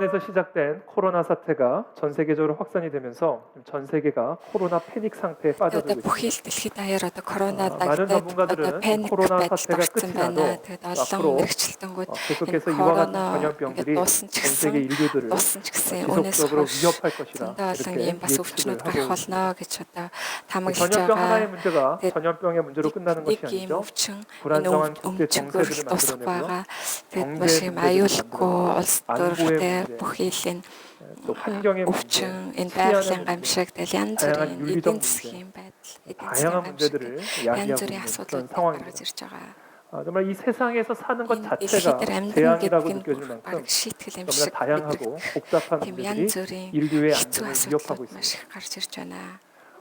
우한에서 시작된 코로나 사태가 전 세계적으로 확산이 되면서 전 세계가 코로나 패닉 상태에 Одоо 빠져들고 бүхий л 있습니다. дэлхийд даяар одоо корона 많은 дагдаг одоо 전문가들은 이 паник 코로나 байдалд 사태가 орсон 끝이 байна. 나도 Тэгээд олон 앞으로 мэрэгчлэлтэнгүүд энэ 계속해서 이와 같은 корона ингээд 전염병들이 дуусан ч 전 гэсэн 세계 인류들을 дуусан ч гэсэн өнөөс 지속적으로 хойш 위협할 것이라 зөндөө олон 이렇게 юм бас өвчнүүд 예측을 하고 гарах болно 있습니다. гэж одоо таамаглаж 전염병 하나의 байгаа. 문제가 Тэгээд 전염병의 문제로 끝나는 것이 нэг юм 아니죠. өвчин энэ 불안정한 국제 өмчин 정세들을 гөрөл тусах 만들어내고요. байгаа. Тэгээд 경제 маш юм 문제들을 аюулгүй 만들어내고 улс 안보의 төртэй 문제, бүхий л энэ 또 환경의 문제, өвчин энэ 치안의 байгалийн 문제, гамшиг тэгэл янз 다양한 бүрийн 윤리적 эдийн 문제, засгийн байдал, эдийн 다양한 засгийн гамшиг 문제들을 янз 야기하고 бүрийн 있는 그런 асуудлууд гаргаж 상황입니다. ирж байгаа. 정말 이 세상에서 사는 것 Энэ дэлхий 자체가 дээр амьдрах 재앙이라고 гэдэг 느껴질 нь 만큼 баг шийтгэл юм 너무나 шиг 다양하고 복잡한 тийм 문제들이 янз бүрийн 인류의 хэцүү 안전을 위협하고 асуудлууд маш 있습니다. их гарч ирж байна.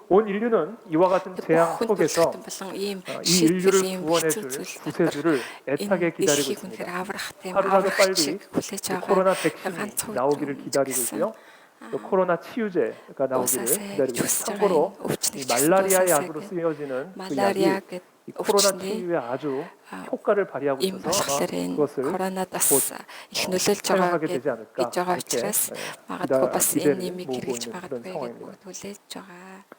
온 인류는 이와 같은 재앙 Бүх хүн 속에서 төрөлхтөн болон ийм 이 шийтгэл, 인류를 ийм 구원해줄 хэцүү зүйл дотор 구세주를 애타게 энэ 기다리고 дэлхийг үнэхээр 있습니다. аврах тийм 하루라도 빨리 аврагчийг хүлээж 이 байгаа 코로나 백신이 ганц хувь 나오기를 юм 기다리고 гэсэн 있고요. 또 코로나 치유제가 나오기를 уусаасаа 기다리고 있습니다. хүсэж байгаа 참고로 энэ 이 өвчнөд 말라리아 уусаасаа 약으로 쓰여지는 그 малария 약이 гэдэг 이 코로나 өвчний 치유에 아주 효과를 발휘하고 ийм 있어서 아마 болохоор энэ 그것을 коронад бас 곧 их нөлөөлж байгаа 사용하게 되지 гэж 않을까 байгаа 이렇게 учраас магадгүй бас энэ 기대를 нэмийг 모으고 хэрэгж 있는 그런 магадгүй гэж 상황입니다. бүгд хүлээж байгаа.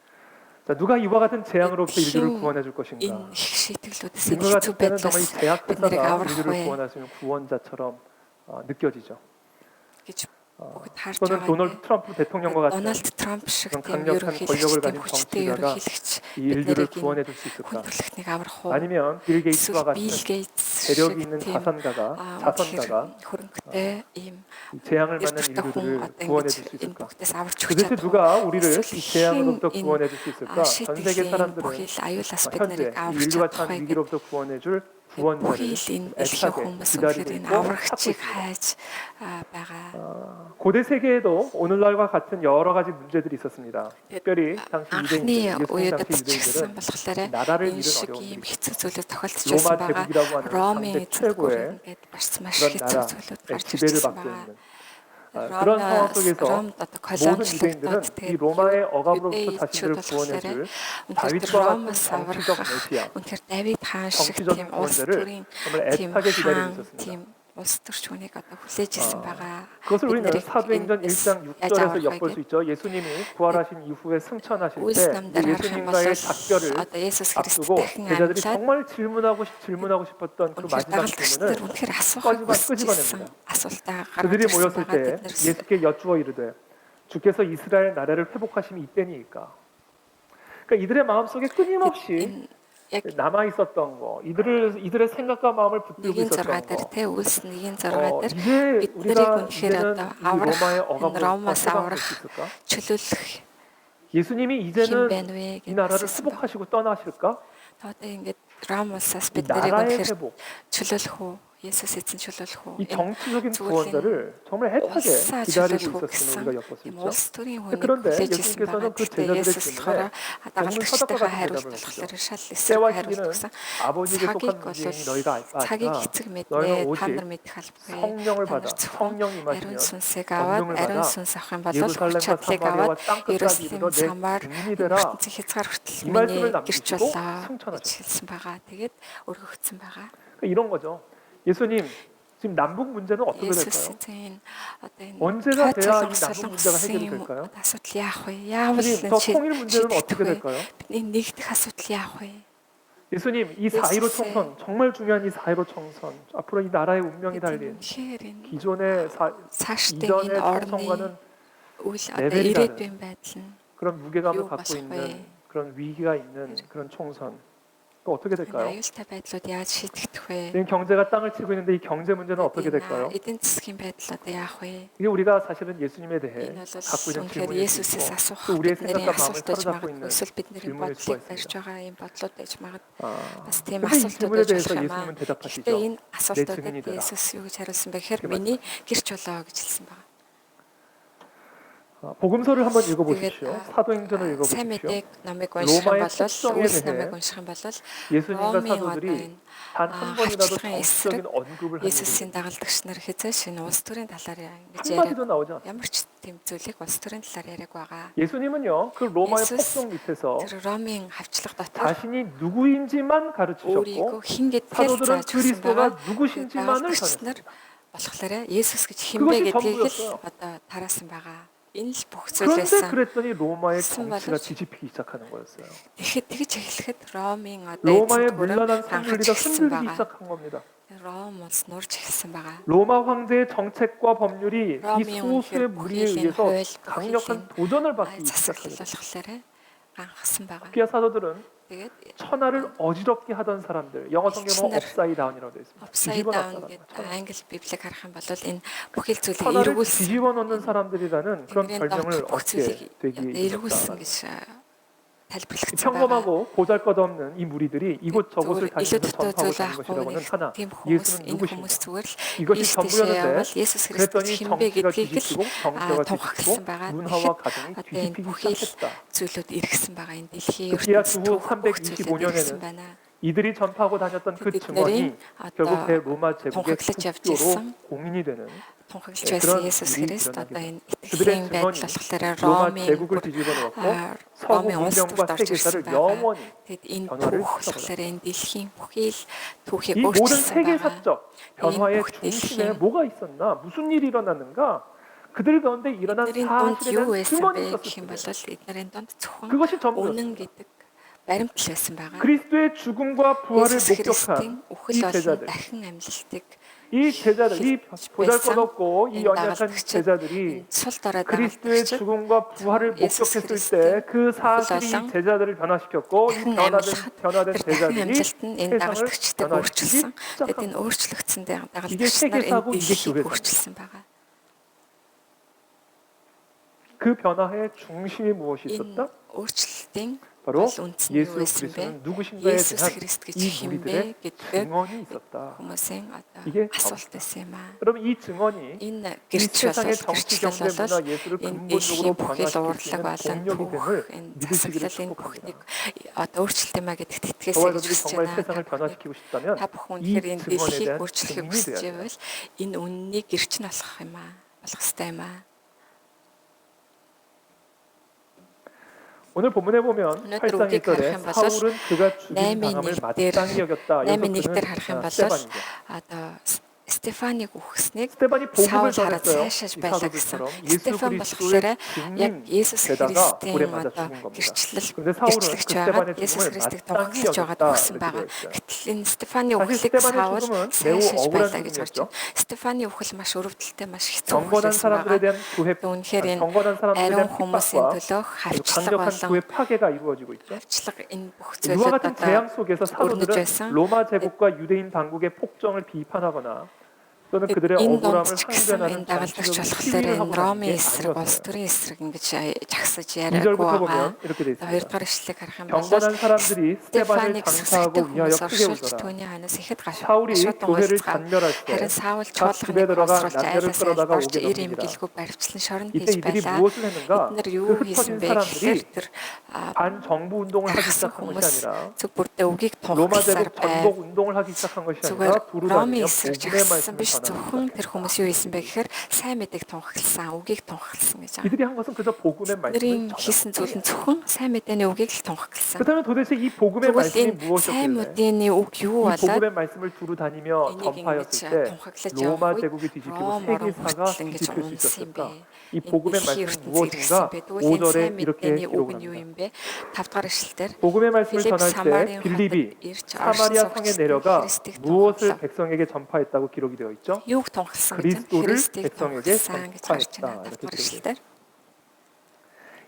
자, 누가 이와 같은 재앙으로부터 인류를 구원해 줄 Энэ 것인가? их шийтгэлүүдээс 지금과 хэцүү 같을 때는 정말 이 байдлаас бид нарыг 제약회사가 аврах 인류를 вэ 구원할 수 있는 구원자처럼 느껴지죠. гэж бүгд харж 또는 байгаа. 도널드 트럼프 대통령과 같은 Дональд Трамп шиг 그런 тийм 강력한 권력을 ерөнхийлөгч, тийм 가진 хүчтэй 정치가가 ерөнхийлөгч 이 인류를 биднийг 구원해 줄 수 있을까? хүн төрөлхтнийг аврах уу? 아니면 빌 게이츠와 эсвэл 같은 Билл Гейтс 재력이 шиг 있는 тийм 자선가가 хөрөнгөтэй ийм 이 재앙을 만난 эрдэмтэн хүн 인류들을 одоо 구원해 ингэж 줄 수 энэ 있을까? бүгдээс аварч өгч 도대체 чадах 누가 우리를 이 эсвэл 재앙으로부터 хэн 구원해 줄 수 있을까? 전 세계 шийтгэлийн 사람들은 бүхий л аюулаас бид 현재 нарыг 이 аварч 인류가 чадах 처한 вэ гэдэг 위기로부터 구원해 줄 구원자를 бүхий л энэ дэлхийн 애타게 хүмүүс 기다리고 үнэхээр энэ 있고 аврагчийг 찾고 있습니다. хайж байгаа. 고대 세계에도 오늘날과 같은 여러 가지 문제들이 있었습니다. 특별히 당시 Анхны 유대인들, 예수님 үеэд 당시 ч гэсэн 유대인들은 болохоор 나라를 энэ 잃은 шиг 어려움들이 ийм хэцүү зүйлүүд тохиолдож 로마 байсан байгаа. 제국이라고 하는 Ромын 당대 эзэнтгүүр 최고의 ингээд барьсан маш 그런 хэцүү 나라의 зүйлүүд гарч 지배를 ирсэн 받고 байгаа. 있는 그런 상황 속에서 Ромд одоо 모든 유대인들은 колоничлогдоод 이 로마의 억압으로부터 유대인чүүд 자신들을 болохоор 구원해줄 үнэхээр 다윗과 같은 Ромоос 정치적 аврах 메시아, үнэхээр Давид хаан шиг 정치적인 тийм улс 구원자를 төрийн 정말 тийм 애타게 기다리고 хаан 있었습니다. тийм улс төрч хүнийг одоо хүлээж ирсэн байгаа. 그것을 우리는 Бид нарыг 사도행전 энэс 1장 яаж 6절에서 аврах вэ 엿볼 수 гэвэл 있죠. 예수님이 부활하신 이후에 승천하실 Үйлс 때 намдаар харах юм бол 예수님과의 작별을 одоо Есүс Христ 앞두고 дахин 제자들이 амьлаад 정말 질문하고 싶었던 그 үнэхээр 마지막 дагалдагчдэр 질문을 үнэхээр асуухыг хүсэж 끄집어냅니다. ирсэн асуултаа 그들이 гаргаж ирсэн 모였을 байгаа. 때 Бид нар 예수께 여쭈어 이르되 주께서 이스라엘 나라를 회복하심이 이때니까. 그러니까 이들의 마음속에 끊임없이 яг 남아 있었던 거, 이들의 생각과 마음을 붙들고 нэгэн 있었던 зургаа дээр 거. тэ үйлс нэгэн зургаа дээр 이제 бид 우리가 нарыг үнэхээр 이제는 одоо 이 аврах 로마의 энэ 억압으로부터 Ромоос 해방될 аврах 수 있을까? чөлөөлөх 예수님이 хэн 이제는 байна вэ 이 гэж 나라를 асуусан байна. 회복하시고 떠나실까? Одоо ингээд Ромоосаас 이 бид нарыг 나라의 үнэхээр 회복, чөлөөлөх үү? Есүс эзэн чөлөөлөх үү? 이 정치적인 зүгээр 구원자를 정말 애타게 улсаа 기다리고 чөлөөлөх үү 있었음을 гэсэн 우리가 엿볼 수 юм 있죠. улс төрийн хүнийг 그런데 хүлээж ирсэн 예수님께서는 байгаа. 그 Гэхдээ 제자들의 Есүс 질문에 болохоор 정말 дагалдагчдаа 서답과 같은 хариулт 대답을 болохоор 하시죠. шал эсрэг 때와 хариулт 시기는 өгсөн. 아버지에게 속한 цагийг 문제이니 бол 너희가 цагийг 아니까 эцэг 너희는 мэднэ, та 오직 нар мэдэх албагүй. 성령을 Та 받아 нар зөвхөн 성령 ариун 임하시면 сүнсийг аваад 권능을 ариун 받아 сүнс авах юм бол 예루살렘과 хүч чадлыг 사마리아와 аваад 땅끝까지 Иерусалим 이르러 내 самар 증인이 되라. ертөнцийн хязгаар хүртэл 이 말씀을 миний гэрч 남기시고 болоо гэж 승천하셨어요. хэлсэн байгаа. Тэгээд өргөгдсөн байгаа. 그러니까 이런 거죠. 예수님, 지금 남북 문제는 어떻게 될까요? Есүсийн одоо энэ 언제가 돼야 이 тайлбарлах 남북 문제가 солонгосын 해결이 юм 될까요? асуудал яах вэ? Яавал 예수님, 저 통일 문제는 어떻게 шийдэх вэ? 될까요? Энэ нэгдэх асуудал яах вэ? 예수님, 이 4.15 예수님. 총선, 정말 중요한 이 4.15 총선, 앞으로 이 나라의 운명이 달린 Тэгэхээр энэ 기존의 цаашдын 이전의 энэ орны 총선과는 үйл одоо 레벨이 ирээдүйн байдал нь 그런 무게감을 요 갖고 болох 있는 вэ? 그런 위기가 있는 그런 총선. 또 어떻게 энэ 될까요? аюултай байдлууд яаж шийдэгдэх вэ? 지금 경제가 땅을 치고 있는데 이 경제 문제는 어떻게 될까요? эдийн засгийн байдал одоо яах вэ? 이게 우리가 사실은 예수님에 대해 Энэ бол 갖고 있는 үнэхээр 질문일 수 Есүсээс 있고 асуух 또 우리의 бидний 생각과 마음을 асуулт байж 사로잡고 있는 магадгүй эсвэл бидний 질문일 수가 бодлыг барьж 있습니다. байгаа юм бодлууд байж магад 아, бас тийм 근데 이 асуултууд 질문에 байж 대해서 болох юм аа. 예수님은 대답하시죠. Гэхдээ энэ 증인이 асуултуудад 되라. Есүс юу гэж хариулсан бэ гэхээр 이렇게 миний гэрч болоо гэж хэлсэн байна. 복음서를 한번 Тэгээд 읽어보십시오. 사도행전을 сайн 읽어보십시오. мэдээг номыг унших юм 로마의 бол 특성에 Үйлс 대해 номыг унших юм бол 예수님과 Ромын одоо 사도들이 энэ 단 한 번이라도 хавчлагын 정치적인 эсрэг 언급을 한 일이 Есүсийн дагалдагч нар хязгааш энэ улс төрийн талаар ингэж 한마디도 яриаг 나오지 않습니다. ямар ч тэм зүйлийг улс төрийн талаар яриаг байгаа. 예수님은요 그 로마의 예수- 폭동 밑에서 Тэр Ромын хавчлага дотор 자신이 누구인지만 가르치셨고 өөрийгөө хин гэдгээр 사도들은 зааж өгсөн 그리스도가 байгаа. 누구신지만을 дагалдагч нар 전했습니다. болохоор Есүс гэж хинбэ 그것이 гэдгийг 전부였어요. л одоо тараасан байгаа. Энэ л бүх 그런데 зүйлээсэн. 그랬더니 로마의 무슨 정치가 말이지? 뒤집히기 시작하는 거였어요. Тэгэхэд тэгж эхлэхэд Ромын одоо 로마의 эзэнт гүрэн 문란한 ганхаж 선율리가 эхэлсэн 흔들리기 байгаа. 시작한 겁니다. Ром улс нурж эхэлсэн байгаа. 로마 황제의 정책과 법률이 이 Ромын 소수의 үнэхээр 무리에 бүхий л 의해서 хууль, 강력한 도전을 받기 засаглал 시작합니다. болохоор ганхсан байгаа. 기아 사도들은 Тэгээд 천하를 어지럽게 하던 사람들, 영어 성경은 일진을 업사이드 다운이라고 되어 있습니다. upside 뒤집어 down 놨다는 гэдэг 거예요. англи библийг харах юм бол энэ бүхэл зүйлийг 천하를 эргүүлсэн. 뒤집어 놓는 사람들이라는 그런 Тэнгэрийн 별명을 дот бүх 얻게 зүйлийг 되기 эргүүлсэн 되었다. гэж тайлбарлагдсан байгаа. 평범하고 보잘것없는 이 무리들이 이곳저곳을 зүгээр илүү 다니면서 дөтөө 전파하고 зүйл 다닌 авахгүй 것이라고는 нэг 하나, тийм хүмүүс 예수는 энэ 누구신가? хүмүүс зүгээр л 이것이 ийш тийшээ 전부였는데 явбал Есүс Христ 그랬더니 хинбэ 정치가 гэдгийг л 뒤집히고 정세가 тунхагласан 뒤집히고 байгаа. 문화와 Тэгэхэд 가정이 одоо энэ 뒤집히기 бүхий л 시작했다. зүйлүүд эргэсэн байгаа. Энэ дэлхийн 급기야 ертөнцийн 주후 бүх зүйлүүд 325 эргэсэн 년에는 байна. 이들이 전파하고 다녔던 그 그들이 증언이 결국 어떤 대로마 제국의 통학을 국교로 잡지성? 공인이 되는 тунхаглаж 네, байсан 그런 Есүс 일이 Христ 일어나게 одоо энэ 그들의 итгэлийн байдал 증언이 болохоор 로마 Ромын 제국을 뒤집어 놓았고 서구 Ромын улс 문명과 төрд орж ирсэн 세계사를 байгаа. 영원히 Тэгэд энэ 변화를 түүх 시켜버렸다. болохоор энэ дэлхийн бүхий л түүхийг 이 모든 өөрчилсөн байгаа. 세계사적 변화의 이 중심에 복delhin. 뭐가 있었나? 무슨 일이 일어났는가? 그들 가운데 일어난 Эднэрийн дунд 사실에 юу 대한 байсан 증언이 бэ гэх юм бол 있었습니다. эднэрийн дунд зөвхөн 그것이 үнэн 전부였습니다. гэдэг баримтал байсан байгаа. 그리스도의 죽음과 부활을 Есүс 목격한 Христийн 이 үхэл болон 제자들, дахин амьлалтыг 이 제자들, 이 보잘것없고 이 이 연약한 나갈득진, 제자들이 sul дараа 그리스도의 дагалдагч 죽음과 부활을 예수 목격했을 그리스도의 때 그 사실이 이 부활랑 제자들을 변화시켰고 이 дахин 변화된 амьлахад дахин 제자들이 амжилт нь энэ 세상을 дагалдагчдыг 변화시키기 өөрчилсөн. Тэгэд 시작한 энэ өөрчлөгдсөн 이게 дагалдагч нар 세계사고 энэ 이게 дэлхийг 교회사입니다. өөрчилсөн байгаа. 그 변화의 중심이 무엇이 Энэ 있었다? өөрчлөлтийн 바로 бол үндэс нь юу 예수 байсан бэ? 그리스도는 누구신가에 Есүс 대한 Христ гэж 이 хинбэ 무리들의 гэдэг 증언이 있었다. хүмүүсийн одоо 이게 асуулт байсан юм аа. 여러분 이 증언이 Энэ 이 гэрч 세상의 болол 정치 гэрчлэл 경제 문화 болол 예술을 энэ 근본적으로 дэлхийн бүхэл 변화시킬 수 урлаг 있는 болон 동력이 түүх 됨을 энэ 믿으시기를 засаглалын бүхнийг 축복합니다. одоо өөрчлөлт юм а гэдэгт итгэхээс 저와 гэж 여러분이 хүсэж 정말 байна. 세상을 변화시키고 싶다면 Та бүхэн 이 үнэхээр энэ 증언에 дэлхийг 대한 өөрчлөхийг 증인이 хүсэж 돼야 돼요. байвал энэ үннийг гэрч нь болох юм а. Болох ёстой юм а. 오늘 본문에 보면 오늘 8장 우리가 1절에 가르친 사울은 그가 죽인 남의 당함을 일들, 마땅히 여겼다. 남의 여기서 일들 그는 харах юм бол 스테반이죠. одоо Стефанийг үхснийг 스테반이 복음을 Саул хараад 전했어요. сайшааж 이 байлаа гэсэн. 사도들처럼 예수 Стефан 그리스도의 болохоор яг Есүс 증인되다가 불에 Христийн 맞아 одоо 죽은 겁니다. гэрчлэл 그런데 사울은 그 гэрчлэгч 스테반의 байгаад Есүс 죽음을 Христийг 마땅히 тунхаглаж байгаад 여겼다. үхсэн 이렇게 байгаа. 되어 있어요. Гэтэл энэ Стефаны 사실 үхлийг 스테반의 Саул 죽음은 매우 сайшааж 억울한 байлаа гэж 죽음이었죠. харж байна. Стефаны үхэл маш өрөвдөлтэй маш хэцүү 경건한 үхэл байсан 사람들에 байгаа. 대한 교회, Үнэхээр энэ 경건한 사람들에 ариун 대한 хүмүүсийн 핍박과 төлөө 아주 хавчлага 강력한 болон 교회 파괴가 이루어지고 있죠. хавчлага энэ бүх 이와 зүйлүүд 같은 재앙 одоо 속에서 өрнөж 사도들은 байсан. 로마 제국과 유대인 당국의 폭정을 비판하거나 또는 그들의 энэ 억울함을 донд ч гэсэн 항변하는 энэ дагалдагч 정치적인 болохоор 시위를 энэ 하고 Ромын 있는 게 эсрэг, улс 아니었어요. төрийн эсрэг ингэж жагсаж яриаггүй 2절부터 байгаа. 보면 이렇게 돼 있습니다. хоёрдугаар ишлэгийг харах юм бол 경건한 사람들이 스테반을 Стефаник 장사하고 сүсгдэг 위하여 хүмүүс 크게 оршуулж 울더라. түүний ханаас ихэд 사울이 гашууд 교회를 унгаацгаа. 단멸할 때 харин Саул 각 집에 чуулганыг 들어가 боловсруулж 난제를 айлаас 끌어다가 орж 오게 ир 넘깁니다. эмгэлгүй баривчлан шоронд 이때 хийж 이들이 байлаа. 무엇을 했는가? Эднэр юу 그 хийсэн 흩어진 бэ 사람들이 гэхээр тэр 반정부 운동을 하기 гарсан 시작한 것이 хүмүүс 아니라 зөв бүрдээ үгийг 로마 тунхагласаар 제국 байв. 전복 운동을 하기 시작한 것이 зүгээр 아니라 두루 Ромын 다니며 эсрэг 복음의 жагссан 말씀을 биш 전합니다. зөвхөн тэр хүмүүс юу хийсэн бэ гэхээр сайн мэдээг тунхагласан, үгийг тунхагласан гэж байгаа. 이들이 한 것은 그저 복음의 말씀을 Бидний 전합니다. хийсэн зүйл нь зөвхөн сайн мэдээний үгийг л тунхагласан. 그렇다면 도대체 이 복음의 Тэгвэл 말씀이 энэ сайн 무엇이었길래 мэдээний үг юу 이 болоод 복음의 말씀을 두루 다니며 энийг 전파하였을 ингэж 때 тунхаглаж 로마 явах 제국이 үед 뒤집히고 Ром орон 세계사가 хүртэл ингэж 뒤집힐 수 унсан юм бэ? 있었을까? 이 복음의 дэлхийн 말씀은 ертөнцийг 무엇인가? гэсэн бэ? Тэгвэл энэ 5절에 сайн 이렇게 мэдээний үг 기록을 нь юу 합니다. юм бэ? 5 дугаар ишлэлээр 복음의 말씀을 필립 전할 때 사마리아 빌립이 хотод ирж 사마리아 оршин 성에 суугчдын 내려가 Христийг 무엇을 тунхаглав. 백성에게 전파했다고 기록이 되어 있죠? Юуг тунхагласан гэж байна? 그리스도를 Христийг 백성에게 тунхагласан гэж харж байна. 전파했다. 5 дугаар ишлэлээр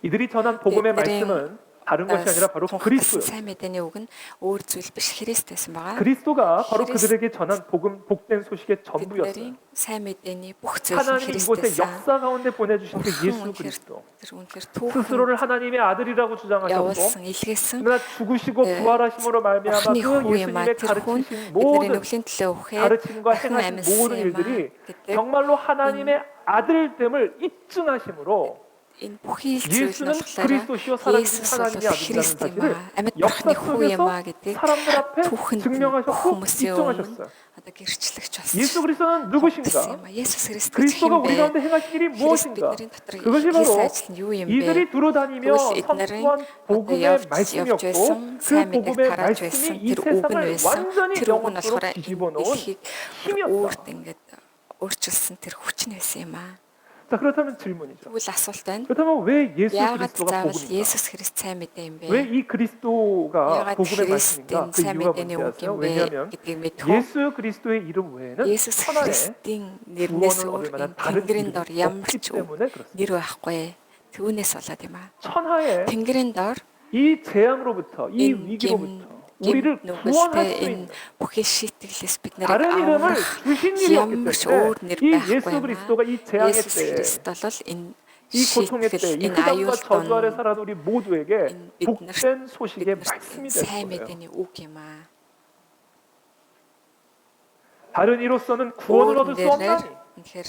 이들이 전한 복음의 이들이 말씀은 다른 것이 아니라 바로 тунхагласан 그리스도예요. сайн мэдээний үг нь өөр зүйл биш Христ байсан байгаа. 그리스도가 바로 그리스- 그들에게 전한 복음 복된 소식의 전부였어요. Тэдний сайн мэдээний бүх зүйл нь 하나님 Христ 이곳에 байсан. 역사 가운데 보내주신 그 예수 Бурхан 그리스도 тэр үнэхээр түүхэн 스스로를 하나님의 아들이라고 주장하셨고 явуулсан, илгээсэн 그러나 죽으시고 네. 부활하심으로 말미암아 Бурхны 그 хүү юм а 예수님의 тэр хүн 가르치신 бидний 모든 нүглийн төлөө үхээ 가르침과 дахин 행하신 амьсан 모든 юм а 일들이 гэдэг 정말로 하나님의 아들됨을 입증하심으로 энэ бүхий л зүйл нь 예수는 болохоор 그리스도시요 살아계신 Есүс 하나님의 бол 아들이라는 Христ юм 사실을 а амьд 역사 бурхны хүү юм 속에서 а гэдэг 사람들 앞에 түүхэнд 증명하셨고 хүмүүсийн өмнө 입증하셨어요. одоо гэрчлэгч болсон. 예수 그리스도는 Тунхагласан 누구신가? юм а. Есүс Христ гэж 그리스도가 хэм 우리 бэ? 가운데 행하신 일이 Христ 무엇인가? бидний дотор 그것이 хийсэн 바로 ажил нь юу юм бэ? 이들이 두루 다니며 그것이 이들은 선포한 어떤 복음의 явж 말씀이었고 байсан, 그 сайн 복음의 мэдээ гаргаж 말씀이 байсан 이 тэр үг нь 세상을 байсан. 완전히 Тэр үг нь 영원토록 болохоор 뒤집어 놓은 дэлхийг 힘이었다. өөрт ингээд өөрчилсөн тэр хүч нь байсан юм аа. 자, 그렇다면 질문이죠. Тэгвэл асуулт байна. 그렇다면 왜 예수 Яагаад 그리스도가 заавал 복음인가? Есүс Христ сайн мэдээ юм бэ? 왜 이 그리스도가 야가 복음의 말씀인가? 그리스도인 그 이유가 사매대니 뭔지 아세요? 오긴 왜 왜냐하면 гэдгийг мэдхүү. 예수 그리스도의 이름 외에는 Есүс 천하에 Христийн нэрнээс 구원을 өөр 얻을 만한 энэ 다른 Тэнгэрийн 이름이 дор ямар 없기 ч 때문에 그렇습니다. нэр байхгүй. Түүнээс болоод юм аа. 천하에 Тэнгэрийн дор 이 재앙으로부터 이 энэ 위기로부터 우리를 гэмт 구원할 нүгэлтэй 수 энэ 있는 бүхий шийтгэлээс бид нарыг 다른 이름을 аврах 주신 일이 없기 ямар ч өөр 때문에 нэр 이 байхгүй 예수 юм аа. 그리스도가 이 재앙의 Есүс 때에 Христ бол энэ 이 고통의 때, шийтгэл, 이 энэ 흑암과 저주 아래 аюултун 살아도 우리 모두에게 бид 복된 소식의 бид 말씀이 될 сайн 거예요. мэдээний үг юм аа. 다른 이로서는 구원을 얻을 수 Өөрөөр 없나니 үнэхээр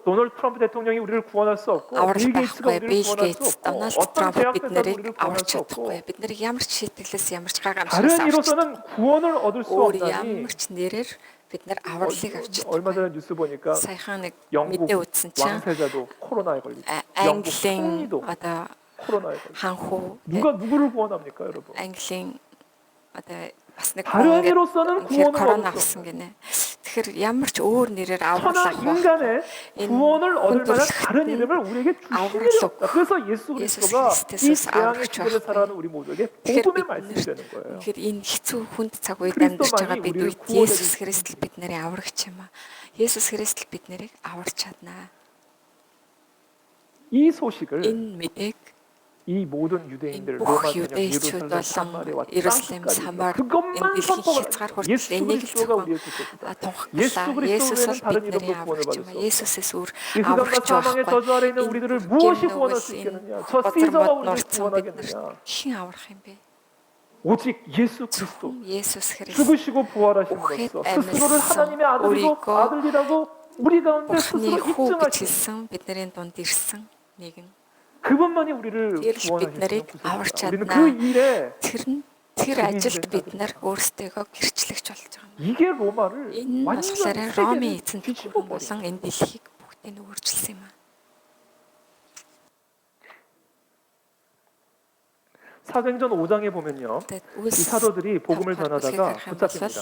도널드 트럼프 대통령이 우리를 구원할 수 없고 аврал 빌 게이츠가 байхгүй. 우리를 Билл 구원할 수 Гейтс, 없고 Дональд 어떤 Трамп 제약 бид 때도 нарыг 우리를 구원할 аварч 수 없고 чадахгүй. Бид нарыг ямар ч шийтгэлээс ямар ч гайхамшигаас 다른 аварч чадахгүй. 이로서는 구원을 얻을 수 өөр 없나니 ямар ч нэрээр бид нар авралыг авч 얼마 чадахгүй. 전에 뉴스 보니까 Саяхан нэг 영국 мэдээ үзсэн чинь 왕세자도 코로나에 걸리고 영국 Английн 총리도 одоо 코로나에 걸리고 ханху 누가 누구를 구원합니까, 여러분? Английн одоо бас нэг 다른 хүн 이로서는 үнэхээр 구원을 корона 얻을 수 авсан 없는 гинэ. Тэгэхээр ямар ч өөр нэрээр аврал 천하 авах 인간의 인- 구원을 얻을 만한 혼돈을 다른 이름을 우리에게 주신 아무것도 일이 없다. 없고 그래서 예수 그리스도가 그리스도에서 이 재앙의 아무것도 시대를 없고. 살아가는 우리 모두에게 Тэгэхээр 복음의 бид 말씀이 되는 거예요. Тэгэхээр энэ хэцүү хүнд цаг үед Христос амьдарч байгаа маань бид 우리를 үед 구원해 Есүс 주신 Христ л бид нарыг аврагч юм аа. Есүс Христ л бид нарыг аварч чаднаа. 이 소식을 Энэ мэдээг 이 모든 유대인들 이 로마 бүх 전역 유대인들 예루살렘 사마리아와 예루살렘, 땅끝까지 사마리, 그것만 인들이 선포하라. хязгаар хүртэл 예수 энийг 그리스도가 зөвхөн 우리의 구세주다. тунхаглаа. 예수 그리스도 Есүс 외에는 бол 다른 бид 이름으로 нарыг 구원을 аврагч 받을 юм 수 аа. 없다. Есүсээс өөр 이 흑암과 аврагч 사망의 байхгүй. 저주 아래 있는 Энэ 우리를 гэм 무엇이 구원할 нүгэл 수 энэ 있겠느냐? 저 бозар 시저가 мод 우리를 нурцсан бид 구원하겠느냐? нар хэн аврах юм бэ? 오직 예수 그리스도 Зөвхөн Есүс Христ 죽으시고 Ukhet 부활하심으로써 스스로를 амьдсан 하나님의 아들이라고 우리 가운데 Бурхны 스스로 хүү гэж 입증하신 хэлсэн бидний дунд ирсэн нэгэн. 그분만이 우리를 Тэр л бид 구원하시는 нарыг аварч 구세주다. 우리는 чаднаа. 그 일에 Тэр ажилд бид нар өөрсдөө гэрчлэгч болж байгаа юм. 이게 로마를 Энэ 완전 болохоор Ромын 세계를 эзэнт 뒤집어 хүн 버린 болон энэ дэлхийг бүгдийг нь өөрчилсөн юм аа. 사도행전 5장에 보면요. Тэгээд 이 사도들이 복음을 전하다가 붙잡힙니다.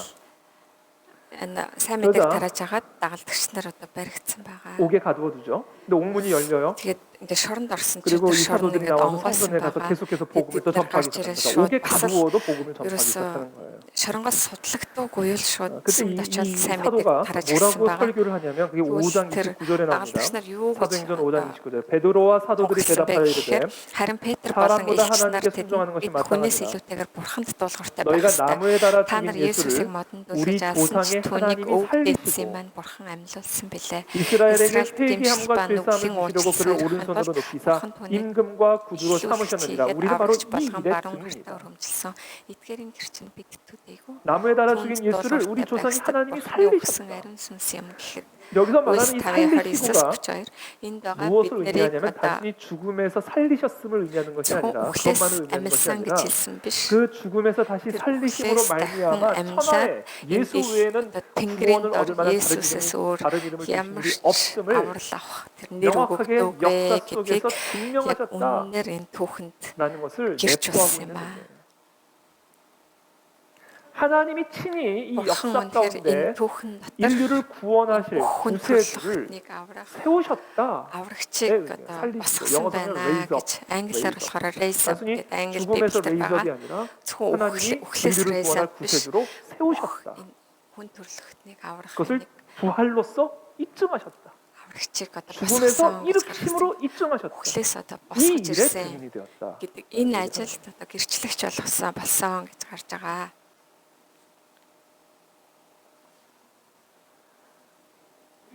энэ сайн мэдээг 그러자 тарааж хагаад дагалдагч нар одоо баригдсан байгаа. 옥에 가두어두죠. 근데 옥문이 열려요. Тэгээд ингээд шоронд орсон чинь 그리고 тэр 이 шорон 사도들이 ингээд 나와서 онгойсон 성전에 가서 байгаа. 계속해서 복음을 또 бид нар 전파하기 гарч irээд 시작합니다. шууд 옥에 бас л 가두어도 복음을 전파하기 ерөөсөө 시작하는 거예요. шоронгоос судлагдаагүй л шууд 그때 сүмд очиод 이 сайн мэдээг 사도가 тарааж ирсэн 뭐라고 байгаа. 설교를 하냐면 그게 5장 тэр 29절에 나옵니다. дагалдагч нар юу гэж 사도행전 5장 29절 베드로와 사도들이 тунхагласан бэ 대답하여 гэхээр 이르되 харин Петр болон 사람보다 элч нар 하나님께 순종하는 것이 тэд хүнээс 마땅하니라. илүүтэйгээр бурханд дуулууртай байх 너희가 ёстой. 나무에 달아 Та нар 죽인 Есүсийг 예수를 модонд 우리 дуулгаж аасан ч 조상의 түүнийг 하나님이 өвд 살리시고 эзэн маань бурхан амьлуулсан билээ. 이스라엘에게 이스라엘 회개함과 김실과 죄사함을 нүглийн 주시려고 그를 уучлал을 오른손으로 хандлал 높이사 бурхан түүнийг 임금과 구주로 삼으셨느니라. илүүлж 우리는 바로 аврагч 이 болгон 일의 баруун гартаа 증인이다. өрөмжилсөн. Эдгээрийн гэрчин бидтүүдээгүй. 나무에 달아 죽인 예수를 우리 조상이 하나님이 살리셨다. 살리셨다. ариун сүнс юм гэхэд 여기서 말하는 이 52-29-аас 살리시고가 32 энд байгаа 무엇을 бид нарыг 의미하냐면 одоо 단순히 죽음에서 살리셨음을 의미하는 것이 зөвхөн 아니라 үхлээс 그것만을 의미하는 것이 амьсан 아니라 гэж хэлсэн биш. 그 죽음에서 다시 살리심으로 үхлээс 말미암아 дахин 천하에 амьлаад 예수 энэ 외에는 Тэнгэрийн 구원을 дор 얻을 만한 Есүсээс өөр 다른 이름을 주신 ямар 일이 ч 없음을 аврал авах тэр нэр 명확하게 өгөхгүй 역사 гэдгийг 속에서 яг 증명하셨다라는 үнээр энэ түүхэнд 것을 гэрч 내포하고 болсон 있는 юм аа. 거예요. 하나님이 친히 이 Бурхан 역사 үнэхээр энэ 가운데 түүхэн дотор 인류를 구원하실 хүн 구세주를 төрлөختнийг аврах 세우셨다. аврагчийг одоо 살리시고, босгосон 영어로는 байна raise up, гэж англиар raise up. болохоор raise up 단순히 гэдэг англи 죽음에서 библиэд 레이저이 байгаа. 아니라 зөвхөн 하나님이 үхлээс 인류를 raise 구원할 up биш. 구세주로 세우셨다. Энэ хүн төрлөختнийг аврах 그것을 нэг 부활로서 입증하셨다. аврагчийг одоо 죽음에서 босгосон 일으키심으로 입증하셨다. үхлээс одоо 이 босгож 일의 ирсэн 증인이 되었다. гэдэг энэ ажилд одоо гэрчлэгч болсон гэж гарч байгаа.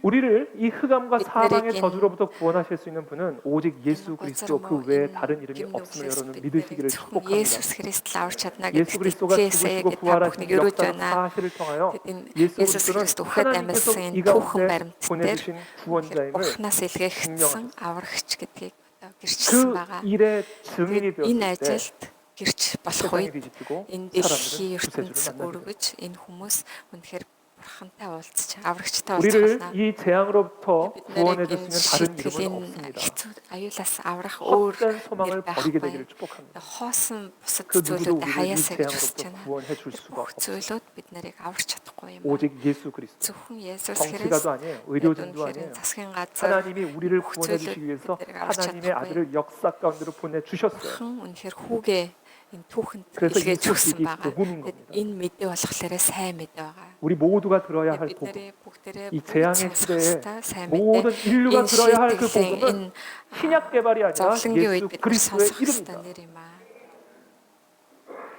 우리를 이 흑암과 사망의 믿느리긴 저주로부터 구원하실 수 있는 분은 오직 예수 Энэ 그리스도 бозар 그 муу 외에 энэ 다른 이름이 гим 없음을 нүглээс 여러분 бид 믿으시기를 зөвхөн 축복합니다. Есүс Христ л аварч чадна 예수 гэж 그리스도가 итгэсэй 죽으시고 гэж та 부활하신 бүхнийг өрөөж 역사적 байна. 사실을 통하여 Энэ 예수 Есүс 그리스도는 Христ үхээд 하나님께서 амьсан 이 энэ түүхэн 가운데 баримт дээр 보내주신 구원자임을 Бурханаас илгээгдсэн 증명하셨습니다. аврагч гэдгийг одоо гэрчилсэн 그 байгаа. 일의 증인이 Энэ 되었을 때 ажилд гэрч болох 세상이 үед 뒤집히고 энэ 사람들은 дэлхийн 구세주를 ертөнц 만나게 됩니다. өргөж энэ хүмүүс үнэхээр бурхан уулзч аврагчтай 우리를 уулзахна. 이 재앙으로부터 бид 구원해 нарыг 줄 энэ 수 있는 다른 шийтгэл 이름은 энэ 없습니다. хэцүү аюулаас аврах өөр 헛된 нэр 소망을 버리게 байхгүй. 되기를 축복합니다. Хоосон бусад 그 누구도 зүйлүүдэд 우리를 이 хаяасаа гэж хүсэж 재앙으로부터 байна. 구원해 줄 수가 бүх 없습니다. зүйлүүд бид нарыг аварч чадахгүй юм. 오직 예수 그리스도. зөвхөн Есүс 정치가도 Христ 아니에요. 의료진도 үнэхээр 아니에요. засгийн газар 하나님이 우리를 бүх 구원해 зүйлүүд 주시기 위해서 биднийг аварч 하나님의 чадахгүй. 아들을 역사 가운데로 보내주셨어요. Бурхан үнэхээр хүүгээ энэ түүхэнд 그래서 이 илгээж өгсөн 소식이 байгаа. 복음인 Тэгэд 겁니다. энэ мэдээ болохоор сайн мэдээ байгаа. 우리 모두가 들어야 할 бид 복음. нарыг бүгдээрээ 이 재앙의 сонсох 시대에 ёстой сайн 모든 мэдээ. 인류가 Энэ 들어야 할 그 шийтгэлийн 복음은 энэ 신약 개발이 아니라 зовлонгийн үед 예수 бид нар 그리스도의 сонсох ёстой 이름입니다. нэр юм аа.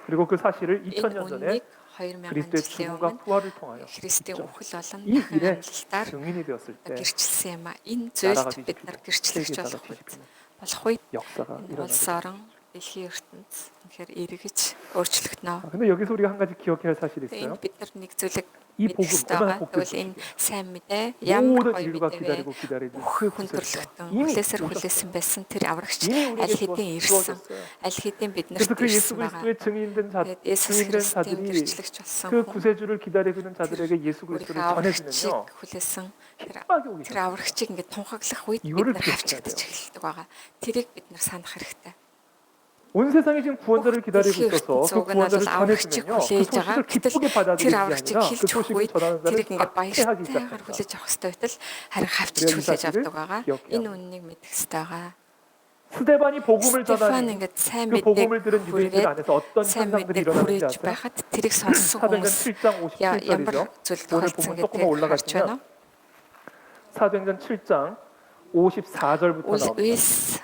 그리고 그 사실을 Энэ 2000년 전에 үннийг 2000 그리스도의 жилийн 죽음과 өмнө 부활을 통하여 Христийн 직접 үхэл болон 이 дахин 일에 амьдлалтаар 증인이 되었을 때 гэрчилсэн юм аа. Энэ 나라가 зүйлд бид нар 뒤집히고 гэрчлэгч 세계사가 болох үед 뒤집히는 болох үед 역사가 энэ 일어나게 улс 됩니다. орон дэлхийн ертөнц үнэхээр эргэж өөрчлөгдөнө. 근데 여기서 우리가 한 가지 기억해야 할 사실이 있어요. Энэ бид нар нэг зүйлийг 이 мэдэх 복음 ёстой 얼마나 байгаа. 복된 Тэгвэл энэ 소식이에요. сайн мэдээ ямар 모든 гоё 인류가 мэдээ вэ? 기다리고 기다리던 Бүх 그 хүн 구세주가 төрлөختөн 이미 хүлээсээр 오셨어요. хүлээсэн байсан тэр аврагч 이미 аль 우리에게 хэдийн ирсэн, 주어졌어요. аль хэдийн биднэрт 그래서 그 예수 ирсэн байгаа. 그리스도의 증인된 Тэгээд Есүс 증인된 Христийн 자들이 гэрчлэгч болсон 그 хүн 구세주를 기다리고 있는 자들에게 예수 그리스도를 우리가 аврагчийг 전해주면요. хүлээсэн тэр 핍박이 오기 тэр 시작해요. аврагчийг ингээд тунхаглах үед бид 이거를 нар 기억해야 хавчигдаж 돼요. эхэлдэг байгаа. Тэрийг бид нар санах хэрэгтэй. 온 세상이 지금 구원자를 기다리고 дэлхийн 있어서 그 ертөнцөг нь 구원자를 бол аврагчийг 전해주면요. 그 хүлээж байгаа. 소식을 Гэтэл 기쁘게 тэр 받아들이는 게 аврагчийг 아니라 그 хэлж өгөх 소식을 үед 전하는 자를 тэрийг ингээд 박해하기 баяртайгаар 시작합니다. хүлээж авах хэрэгтэй байтал харин хавчиж 그래서 이 хүлээж 사실을 авдаг байгаа. 기억해야 Энэ 합니다. үннийг мэдэх хэрэгтэй байгаа. 스데반이 복음을 Стефан 전하니 ингээд сайн 그 복음을 мэдээг 들은 유대인들 хүргээд 안에서 어떤 сайн 현상들이 мэдээг 일어나는지 хүрээж 아세요? байхад тэрийг сонссон 사도행전 хүмүүс 7장 ямар 57절이죠. зүйл 오늘 тохиолдсон 보면 гэдгийг 조금만 харж 올라가시면 байна. 사도행전 7장 54절부터 나옵니다. Үлс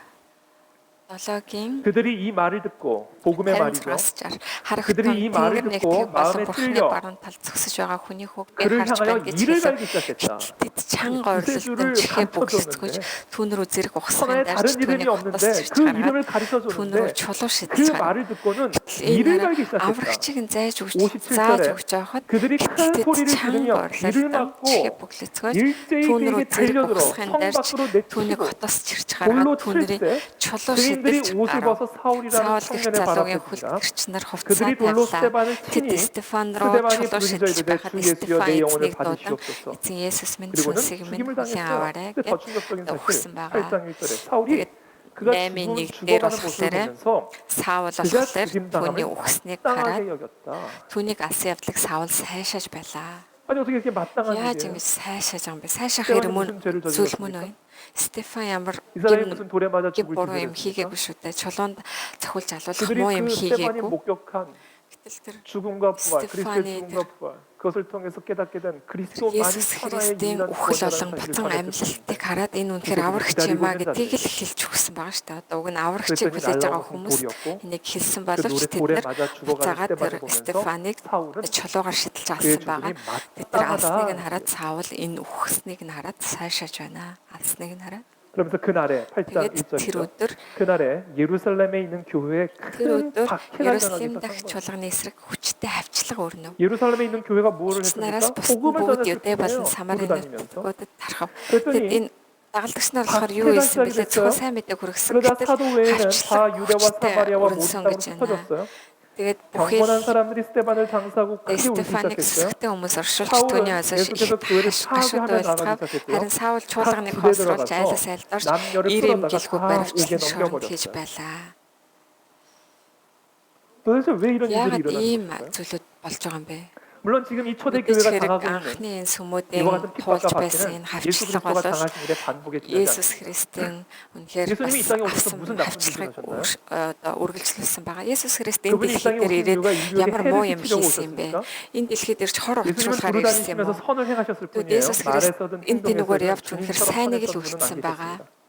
7-гийн 그들이 이 말을 듣고 복음의 말이죠. 56-аар харах 그들이 이 말을 Тэнгэр 듣고 нэгтгэх болон 마음에 Бурханы 찔려 баруун талд зогсож байгаа хүний хүүхдийг 그를 харж 향하여 байна гэж 이를 хэлсэн. 갈기 시작했다. Тэд чанга 구세주를 орлолтон чихээ бүглэцгэж 감춰줬는데 түүнэр үзэрэг 천하에 ухсгын 다른 дайрч 이름이 түүнийг 없는데 хотоос чирч 그 이름을 гаргаад 가르쳐 түүнэрөө 줬는데 чулуу 그 шидэж байгаа. 말을 듣고는 Энэ 이를 갈기 시작했다. аврагчийг нь зайж өгч 57 зааж 절에 өгч явахад 그들이 큰 тэд 소리를 чанга 지르며 귀를 орлолтон чихээ 막고 бүглэцгэж 일제히 түүнэрөө 그에게 зэрэг 달려들어 ухсгын 성 дайрч 밖으로 түүнийг 내치고 хотоос чирч 돌로 гаргаад түүнэрийг 칠때 чулуу 증인들이 шидэж 옷을 гарав. 벗어 사울이라는 사울 청년의 гэх 발 залуугийн 앞에 хөл 듭니다. гэрчнэр хувцас 그들이 돌로 тавилаа. 스데반을 Тэд 치니 Стефан руу 스데반이 чулуу 부르짖어 шидэж 이르되 байхад 주 예수여 Стефан 내 영혼을 эзнийг дуудан 받으시옵소서. эзэн Есүс минь 그리고는 сүнсийг минь 죽임을 хүлээн 당했어요. аваарай 근데 더 гэж 충격적인 өгсөн 사실 байгаа. 8장 1절에 사울이 Тэгээд 그가 8-ийн 1 дээр 죽어가는 모습을 болохоор 보면서 Саул 그가 болохоор 죽임당함을 түүний ухсныг хараад 마땅하게 여겼다. түүнийг алсан явдлыг Саул сайшааж байлаа. 아니 어떻게 이렇게 마땅한 Яаж 일이에요? ингэж сайшааж байгаа юм бэ? Сайшаах 스테반이 хэрэг мөн 무슨 죄를 зүйл мөн 저질렀습니까? үү? Стефан ямар 이 사람이 гим 무슨 돌에 맞아 гим 죽을 буруу юм 짓을 хийгээгүй 했습니까? шүү дээ. Чулуунд цохилж алуулах 그들이 муу юм 그 스테반이 хийгээгүй. 목격한 Гэтэл тэр 죽음과 부활, 그리스도의 스테반이 죽음과 부활, 그것을 통해서 깨닫게 된 그리스도만이 Есүс 천하의 Христийн 유일한 үхэл болон 구원자라는 буцан 사실을 амьлалтыг 전했습니다. хараад энэ үнэхээр 그들이 аврагч 기다리고 юм а 있는 гэдгийг л 자들이. хэлж өгсөн байгаа шүү дээ. Одоо уг нь аврагчийг 그랬더니 хүлээж байгаа 날라와서 хүмүүс 돌이었고 энийг хэлсэн 그 боловч 노래 тэд 돌에 нар 맞아 죽어가는 буцаагаад тэр 스테반을 보면서 Стефаныг 사울은 чулуугаар шидэлж 그의 алсан байгаа. 죽음이 Тэд нар алсныг нь 마땅하다. хараад Саул энэ үхсныг нь хараад сайшааж байна. Алсныг нь хараад 그러면서 그날에 8장 тэгээд тэр 1절이죠. өдөр 그날에 예루살렘에 있는 교회에 тэр 큰 өдөр 박해가 일어나기 Иерусалим 시작한 дахь 거예요. чуулганы эсрэг хүчтэй хавчлага өрнөв. 예루살렘에 있는 교회가 뭐를 Нараас 했습니까? бусад 복음을 бүгд 전했을 Юдэ болон 뿐이에요. Самарын 돌아다니면서. нутгуудад тархав. 그랬더니 Тэгэд энэ дагалдагч нар болохоор юу 박해가 хийсэн бэлээ? 시작됐어요. Зөвхөн сайн мэдээ хүргэсэн. 그러다 Гэтэл 사도 외에는 다 хавчлага 유대와 хүчтэй 사마리아와 모든 өрнсөн 땅으로 гэж байна. 흩어졌어요. Тэгээд 경건한 бүхэл 사람들이 스테반을 장사하고 크게 울기 Стефаник 시작했어요. сүсгтэй хүмүүс оршуулж 사울은 түүний ойсоо 계속해서 교회를 гашууд 파괴하며 байлтгаа 나가기 시작했고요. харин Саул чуулганыг 집에 хослуулж 들어가서 айлаас айлдорж 남녀를 ирэм 끌어다가 гэлгүй 다 баривчлан 옥에 шоронд 넘겨버렸어요. хийж байлаа. 도대체 왜 이런 일들이 Яагаад 일어나는 ийм 걸까요? зүйлүүд болж байгаа юм бэ? 물론 지금 이 초대 Мэдээж 교회가 хэрэг 당하고 있는 анхны энэ 이와 сүмүүдийн 같은 핍박과 туулж байсан 박해는 энэ 예수 хавчлага 그리스도가 бол 당하신 일의 반복에 지나지 Есүс 않습니다. Христийн үнэхээр 예수님이 이 땅에 오셔서 авсан 무슨 나쁜 짓을 хавчлагыг 하셨나요? одоо үргэлжлүүлсэн байгаа. Есүс Христ энэ 그분이 이 дэлхий 땅에 дээр 오신 ирээд 이유가 인류에게 ямар муу 해를 юм 끼치려고 хийсэн юм бэ? 오셨습니까? Энэ дэлхий дээр ч хор 예수님은 учруулахаар ирсэн юм 돌아다니시면서 уу? 선을 행하셨을 Тэгвэл 뿐이에요. Есүс Христ 말에서든 энэ тэнүүгээр 행동에서든 явж үнэхээр 주님처럼 сайныг л 선했던 분은 үйлдэлсэн байгаа. 아니겠습니다.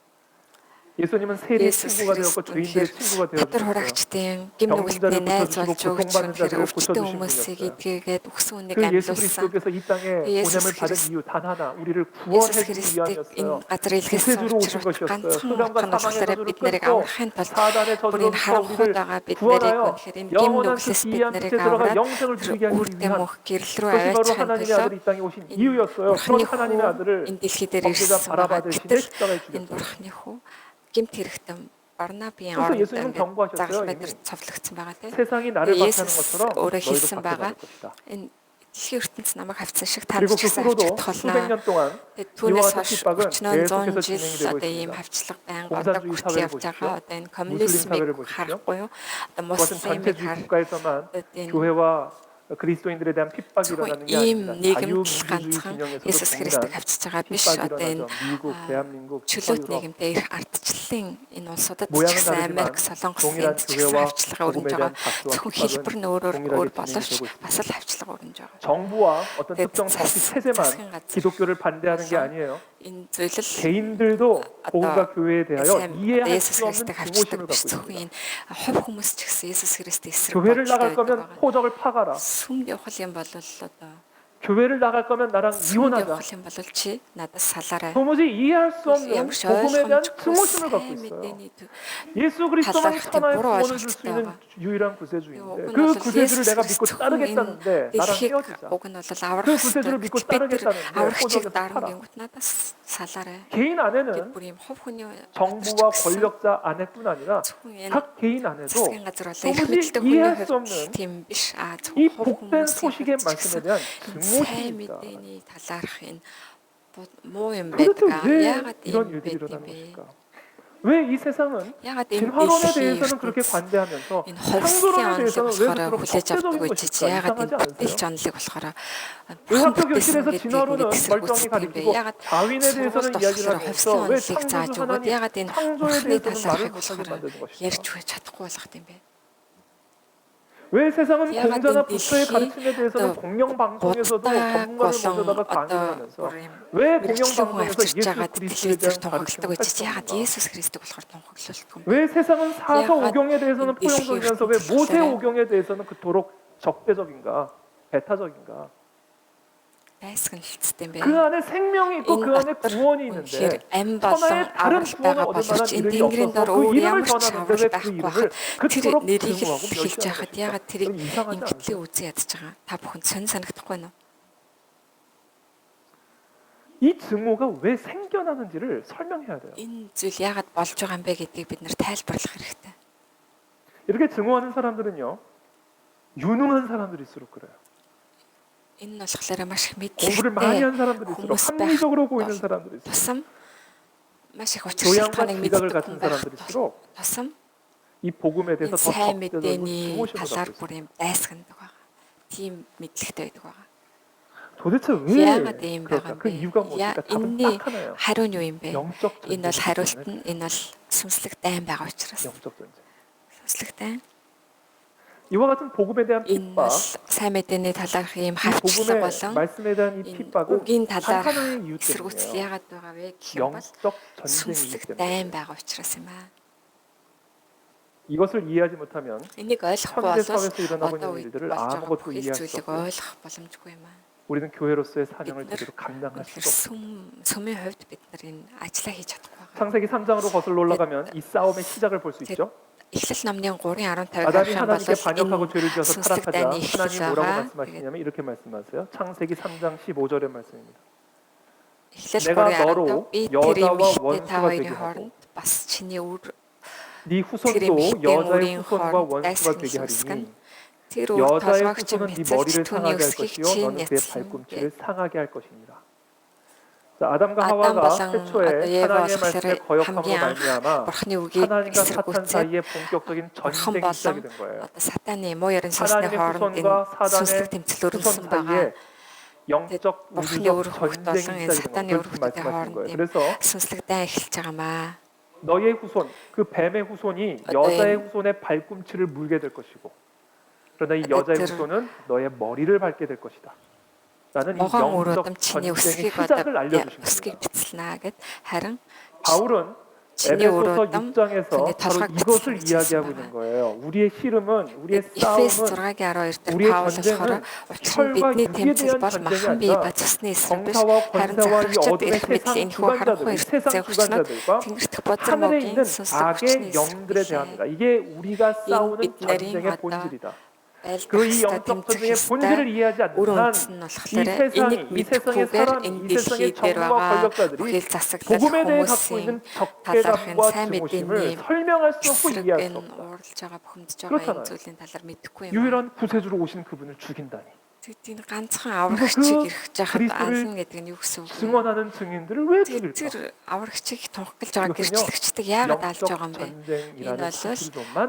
예수님은 세리의 Есүс 친구가 Христ 되었고 죄인들의 үнэхээр 친구가 татвар 되어주셨어요. хураагчдын гим нүгэлтний найз болж өгч үнэхээр өвчтөн хүмүүсийг эдгээгээд өгсөн үнийг 그 예수 амьлуулсан. 그리스도께서 이 땅에 예수 보냄을 받은 그리스도- 이유 단 하나, 우리를 Есүс 구원해 주기 Христийг 위함이었어요. энэ газар илгээсэн 구세주로 오신 учраас 것이었어요. ганцхан 흑암과 утга нь болохоор 사망의 бид нарыг 저주를 аврахын тулд 사단의 бүрийн 저주로부터 харанхуйд 우리를 байгаа бид нарыг 구원하여 үнэхээр энэ гим 영원한 그 нүглээс бид 기이한 нарыг 빛에 들어가 аваад 영생을 누리게 하기 үрдэ 위한 мөх гэрэл рүү 그것이 바로 аваачихын 하나님의 тулд 아들이 이 땅에 오신 энэ 이유였어요. 그런 бурхны 하나님의 хүү 아들을 энэ дэлхий дээр 범죄자 ирсэн байгаа. 바라바듯이 Гэтэл 십자가에 энэ 죽였어요. бурхны хүү гимт хэрэгтэн Барнабын 그래서 оронд 예수님은 ингээд 경고하셨어요, загалмай 이미. дээр цовлогдсон байгаа тийм. 세상이 나를 예수 박해하는 것처럼 өөрөө 너희도 хэлсэн байгаа. 박해받을 것이다. Энэ дэлхийн ертөнц намайг хавцсан шиг та 그리고 нар ч 그 гэсэн 후로도 авчих 수백 толноо. 년 동안 Тэгээд 이와 түүнээс 같은 хойш 핍박은 40 100 계속해서 жил 진행이 되고 одоо ийм 있습니다. хавчлага байнга одоо 공산주의 хүртэл 사회를 явж 보십시오. байгаа. Одоо энэ 무슬림 коммунизмыг 사회를 보십시오. харахгүй юу? Одоо 그것은 전체 муслимыг хар. 주국가에서만 Одоо энэ 교회와 그리스도인들에 대한 핍박이 зөвхөн 일어나는 게 ийм 아닙니다. нийгэмд 자유민주주의 ганцхан 진영에서도 Есүс Христийг 동일한 хавчиж байгаа биш. 핍박이 Одоо энэ 일어나죠. 미국, 대한민국, чөлөөт 서유럽 нийгэмтэй ирэх ардчлалын энэ улсуудад ч 모양은 гэсэн 다르지만 Америк, Солонгос 동일한 энд ч гэсэн 교회와 хавчлага өрнөж 복음에 байгаа. 대한 박수와 зөвхөн хэлбэр нь өөр 동일하게 боловч 진행이 되고 있습니다. бас л хавчлага өрнөж байгаа. 정부와 어떤 네, 특정 정치 zaskin 체제만 가지. 기독교를 반대하는 게 아니에요. Энэ зүйл л 개인들도 복음과 교회에 대하여 이해할 Есүс 수 없는 Христийг 증오심을 хавчдаг биш. 갖고 зөвхөн 있습니다. энэ хувь хүмүүс ч гэсэн Есүс Христийн эсрэг 교회를 나갈 бодолтой 거면 байдаг. 호적을 파가라. Сүмд явах юм бол одоо 교회를 나갈 거면 나랑 сүмд 이혼하자. явах юм бол чи надаас салаарай. 도무지 이해할 수 없는 ямар ч 복음에 대한 ойлгомжгүй 증오심을 갖고 сайн 있어요. мэдээний 예수 그리스도만이 달라갈 때 천하의 뭐로 구원을 줄 수 알았을까 있는 봐. 유일한 구세주인데 요건 그 бол 구세주를 Есүс 내가 믿고 Христ 따르겠다는데 나랑 дэлхийг 헤어지자. уг нь бол аврах 그 구세주를 믿고 бид нар 따르겠다는데 аврагчийг 호적에서 дарна 팔아. гингүүт надаас салаарай. 개인 Гэт 안에는 бүр юм хувь хүний 정부와 권력자 안에뿐 아니라 зөвхөн энэ 각 개인 안에도 засгийн газар болоо их 도무지 мэддэг хүний 이해할 수 хувьд 없는 тийм биш. 이 зөвхөн хувь 복된 хүмүүсийн 소식의 хувьд ч 말씀에 гэсэн 대한 сайн 증오심입니다. мэдээний талаарх энэ муу юм 도대체 байдаг. 왜 Яагаад 이런 ийм 일들이 байд юм 일어나는 бэ? 것일까? 왜 이 세상은 Яагаад энэ 진화론에 дэлхийн 대해서는 그렇게 ертөнц 관대하면서 энэ 창조론에 хувьслын онолыг 대해서는 왜 болохоор 그토록 хүлээж авдаг 적대적인 гэж 것일까? яагаад 이상하지 энэ бүтээлч 않으세요? онолыг болохоор 의학적 бүтээсэн 교실에서 гэдгийг 진화론은 ингээд эсрэг 멀쩡히 үздэг юм бэ? 가르치고 Яагаад 다윈에 대해서는 сургуульд 이야기를 болохоор 하면서 хувьслын 왜 онолыг зааж 창조주 өгөөд 하나님 яагаад энэ 창조에 бурхны 대해서는 말을 талаархыг 못하게 болохоор 만드는 것일까? ярьж өгч чадахгүй болгох юм бэ? 왜 세상은 야가 공자나 된 부처의 딜히 가르침에 대해서는 또 공영방송에서도 бод다 전문가를 болон 모셔다가 강의를 одоо 하면서 бүр юм 왜 мэрэгчлэн хүн 공영방송에서 авчирч 예수 байгаа 그리스도에 телевизээр 대한 가르침을 тунхагладаг 할 гэж 수 яагаад 없는가? Есүс Христийг болохоор тунхаглуулдаг юм бэ? 왜 세상은 사서 야가 오경에 대해서는 이 포용적이면서 왜 힐 모세 힐 오경에 대해서는 그토록 적대적인가? 배타적인가? Дайсаг нь хилцдэг юм бэ? 그 안에 생명이 있고 그 안에 구원이 үнэхээр 있는데 ам болон 천하에 다른 аврал 구원을 байгаа 얻을 боловч 만한 энэ 이름이 тэнгэрийн 없어서 дор 그 өөр 이름을 ямар ч 전하는데 аврал 왜 그 байхгүй 이름을 байхад тэр 그토록 нэрийг 증오하고 хэлж 멸시하는 яхад 것일까? ягаад тэрийг 그럼 이상하지 ингэтлээ 않으세요? үзэн ядаж байгаа. Та бүхэн сонь санагдахгүй юу? 이 증오가 왜 생겨나는지를 설명해야 돼요. Энэ зүйл ягаад болж байгаа юм бэ гэдгийг бид нэр тайлбарлах хэрэгтэй. 이렇게 증오하는 사람들은요, 유능한 사람들일수록 그래요. Энэ нь болохоор маш их 공부를 많이 мэдлэгтэй 한 사람들일수록 хүмүүс байх 합리적으로 보이는 사람들일수록 тусам маш их учир 교양과 шалтгааныг 지각을 мэддэг 갖춘 хүн байх 사람들일수록 тусам 이 복음에 대해서 энэ 더 сайн 적대적으로 мэдээний 증오심을 талаар 갖고 бүр 있어요. юм дайсагнадаг байгаа. Тийм мэдлэгтэй байдаг байгаа. 도대체 왜 Яагаад ийм 그럴까? байгаа юм 그 бэ? 이유가 뭘까? 답은 Энэний 딱 하나예요. хариу нь юу юм бэ? 영적 Энэ бол 전쟁이기 хариулт 때문에 нь энэ бол сүнслэг дайн байгаа учраас. 영적 전쟁. Сүнслэг дайн. 이와 같은 복음에 대한 Энэ 핍박, бол сайн мэдээний талаарх ийм 이 хавчлага 복음의 болон 말씀에 대한 이 энэ 핍박은 үгийн 단 талаарх 하나의 이유 эсэргүүцэл 때문이에요. яагаад байгаа вэ гэх юм бол 영적 전쟁이기 сүнслэг 때문에 дайн байгаа учраас юм аа. 이것을 이해하지 못하면 Энийг ойлгохгүй 현대 бол 사회에서 일어나고 одоо 있는 үед 일들을 болж байгаа 아무것도 бүхэл 이해할 수 зүйлийг 없고 ойлгох боломжгүй юм аа. 우리는 교회로서의 사명을 бид нар 제대로 감당할 үнэхээр 수가 없어요. сүмийн хувьд бид нар энэ ажлаа хийж чадахгүй байгаа. 창세기 3장으로 거슬러 올라가면 이 싸움의 시작을 볼 수 있죠. Эхлэл номын 3:15-ыг 아담이 харах юм бол 하나님께 반역하고 죄를 지어서 сүнслэг 타락하자 дайны эхлэл 하나님 뭐라고 байгаа. 말씀하시냐면 이렇게 말씀하세요. 창세기 3장 15절의 말씀입니다. Эхлэл 내가 3:15 너로 би тэр 여자와 эмэгтэй та 원수가 хоёрын 되게 хооронд бас чиний үр 네 후손도 эмэгтэй 여자의 우리인 후손과 хооронд 원수가 дайсан 되게 хэлсгэн 하리니 тэр үр 여자의 толгойч 후손은 네 мэдсэлж 머리를 түүний 상하게 할 өсгийг 것이요 чи 너는 그의 няцсан 발꿈치를 상하게 할 것이니라. 자, 아담과 아담 하와가 болон 태초에 одоо Ева 하나님의 болохоор 말씀에 거역함으로 хамгийн анх 말미암아 бурхны үгийг 하나님과 사탄 эсэргүүцээд 사이에 본격적인 бурхан 전쟁이 болон 시작이 된 거예요. одоо сатаны муу ярин сүнсний 하나님의 хооронд 후손과 энэ сүнслэг 사단의 тэмцэл 후손 өрнөсөн байгаа. 사이에 영적 бурхны 우주적 үр хөвгт болон 전쟁이 энэ 시작이 된 сатаны 거예요. үр 그렇게 хөвгтийн 말씀하신 хооронд 거예요. ийм 그래서 сүнслэг дай эхэлж байгаамаа. 너의 후손, 그 뱀의 후손이 여자의 후손의 발꿈치를 물게 될 것이고 그러나 이 여자의 후손은 너의 머리를 밟게 될 것이다. 라는 이 могоон 영적 өрөөдөм чиний 전쟁의 өсгийг 시작을 одоо 알려주신 өсгийг 겁니다. бицэлнэ гэд харин 바울은 чиний 에베소서 өрөөдөм 6장에서 түүний 바로 толгойг 이것을 бицэлнэ 이야기하고 гэсэн 있는 байна. 거예요. 우리의 씨름은, 우리의 Эфес 싸움은 6:12 дээр 우리의 Паул болохоор 전쟁은 учир нь 혈과 бидний 육에 тэмцэл 대한 бол 전쟁이 махан бие 아니라 ба цусны эсрэг биш 정사와 харин 권세와 이 захирагчд 어둠의 эрх мэдлийн 세상 энэхүү харанхуй 주관자들, 이 세상 зөвчлөд 주관자들과 тэнгэрт 하늘에 бозромогийн 있는 сүнслэг хүчний 악의 영들에 эсрэг 대합니다. 이게 우리가 싸우는 전쟁의 본질이다. 그리고 이 영적 전쟁의 본질을 이해하지 않는 үр 한 үндэс нь 이 болохоор 세상이, энийг 이 세상의 мэдхгүйгээр 사람, энэ 이 세상의 дэлхий дээр 정부와 байгаа 권력자들이 бүхэл засаглал 복음에 대해 갖고 хүмүүсийн 있는 талаарх энэ 적대감과 сайн 증오심을 мэдээний 설명할 수 없고 эсрэг 이해할 수 энэ 없다. уралж байгаа бухимдж байгаа 그렇잖아요. энэ зүйлийн талаар мэдэхгүй юм. 유일한 구세주로 오신 그분을 죽인다니. Тэдний ганцхан аврагчийг 그 ирэх жахад 그리스도를 ална гэдэг нь юу гэсэн үг вэ? 증언하는 증인들을 왜 죽일까? Тэр аврагчийг тунхаглаж байгаа 이것은요 гэрчлэгчдэг яагаад алж 영적 байгаа юм бэ? Энэ 전쟁이라는 бол 사실로만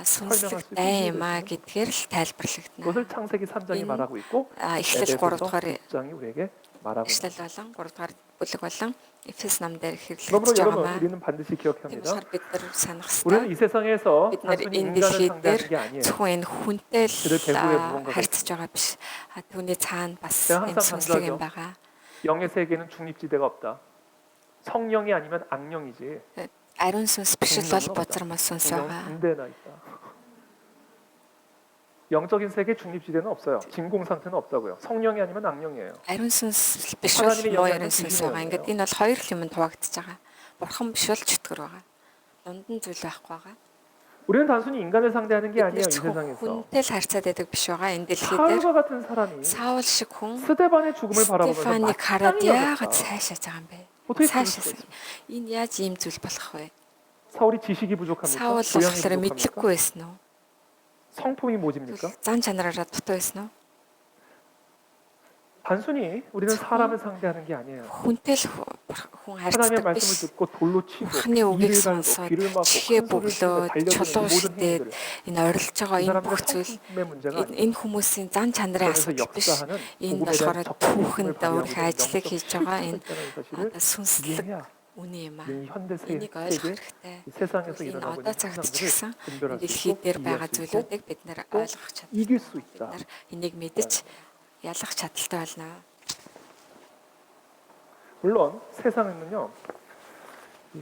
сүнслэг 설명할 수 дайн 있는 юм аа 것입니다. гэдгээр л тайлбарлагдана. 그것을 창세기 3장이 인- 말하고 있고 Эхлэл 3 에베소서 дугаар 6장이 우리에게 말하고 있습니다. эшлэл болон 3 дугаар бүлэг болон Эфес ном дээр 그러므로 хэрэглэгдэж байгаа 여러분 маа. 우리는 반드시 Тийм 기억합니다. болохоор бид нар санах 우리는 хэрэгтэй. 이 세상에서 Бид нар 단순히 энэ 인간을 дэлхий 상대하는 дээр 게 아니에요. зөвхөн энэ хүнтэй 그들 배후에 무언가가 харьцаж байгаа биш. Түүний цаана бас 제가 энэ 항상 сүнслэг юм 강조하죠. байгаа. 영의 세계는 중립지대가 없다. 성령이 아니면 악령이지. Ариун сүнс биш л бол 성령은 бузар мас сүнс 성령은 байгаа. 군대나 있다. 영적인 세계 중립지대는 없어요. 진공 상태는 없다고요. 성령이 아니면 악령이에요. Ариун сүнс биш бол 하나님의 муу 영향은 ариун сүнс 뒤집어요. байгаа. Ингээд энэ бол хоёр л юм хуваагдаж байгаа. Бурхан биш бол чөтгөр байгаа. Дунд нь зүйл байхгүй байгаа. 우리는 단순히 인간을 상대하는 게 Бид 아니에요. нар 이 зөвхөн 세상에서. хүнтэй л харьцаад байдаг биш байгаа. Энэ дэлхий дээр 사울과 같은 사람이 Саул шиг хүн 스데반의 죽음을 바라보면서 Стефаник хараад 마땅히 яагаад 여겼다. сайшааж байгаа юм бэ? 어떻게 그럴 Сайшаасан. 수가 있습니까? Энэ яаж ийм зүйл болох вэ? 사울이 지식이 부족합니까? Саул 교양이 болохоор 부족합니까? мэдлэггүй байсан уу? 성품이 모집니까? Зан чанараараа дутуу байсан уу? 단순히 우리는 사람을 상대하는 게 아니에요. Хүнтэй л хүн 하나님의 харьцдаг 말씀을 биш. 듣고 돌로 치고 Бурхны үгийг 이를 갈고 сонсоод 귀를 막고 чихээ 큰 소리를 치고 бөглөөд 달려드는 чулуу 모든 шидээд 행위들 энэ орилж байгаа 이 энэ бүх 사람들의 зүйл 성품의 문제가 아니에요. энэ хүмүүсийн зан чанарын 그러면서 асуудал биш. 역사하는 Энэ 복음에 болохоор 대한 적극 түүхэнд 힘을 өөрийнхөө 발휘하고 ажлыг 있는 хийж байгаа 영적 энэ 실패라는 사실을 сүнслэг 이해해야 үнэн юм аа. 이 현대 Энийг 세계 ойлгох хэрэгтэй. 이 세상에서 Энэ 일어나고 одоо 있는 цагт ч 현상들을 гэсэн 분별할 수 дэлхий 있고 дээр 이해할 байгаа 수 있고 зүйлүүдийг бид нэр 또 ойлгох чаддаг. 이길 수 Бид 있다. нар энийг мэдэж ялах чадaltaй болно. 물론 세상에는요. 예,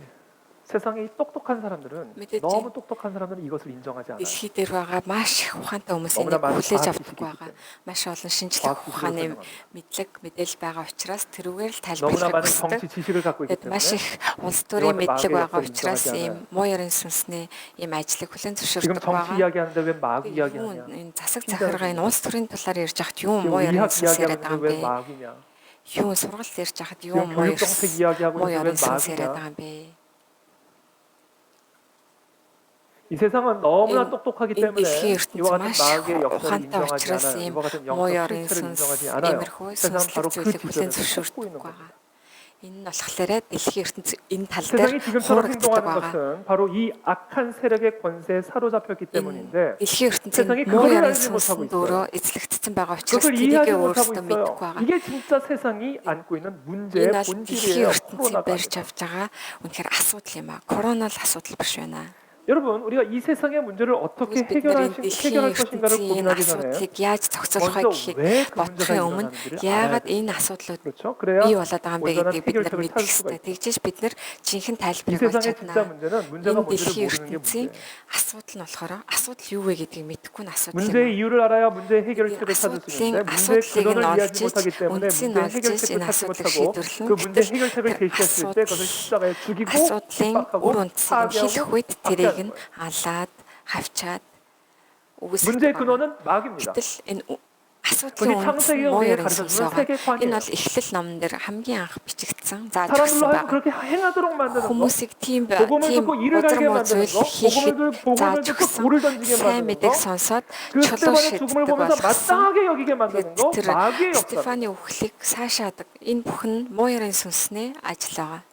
세상에 이 똑똑한 사람들은 믿었지? 너무 똑똑한 사람들은 이것을 인정하지 않아요. Дэлхий дээр байгаа маш их ухаантай хүмүүс 너무나 энийг 많은 хүлээж 과학 авдаг 지식이 байгаа. 있기 Маш олон шинжлэх 과학 지식으로 ухааны 설명합니다. мэдлэг мэдээлэл байгаа учраас тэрүүгээр л 너무나 тайлбарлахыг 많은 хүсдэг. 정치 지식을 갖고 있기 Тэгэд маш 때문에 их улс төрийн 이것은 мэдлэг 마귀의 байгаа 역사를 учраас 인정하지 ийм 않아요. муу ярин сүнсний ийм ажлыг хүлээн 지금 зөвшөөрдөг 정치 байгаа. 이야기하는데 왜 마귀 Юу 이야기하냐? энэ засаг захиргаа энэ улс төрийн талаар ярьж хахад юу 지금 муу ярин 의학 сүнс яриад байгаа 이야기하는데 юм 왜 бэ? 마귀냐? Юу сургалт ярьж хахад юу 지금 교육 정책 이야기하고 муу 있는데 왜 ярин сүнс яриад 마귀냐? байгаа юм бэ? 이 세상은 너무나 인- 똑똑하기 인 때문에 дэлхийн 이와 같은 ертөнцийн маш 마귀의 역사를 ухаантай 인정하지 учраас 않아요. ийм 이와 같은 муу 영적 ярин 실체를 сүнс 인정하지 않아요. иймэрхүү 세상은 바로 сүнслэг 그 зүйлийг хүлээн 지점에서 зөвшөөрдөг 쫓고 있는 байгаа. 겁니다. Энэ нь болохоор дэлхийн ертөнц энэ тал дээр 세상이 지금처럼 хуурагддаг 행동하는 байгаа. 것은 바로 이 악한 세력의 권세에 사로잡혔기 Энэ 때문인데 дэлхийн 세상이 ертөнцийн муу 그걸 ярин 알지 못하고 сүнсэнд 있어요. өөрөө эзлэгдсэн байгаа учраас 그것을 тэрийг 이해하지 못하고 өөрсдөө 있어요. мэддэг байгаа. 이게 진짜 세상이 안고 있는 문제의 Энэ бол дэлхийн 본질이에요. ертөнцийн 코로나가 барьж 아니라. авч байгаа үнэхээр асуудал юм аа. Корона л асуудал биш байна. 여러분, 우리가 이 세상의 문제를 어떻게 бид нар энэ 해결할 дэлхийн 것인가를 ертөнцийн 고민하기 전에 асуудлыг яаж зохицуулах вэ 먼저 гэхийг 왜 그 문제가 бодохын өмнө 일어나는지를 알아야 яагаад 돼요. энэ асуудлууд 그렇죠? 그래야 бий болоод байгаа юм бэ 온전한 гэдгийг бид нар 해결책을 мэдэх 찾을 수가 хэрэгтэй. 있어요. Тэгжээж бид нар жинхэнэ 이 тайлбарыг олж 세상의 진짜 чадна. 문제는 문제가 Энэ 뭔지를 дэлхийн 모르는 게 ертөнцийн 문제예요. асуудал нь болохоор асуудал юу вэ гэдгийг мэдэхгүй нь асуудал 문제의 юм. 이유를 알아야 문제의 해결책을 찾을 수 있는데 문제의 асуудлыг 근원을 нь 이해하지 олж 못하기 때문에 үндсийг 문제의 олж 해결책을 энэ 찾지 асуудлыг 못하고 шийдвэрлэн 그 문제 гэтэл 해결책을 тэр 제시했을 때 그것을 십자가에 죽이고 асуудлын 핍박하고 үр үндсийг хэлэх 파괴하고 үед тэрийг 박해하는 нь 거예요. алаад хавчаад 문제의 үгүйсгдэг. 근원은 마귀입니다. гэтэл энэ асуудлын 그것이 үндэс 창세기가 нь муу 우리에게 ярин сүнс 가르쳐주는 байгаа. 세계관이에요. Энэ бол эхлэл номон дээр хамгийн анх бичигдсэн зааж 사람들로 өгсөн 하여금 байгаа. 그렇게 행하도록 만드는 거, хүмүүсийг тийм 복음을 тийм 듣고 일을 бузар 갈게 муу 만드는 зүйл 거, хийхэд 복음을 зааж 듣고 өгсөн 돌을 던지게 сайн 만드는 мэдээг 거, сонсоод 그 чулуу 스테반의 죽음을 шийддэг 보면서 болгосон. 마땅하게 여기게 만드는 거, тэр 마귀의 역사. Стефаны үхлийг сайшаадаг. Энэ бүхэн муу ярин сүнсний ажил байгаа.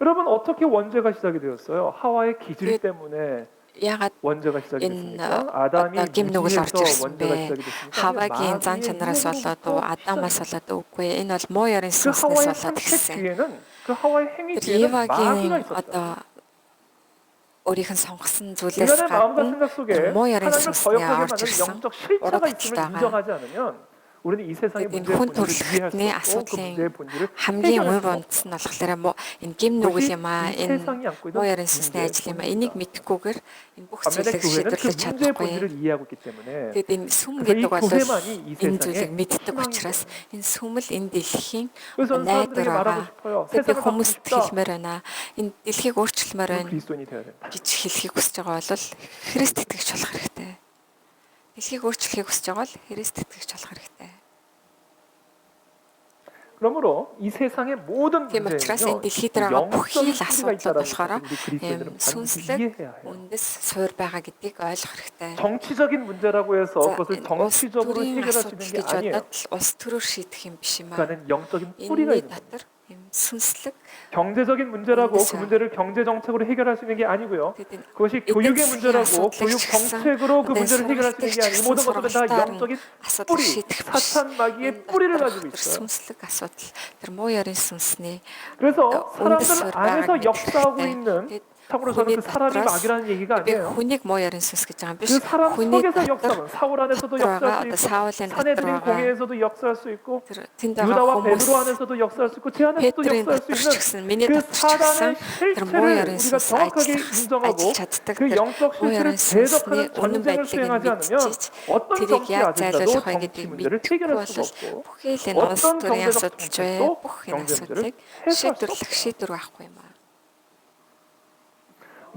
여러분 어떻게 원죄가 시작이 되었어요? 하와의 기질 그- 때문에 Ягаад 원죄가 시작이 энэ 됐습니까? 아담이 гимнүгэл орж 무지해서 ирсэн 원죄가 бэ? 시작이 됐습니까? Хавагийн зан 마귀의 чанараас болоод уу, 유혹으로부터 Адамаас 시작이 болоод үгүй. Энэ бол муу ярин 그 сүнснээс 하와의 болоод 선택 ирсэн. 뒤에는 그 하와의 행위 Тэр 뒤에는 마귀가 Евагийн 있었다. одоо өөрийнх нь сонгосон зүйлээс 인간의 마음과 гадна 생각 속에 тэр муу ярин 하나님을 сүнсний 거역하게 орж 만드는 ирсэн. 영적 실체가 ураг 있음을 баталгаа. 인정하지 않으면 우리는 이 세상의 энэ 문제의 хүн 본질을 이해할 төрөлхтний 수 없고 그 асуудлын 문제의 본질을 хамгийн 해결할 үр 수가 үндэс нь болохоор энэ гим нүгэл юм аа. 이 Энэ 세상이 안고 있는 муу ярин сүнсний 문제의 ажил юм аа. 본질이다. Энийг мэдхгүйгээр энэ бүх 반면에 зүйлийг 교회는 그 шийдвэрлэж 문제의 чадахгүй. 본질을 이해하고 있기 때문에 Тэгэд энэ сүм 그래서 이 гэдэг бол 교회만이 이 энэ 세상의 зүйлийг мэддэг 희망인 учраас энэ сүмэл энэ дэлхийн 그래서 저는 найдвар 사람들에게 말하고 байгаа. 싶어요. Тэгээд би 세상을 바꾸고 хүмүүст 싶다. хэлмээр байна. Энэ дэлхийг өөрчлөмөр 그럼 байна 그리스도인이 되어야 된다. гэж хэлхийг хүсэж байгаа бол Христ итгэж болох хэрэгтэй. Дэлхийг өөрчлөхийг хүсэж байгаа бол Христ итгэж болох хэрэгтэй. 그러므로 이 세상의 모든 Тийм учраас 문제는요, энэ дэлхийд байгаа бүхий 영적인 л 뿌리가 асуудлууд 있다라는 болохоор 것을 우리 그리스도인들은 반드시 сүнслэг 이해해야 해요. үндэс суур байгаа гэдгийг ойлгох хэрэгтэй. 정치적인 문제라고 해서 За 그것을 энэ улс 정치적으로 төрийн 해결할 수 асуудал 있는 게 гэж 아니에요. бодоод л улс төрөөр шийдэх юм биш юм 그 аа. 안에 영적인 뿌리가 Энэний 있는 거예요. дотор юм сүнслэг 경제적인 문제라고 үндэс 그 байгаа. 문제를 경제 정책으로 해결할 수 있는 게 아니고요. Тэгэд энэ 그것이 эдийн 교육의 засгийн 문제라고 асуудлыг 교육 ч гэсэн 정책으로 그 одоо 문제를 해결할 수 있는 게 아니고 이 모든 것들은 다 영적인 асуудлыг 뿌리, шийдэх биш. 사탄 마귀의 Энэ 뿌리를 дотор 가지고 тэр 있어요. сүнслэг асуудал тэр муу ярийн сүнсний 그래서 үндэс 사람들 суурь 안에서 байгааг 역사하고 мэдэх 있는 хэрэгтэй. 참고로 저는 그 사람이 마귀라는 얘기가 би 아니에요. хүнийг муу ярийн сүнс гэж байгаа юм биш. 그 사람 хүний 속에서 дотор 역사하는 사울 안에서도 дотор 역사할 байгаа 수 одоо 있고 사울의 사내들인 дотор байгаа 공회에서도 역사할 수 있고 тэр тэнд байгаа 유다와 хүмүүс 베드로 안에서도 역사할 수 있고 제 안에서도 Петрийн 역사할 수 дотор ч 있는 гэсэн миний 그 дотор ч гэсэн 사단의 тэр муу 실체를 ярийн 우리가 сүнс 정확하게 인정하고 ажиллаж чаддаг 그 тэр 영적 муу 실체를 ярийн сүнсний 대적하는 үнэн 전쟁을 байдлыг 수행하지 않으면 мэдчихэж 어떤 тэрийг 정치 яаж 아젠다도 зайлуулах вэ 정치 гэдгийг 문제를 мэдхгүй 해결할 бол 수가 없고 бүхий л энэ улс 어떤 төрийн 경제적 асуудал ч бай 정책도 бүх энэ 경제 문제를 асуудлыг 해소할 수 шийдвэрлэх 없어요. шийдвэр байхгүй юм аа.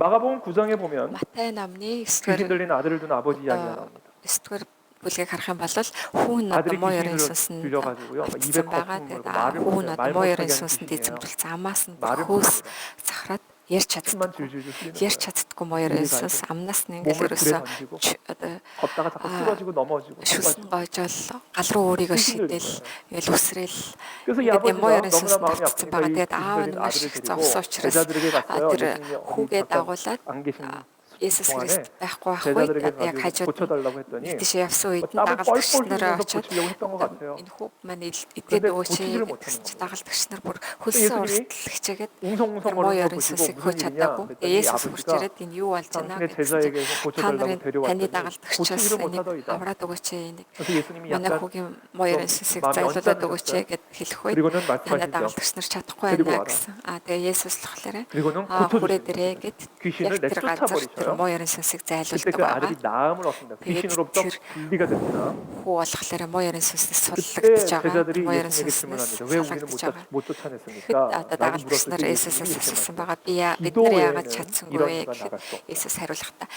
마가복음 9장에 보면 Матай намны 귀신 9-р 들린 아들을 둔 아버지 이야기가 나옵니다. 9-р бүлгийг харах юм бол хүн одоо 아들이 муу ярийн 귀신을 сүнсэнд 들려가지고요. 입에 автсан байгаа. 거품 Тэгээд 물고 말을 хүн 못해요. одоо 말 муу 못하게 ярийн 하는 сүнсэнд 귀신이에요. эзэмдүүлсэн амаас нь 말을 хөөс 못합니다. захараад ярьж 침만 чаддаггүй. 줄줄줄 흘리는 ярьж 거예요. чаддаггүй муу ярийн 이리 сүнс 가고 амнаас нь 몸을 ингээл 불에 ерөөсөө 던지고 одоо 걷다가 자꾸 쓰러지고 넘어지고 шүсэн 쏟아지고. гоожол гал руу өөрийгөө 귀신 들린 шидэл 거예요. ингээл үсрэл 그래서 이 ингээд муу 아버지가 ярийн 너무나 сүнсэнд 마음이 автсан 아프니까 байгаа. 이 Тэгээд 귀신 аав 들린 нь маш 아들을 их 데리고 зовсон учраас 제자들에게 갔어요. тэр 예수님이 어디 хүүгээ 잠깐 дагуулад 안 계신 Есүс 동안에 Христ байхгүй байх үед 제자들에게 одоо яг 가지고 хажууд 고쳐달라고 했더니 тийш явсан үед нь 땀을 дагалдагч 뻘뻘 нараа 흘리면서 очиод 고치려고 했던 것 같아요. энэ хүүг маань идээд 그런데 өгөөч 고치지를 못하는 гэсэн чи 겁니다. дагалдагч нар бүр 그래서 хөлсөн 예수님이 урсгал хичээгээд тэр 웅성웅성 муу 거리는 거 ярийн 보시고 сүнсийг 무슨 хөөж 일이냐 чадаагүй. 그랬더니 Есүс хурж 아버지가 ирээд энэ юу болж байна 당신의 гэсэн чи 제자에게서 та 고쳐달라고 нарын таны 데려왔더니 дагалдагчаас 고치지를 энийг 못하더이다. авраад өгөөч энийг 그래서 예수님이 манай 약간 хүүгийн муу ярийн сүнсийг 마음이 зайлуулад өгөөч 언짢으셨어요. гэд хэлэх үед 그리고는 танай 말씀하시죠. дагалдагч нар чадахгүй 데리고 байна 와라. гэсэн. Тэгээ Есүс л болохоор 그리고는 хүрээ 고쳐주시는 дээрээ 거예요. гэд 귀신을 яг тэр газар тэр 내쫓아버리셔요. муу ярийн сүнсийг 그때 зайлуулдаг 그 아들이 байгаа. 나음을 얻습니다. 귀신으로부터 тэр 분리가 됩니다. хүү болохоор муу ярийн сүнснээс 그때 суллагдж байгаа. 제자들이 муу ярийн 예수님에게 сүнснээс 질문합니다. 왜 우리는 салгагдж байгаа. 못 Тэгэхэд 쫓아냈습니까? одоо 라고 дагалдагч 물었을 нар 때 Есүсээс 예수님이 이렇게 асуусан 말씀하셨어요. байгаа. бид 기도 нар яагаад 외에는 чадсангүй 이런 вэ 수가 гэхэд 나갈 수 없다. Есүс хариулахдаа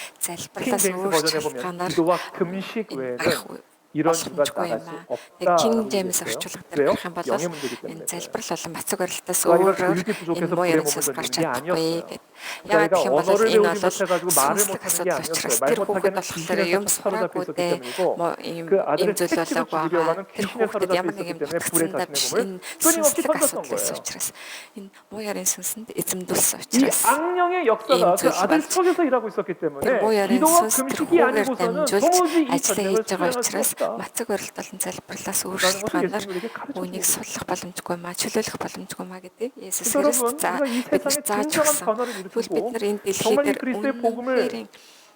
킹 залбирлаас 제임스 өөр 버전에 보면 шалтгаанаар 기도와 금식 외에는 боломжгүй 이런 수가 юм 나갈 수 аа. 없다라고 King James 얘기했어요. орчуулга дээр 왜요? гэх юм бол 영의 문제이기 энэ 때문에. залбирал болон бацаг барилтаас 그 아이가 өөрөөр 교육이 энэ 부족해서 муу 불에 ярийн 몸을 сүнс 던지는 гарч 게 чадахгүй 아니었어요. гэд. 그 Яагаад 아이가 гэх юм бол 언어를 энэ 배우지 бол 못해가지고 말을 сүнслэг 못하는 게 асуудал 아니었어요. учраас 말 тэр 못하게 хүүхэд 하는 болохоор 귀신에 юм 사로잡혀 сураагүй 있었기 дээ. 때문이고 ийм 그 아들을 зүйл 택시로 болоогүй 죽이려고 байгаа. 하는 Тэр 귀신에 хүүхэд 사로잡혀 ямар нэг 있었기 юм 때문에 불에 татгцсан 자신의 биш. 몸을 Энэ 끊임없이 сүнслэг 던졌던 асуудал байсан 거예요. учраас энэ муу ярийн сүнсэнд эзэмдүүлсэн 이 учраас 악령의 역사가 그 인줄 아들 болж 속에서 일하고 있었기 тэр 때문에 муу ярийн 기도와 сүнс тэр 금식이 хүүгээр 아니고서는 дамжуулж 도무지 이 ажиллаа 전쟁을 хийж байгаа 수행할 수 учраас 없다. мацаг барилт болон залбирлаас өөр 라는 것을 шалтгаанаар 예수님이 우리에게 가르쳐 주고 үнийг 계세요. суллах боломжгүй маа чөлөөлөх боломжгүй маа гэдэг Есүс 그래서 Христ 여러분, 우리가 이 бидэнд 세상에 зааж 진정한 өгсөн. 변화를 Тэгвэл бид 일으키고 нар энэ дэлхий 정말 이 дээр 그리스도의 복음을 үнэхээр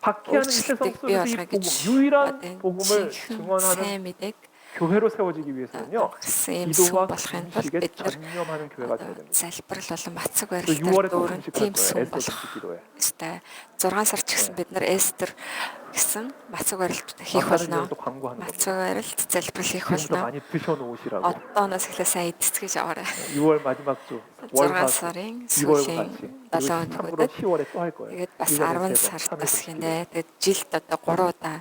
받게 하는 이 세상 өөрчлөлтийг бий 속에서 이 болгоё 복음, гэж 유일한 одоо 복음을 энэ 증언하는 сайн мэдээг 교회로 세워지기 위해서는요. гэсэн юм 기도와 сүм болохын тулд 금식에 бид нар 전념하는 교회가 돼야 됩니다. залбирал болон мацаг 그 барилтаар 6월에 또 дүүрэн 금식할 тийм 거예요. сүм 에스더 болох 금식 기도회. ёстой. 6 сар ч гэсэн бид нар Эстер гэсэн мацаг барилт хийх 다른 болно. 또 광고하는 мацаг 겁니다. барилт залбирал хийх 지금부터 болно. 많이 드셔놓으시라고. Одооноос эхлээ сайн эцэцгэж аваарай. 6월 마지막 주 6 월화수 сарын 6월과 сүүлийн 같이 7 그리고 참고로 өнөөгт 10월에 또 할 거예요. тэгээд бас 1년에 10 3번, сард 3회 бас 금식 хийнэ. Тэгээд жилд одоо 3 удаа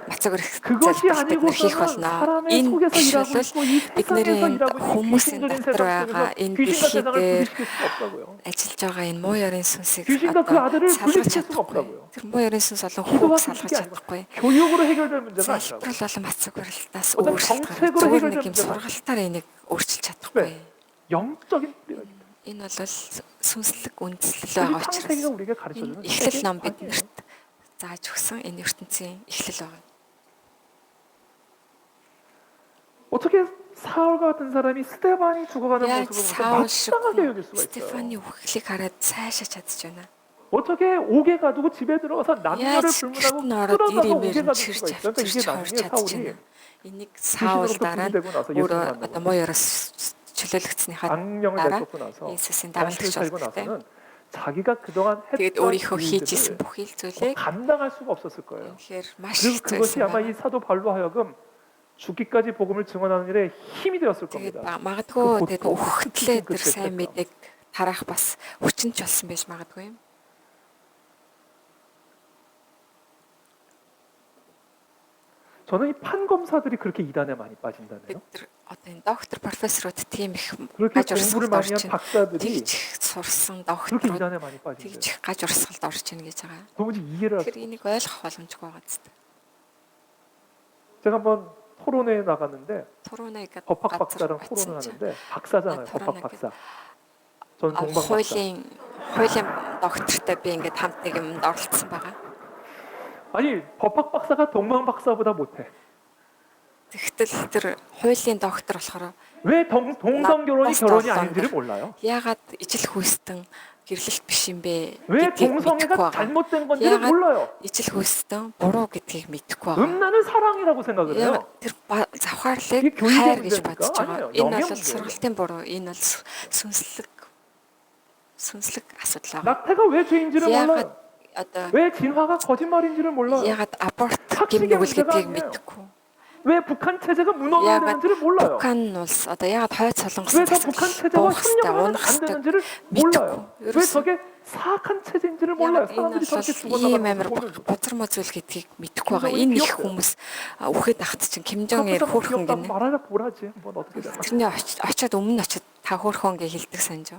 мацаг барилт 그것이 залбирал бид нар хийх 아니고서는 болно. 사람의 Энэ 속에서 биш 일하고 бол 있고 이 бид 세상에서 нарын 일하고 있는 хүмүүсийн 귀신 들린 дотор 세상 байгаа 속에서 энэ 귀신과 дэлхий 세상을 дээр 분리시킬 수가 없다고요. ажиллаж байгаа энэ муу ярийн сүнсийг 귀신과 그 아들을 салгаж 분리시킬 수가 чадахгүй. 없다고요. Тэр муу ярийн сүнс болон 기도와 хүүг салгаж 금식이 아니고 чадахгүй. 교육으로 해결될 문제가 아니라고. залбирал болон мацаг барилтаас 어떤 өөр шалтгаан. 정책으로 Зүгээр 해결될 нэг юм 문제가 сургалтаар энийг өөрчилж чадахгүй. 왜? 영적인 뿌리가 있다. Энэ бол сүнслэг үндэслэл 사실 байгаа 창세기가 учраас 우리에게 가르쳐주는 энэ эхлэл ном 세계 биднэрт зааж өгсөн энэ ертөнцийн эхлэл байгаа. 어떻게 사울과 같은 사람이 스데반이 죽어가는 Яг 모습을 Саул шиг 마땅하게 여길 수가 있어요. Стефаны үхлийг хараад сайшаа чадж байна. 어떻게 옥에 가두고 집에 들어가서 남녀를 Яаж 불문하고 гэрт ороод 끌어다가 옥에 ирэмээр 가둘 чирч 수가 있어요. 그러니까 이게 чадж 나중에 чадж 사울이 байна. Энийг Саул 귀신으로부터 дараа нь 분리되고 나서 예수를 өөрөө 만나고 одоо муу яраас чөлөөлөгдснийхаа 악령을 дараа 내쫓고 나서 Иесусийн 당신을 дагалдагч 살고 болдог. 나서는 자기가 그동안 Тэгээд 했던 өөрийнхөө хийж 일들을 исэн бүх ил зүйлийг 감당할 수가 없었을 거예요. үнэхээр маш 그리고 그것이 хэцүүсэн 아마 байна. 이 사도 바울로 하여금 죽기까지 복음을 증언하는 일에 힘이 되었을 Тэгээд 겁니다. магадгүй 그 тэгээд 고통, үхтлээ 그 тэр сайн 죄책감. мэдээг тараах бас хүчинч болсон байж магадгүй юм. 저는 이 판검사들이 그렇게 이단에 많이 Бид 빠진다네요. нар одоо энэ доктор профессорууд тийм их 그렇게 гаж 공부를 урсгалд 많이 орж 한 ийн. 박사들이 Тэгж сурсан 그렇게 докторууд 이단에 많이 빠진대요. тэгж их гаж урсгалд орж ийн гэж байгаа. 도무지 이해를 할 Тэгэхээр 수가 энийг ойлгох боломжгүй байгаа зү. 제가 한번 토론회에 나갔는데 Турууны 법학 박사랑 토론을 하는데 박사잖아요. 법학 박사. 전 동방 박사. хуулийн доктортой би ингээд хамт нэг юмд оролцсон байгаа. 아니 법학 박사가 동방 박사보다 못해. Тэгтэл тэр хуулийн доктор болохоор 왜 동성 결혼이 나빴어, 결혼이 나빴어. 아닌지를 몰라요. яагаад ижил хүйстэн гэрлэлт биш юм бэ? 왜 гэдгийг мэдэхгүй 동성애가 байгаа. 잘못된 건지를 야가- 몰라요. ижил хүйстэн буруу гэдгийг мэдэхгүй байгаа. 음란은 사랑이라고 생각을 해요. Яг тэр завхаарлыг 이게 교육의 хайр гэж 문제입니까? бодож байгаа. 아니에요. Энэ 영의 бол 문제예요. сургалтын буруу, энэ бол сүнслэг асуудал байгаа. 낙태가 왜 죄인지를 야가- 몰라요. Одоо 왜 진화가 거짓말인지를 몰라요. ягаад аборт 학식의 гэмнүгэл 문제가 гэдгийг 아니에요. мэдэхгүй. 왜 북한 체제가 무너져야 야가- 되는지를 몰라요. 북한 улс одоо ягаад хойд солонгос 왜 저 북한 체제와 협력하면 안 되는지를 몰라요. 왜 ерөөсөө 저게 사악한 체제인지를 몰라요. ягаад энэ 사람들이 бол 저렇게 ийм амар 죽어나가는 бузар мозөл гэдгийг мэдэхгүй байгаа. 김정은이 Энэ их 귀엽대요. хүмүүс үхэд ахт чинь 김정일 그것보다 хөөрхөн 귀엽다고 гинэ. 말하자 보라지. 뭐 어떻게 되나. тэрний очиод өмнө очиод та хөөрхөн гэ хэлдэг санаж.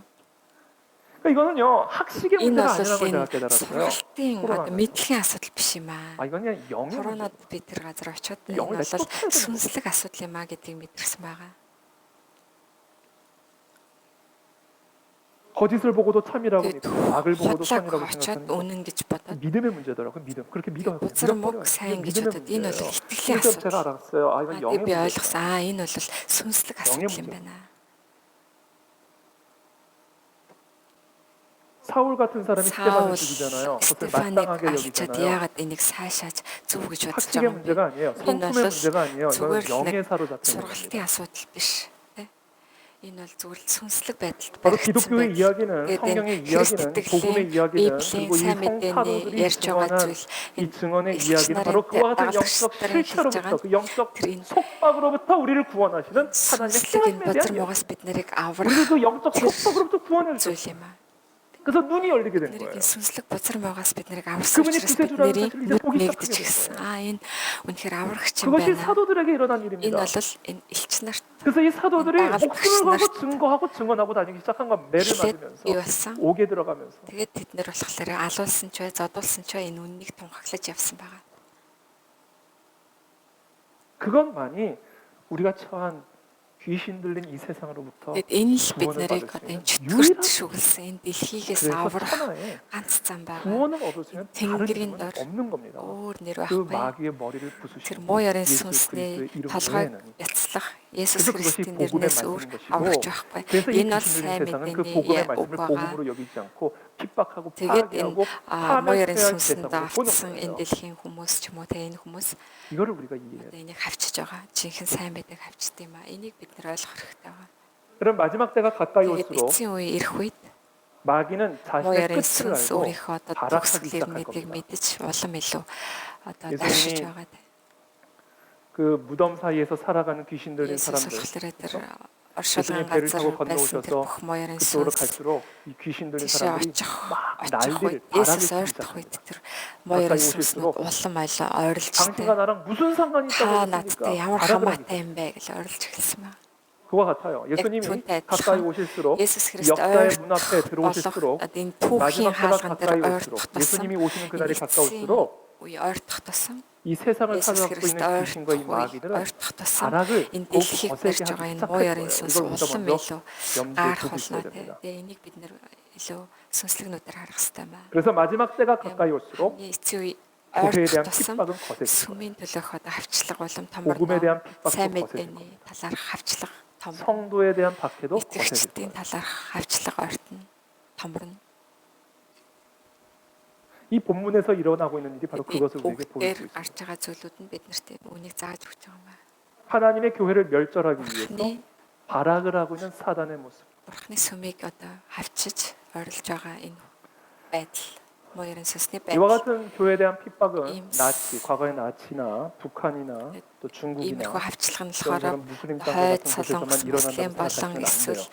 그러니까 이거는요 학식의 Энэ 문제가 бол 아니라는 걸 энэ 제가 깨달았어요. сургалтын 코로나. одоо мэдлэгийн асуудал биш юм аа. 아 이건 그냥 영의 문제. Коронад би тэр газар очиод энэ 영을 бол 내 쫓아야 되는 сүнслэг асуудал юм аа гэдгийг мэдэрсэн байгаа. 거짓을 보고도 참이라고 Тэгээд 믿고 악을 보고도 хотлог 선이라고 очиод 생각하는 거. үнэн гэж бодоод 믿음의 문제더라고요. 믿음. 그렇게 믿어요. бузар 믿어버려요. мөг сайн гэж 믿음의 бодоод энэ бол 문제예요. итгэлийн 그래서 асуудал. 제가 알았어요. 아 이건 영의 Би 문제다. ойлгосон. Энэ бол сүнслэг асуудал юм 문제. байна. 사울 같은 사람이 스테반을 사울 죽이잖아요. 그것을 스테파닉 마땅하게 알чаад 여기잖아요. яагаад энийг 사ашааж зөв гэж бодож 학식의 байгаа юм бэ? 문제가 아니에요. Энэ 성품의 бол 문제가 아니에요. 이건 зүгээр л 영에 нэг 사로잡힌 сургалтын 겁니다. асуудал биш. Тэ? Энэ бол зүгээр л сүнслэг байдалд 바로 баригдсан 기독교의 байдал. 이야기는 Тэгээд 성경의 энэ 이야기는 христиан 복음의 이야기는 Библийн 그리고 이 сайн мэдээний 성사도들이 ярьж байгаа 증언한 зүйл 이 증언의 이 이야기는 신나는 바로 그와 같은 나가서 영적 시대를 실체로부터 시작한 그 영적 그린 속박으로부터 우리를 구원하시는 하나님의 сүнслэг энэ 하나님에 бузар 대한 мугаас бид нарыг аврах 우리를 그 영적 속박으로부터 구원해 주셨어요. зүйл юм аа. 그래서 눈이 열리게 된 Нарыг 거예요. энэ сүнслэг бузар мугаас бид нарыг аврасан 그분이 учраас бид 구세주라는 нарыг 사실을 이제 нүд 보기 нэгдэж 시작하게 된 гисэн. Энэ үнэхээр аврагч юм 그것이 байна. 사도들에게 일어난 Энэ 일입니다. бол энэ элч нарт 그래서 이 사도들이 나가서 목숨을 걸고 그리스도를 증거하고 증언하고 다니기 시작한 건 매를 хэлээд 맞으면서 юу болсон. 옥에 들어가면서 Тэгээд тэд нар болохоор алуулсан ч бай, зодуулсан ч бай энэ үннийг тунхаглаж явсан байгаа. 그것만이 우리가 처한 귀신 들린 이 세상으로부터 Тэгээд энэ л бид 구원을 нарыг 받을 수 одоо энэ 있는 чөтгөрт 유일한 шүглсэн энэ дэлхийгээс 그래서 аврах 천하에 ганц зам байгаа. 구원을 얻을 수 있는 다른 тэнгэрийн 이유는 дор 없는 겁니다. өөр нэр 그 байхгүй. 마귀의 머리를 Тэр 부수시는 муу ярын 예수 сүнсний 그리스도의 이름 толгойг 외에는 бяцлах Есүс 그래서 그것이 Христийн 복음의 нэрнээс өөр 말씀인 аврагч 것이고 байхгүй. 그래서 이 Энэ бол 귀신 сайн 들린 세상은 그 мэдээний 복음의 үг 말씀을 байгаа. 복음으로 여기지 않고 핍박하고 Тэгээд 파괴하고 энэ муу ярын 파멸해야 할 сүнсэнд 세상으로 보는 автсан энэ 거예요. дэлхийн хүмүүс ч юм уу те энэ хүмүүс 이거를 우리가 이해해야 одоо 돼요. энийг хавчиж байгаа. Жинхэнэ сайн мэдээг хавчдаг юм аа. Энийг бид нэр ойлгох хэрэгтэй байгаа. 그럼 마지막 때가 가까이 Тэгээд 올수록 эцсийн үе ирэх үед 마귀는 муу 자신의 ярын 끝을 сүнс 알고 өөрийнхөө одоо 발악하기 төгсгөл 시작할 ирмэдийг 겁니다. мэдэж улам илүү одоо 예수님이 дашиж байгаа. 그 무덤 사이에서 살아가는 귀신 들린 Есүс 사람들 болохоор тэр 예수님이 оршуулган 배를 газар 타고 байсан тэр 건너오셔서 бүх муу ярын 그쪽으로 сүнс 갈수록 이 귀신 들린 тийшээ 사람들이 очих 막 очих 난리를 үед Есүс 바람을 피기 ойртох үед 시작합니다. тэр муу ярын 가까이 сүнснүүд 오실수록 улам аялаа ойрлжтэй. 당신과 나랑 무슨 상관이 Та 있다고 надтай 했습니까? ямар 바람을 хамаатай юм бэ гэж ойрлж эхэлсэн байна. 그와 같아요. 예수님이 түүнтэй 가까이 адилхан 오실수록 Есүс Христ 역사의 문 앞에 ойртох 들어오실수록 болох одоо энэ түүхийн 마지막 때가 хаалган дээр 가까이 ойртох 올수록 тусам 예수님이 오시는 그날이 эцсийн 가까울수록 үе ойртох тусам 이 세상을 Есүс 사로잡고 Христ 있는 귀신과 이 ойртох 마귀들은 ойртох тусам 발악을 энэ 더욱 дэлхийг 거세게 барьж байгаа 하기 энэ 시작할 муу ярын 거예요. сүнс 이걸 우리가 улам 먼저 илүү 염두에 гаарах 두고 있어야 болно 됩니다. те. Энийг бид нэр илүү сүнслэгнүүдээр харах хэрэгтэй байна. 그래서 마지막 때가 가까이 올수록 Эцсийн үе 교회에 ойртох 대한 тусам 핍박은 거세질 거예요. сүмийн төлөөх одоо хавчлага болон 복음에 томорно 대한 핍박도 сайн 거세질 мэдээний 겁니다. талаарх хавчлага томорно 성도에 대한 박해도 거세질 итгэгчдийн 거예요. талаарх хавчлага ойртно томорно. 이 본문에서 일어나고 있는 일이 바로 그것을 우리에게 бүгдээр 보여주고 гарч 있습니다. байгаа зүйлүүд нь биднэрт үнийг зааж өгч байгаа юм байна. 하나님의 교회를 멸절하기 위해서 Бурхны 발악을 하고 있는 사단의 모습. Бурхны сүмийг одоо хавчиж ойрлж байгаа энэ байдал муу ярин сүнсний 이와 байдал 같은 교회에 대한 핍박은 임스. 나치, 과거의 나치나 북한이나 또 중국이나 иймэрхүү havчлах нь 그런 болохоор 무슬림 땅과 хойд 같은 곳에서만 солонгос муслим 일어난다고 болон 생각하시면 안 эсвэл 돼요.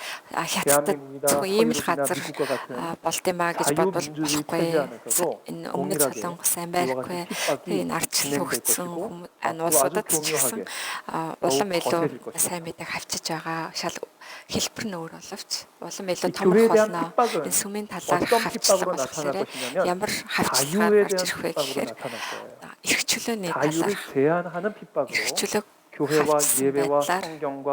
хятадд 대한민국이나 зөвхөн ийм л 서유럽이나 газар 미국과 같은 болд юм а гэж бодвол 자유민주주의 болохгүй. 체제 안에서도 Энэ өмнөд 동일하게 солонгос, 이와 Америк, 같은 тэгээ 핍박이 энэ ардчил 진행될 хөгжсөн 것이고 энэ 앞으로 아주 улсуудад ч гэсэн 교묘하게 улам 더욱 илүү 거세질 것이다. сайн мэдээг авчиж байгаа шал хэлбэр нь өөр боловч улам илүү 이 томрох 교회에 대한 болно. 핍박은 Энэ сүмийн талаар 어떤 хавчлага 핍박으로 나타날 болохоор 것이냐면 ямар хавчлагаар 자유에 гарч 대한 ирэх вэ 핍박으로 гэхээр 나타날 거예요. эрх чөлөөний 자유를 талаар 제한하는 핍박으로 эрх чөлөөг 교회와 хавчсан 예배와 байдлаар 성경과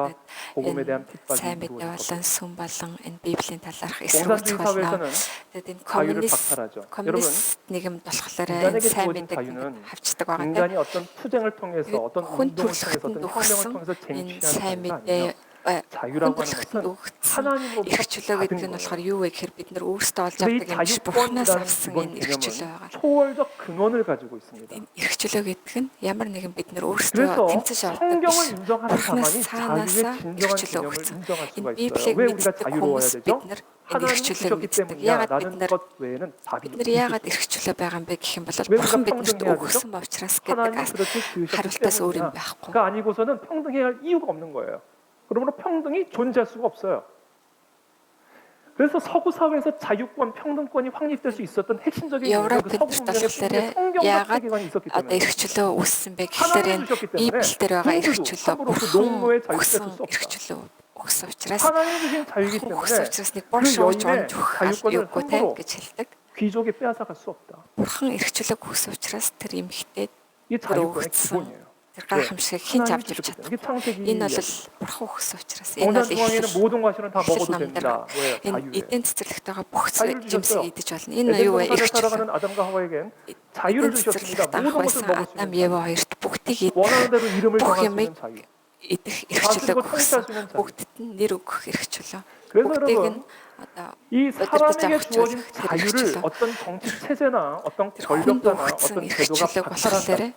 복음에 대한 핍박이 сайн мэдээ 이루어질 болон 겁니다. сүм болон энэ библийн талаарх 공산주의 эсрүүцэх болно. 사회에서는 Тэгэд энэ 자유를 박탈하죠. 여러분, коммунист нийгэмд болохоор энэ 인간에게 сайн 주어진 мэдээг 자유는 хавчдаг байгаа тийм. 인간이 어떤 투쟁을 통해서 어떤 хүн 운동을 통해서 төрөлхтөнд 어떤 혁명을 өгсөн 통해서 энэ 쟁취하는 сайн 자유가 мэдээ 아니며 자유라고 하는 것은 өгсөн 하나님으로부터 эрх чөлөө 받은 гэдэг нь болохоор 거예요. юу вэ гэхээр бид нар өөрсдөө олж 근데 이 авдаг юм биш Бурханаас 자유권이라는 авсан 기본 энэ эрх чөлөө 개념은 байгаа. 초월적 근원을 가지고 있습니다. Энэ эрх чөлөө гэдэг нь ямар нэгэн бид нар 그래서 өөрсдөө тэмцэж авдаг 성경을 биш. 인정하는 Бурханаас 자만이 цаанаасаа 자유의 эрх 진정한 чөлөө 개념을 өгсөн. 인정할 수가 Энэ 있어요. Библийг 왜 우리가 мэддэг 자유로워야 хүмүүс 되죠? бид нар энэ эрх 하나님 чөлөөг 주셨기 мэддэг. 때문이야. Яагаад бид 라는 нар 것 외에는 답이 бид нар яагаад эрх чөлөө байгаа юм бэ гэх юм бол 왜 우리가 Бурхан биднэрт 평등해야 되죠? өгсөн учраас гэдэг 하나님 그렇게 지으셨기 хариултаас өөр юм 때문이야. байхгүй. 가 아니고서는 평등해야 할 이유가 없는 거예요. 그러므로 평등이 존재할 수가 없어요. 그래서 서구 사회에서 자유권, 평등권이 확립될 수 있었던 핵심적인 이유가 그 서구 문명의 성경적 яагаад 세계관이 있었기 одоо 때문에 эрх чөлөө үүссэн бэ гэхээр 하나님이 энэ 주셨기 때문에 Библиэлд байгаа эрх 누구도 чөлөө 함부로 그 Бурхан 농노의 자유를 뺏을 өгсөн 수 эрх 없다. чөлөө өгсөн учраас 하나님이 주신 자유이기 Бурхан 때문에 өгсөн учраас нэг 그 бол шууж 여인의 онж өгөх 자유권을 юугүй те 함부로 гэж хэлдэг. 귀족이 빼앗아갈 수 없다. Бурхан эрх чөлөөг өгсөн учраас тэр эмэгтэй 이게 тэр 자유권의 өгсөн 기본이에요. тэр гайхамшигыг хинч 하나님이 авч явж 주셨기 чадахгүй. 때문에 이게 창세기 Энэ бол 이야기. Бурхан өгсөн учраас энэ 동산 бол 중앙에는 их 모든 과실은 다 эхлэл 먹어도 намдар 됩니다. 뭐예요? энэ 자유예요. эдийн цэцэрлэгт байгаа бүх 자유를 жимсийг 주셨어요. идэж болно. Энэ 에덴 юу вэ? 동산에 Эрх чөлөө. 살아가는 아담과 하와에겐 자유를 эдийн 주셨습니다. цэцэрлэгт 모든 анх 것을 байсан 먹을 수 Адам 있는 Ева 자유. хоёрт бүгдийг 원하는 대로 이름을 бүх 정할 수 юмыг 있는 자유. идэх эрх 다스리고 чөлөөг 통치할 өгсөн. 수 있는 자유. Бүгдэд нь нэр өгөх эрх чөлөө. 그래서 Бүгдийг 여러분 нь одоо 이 사람에게 주어진 자유를 어떤 정치 체제나 어떤 хүнд 권력자나 өгсөн 어떤 эрх 제도가 чөлөөг 박탈한다. болохоор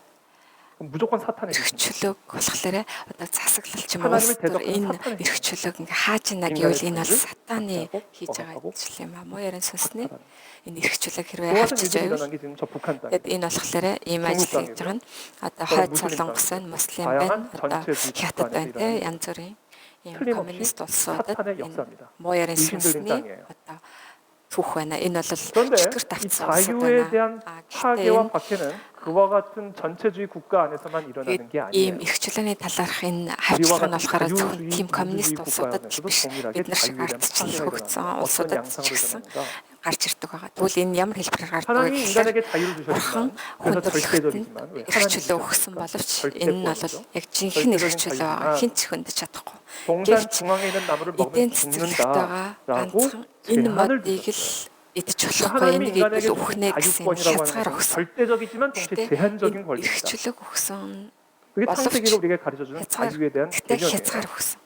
그럼 무조건 사탄의 эрх 짓입니다. чөлөөг болохоор одоо засаглал ч юм уу 하나님을 улс төр 대적하는 энэ 사탄의 эрх чөлөөг ингээ хааж ийна 인간의 гэвэл энэ бол 자유를 сатаны 박탈하고 хийж байгаа 억압하고 ажил юм аа. Муу ярин сонсноо 박탈하는. энэ эрх чөлөөг хэрвээ 그 같은 хавчиж 일들이 байвал 일어난 게 지금 저 북한 땅에 тэгэд энэ болохоор ийм ажил хийж байгаа нь одоо 또 хойд 무슬림 солонгос 땅에 байна, муслим 다양한 байна, одоо 전체주의 хятад 국가안에서 байна те 일어나는 янз бүрийн ийм 틀림없이 коммунист улсуудад 사탄의 энэ 역사입니다. муу ярин 의심들린 сонсны 땅이에요. одоо түүх байна. Энэ бол 그런데 чөтгөр 이 тавцсан улсууд 자유에 байна. 대한 Гэхдээ 파괴와 энэ 박해는 그와 같은 전체주의 국가 안에서만 일어나는 게 ийм 아니에요. эрх чөлөөний талаарх энэ 우리와 хавчлага нь 같은 болохоор зөвхөн 자유주의 тийм коммунист 민주주의 улсуудад ч 국가에서도 биш 동일하게 бид нар шиг 자유에 대한 ардчил 파괴가 хөгжсөн 일어납니다. 어떤 улсуудад ч 양상으로 гэсэн 일어납니다. гарч ирдэг байгаа. Тэгвэл энэ ямар хэлбэрээр гардаг вэ 하나님이 гэхээр 인간에게 자유를 Бурхан 주셨지만 그래서 хүн төрөлхтөнд 절대적이지만 왜 эрх 하나님이 чөлөө өгсөн 주셨습니까? боловч 절대 энэ нь бол 구원이죠. яг жинхэнэ эрх 절대적인 чөлөө байгаа. 자유지만 Хин ч хүндэж чадахгүй. 동산 Гэвч 중앙에 있는 나무를 эдийн 먹으면 цэцэрлэгт байгаа 죽는다라고 ганцхан энэ 제한을 модыг л 주셨어요. идэж болохгүй 하나님이 энийг 인간에게 идэл 주신 өгнэ гэсэн 자유권이라고 хязгаар 하는 것은 өгсөн. 절대적이지만 동시에 Гэхдээ 제한적인 эрх 권리입니다. чөлөөг өгсөн 그게 боловч 창세기가 우리에게 가르쳐주는 хязгаар 자유에 대한 гэхдээ 개념이에요. хязгаар өгсөн.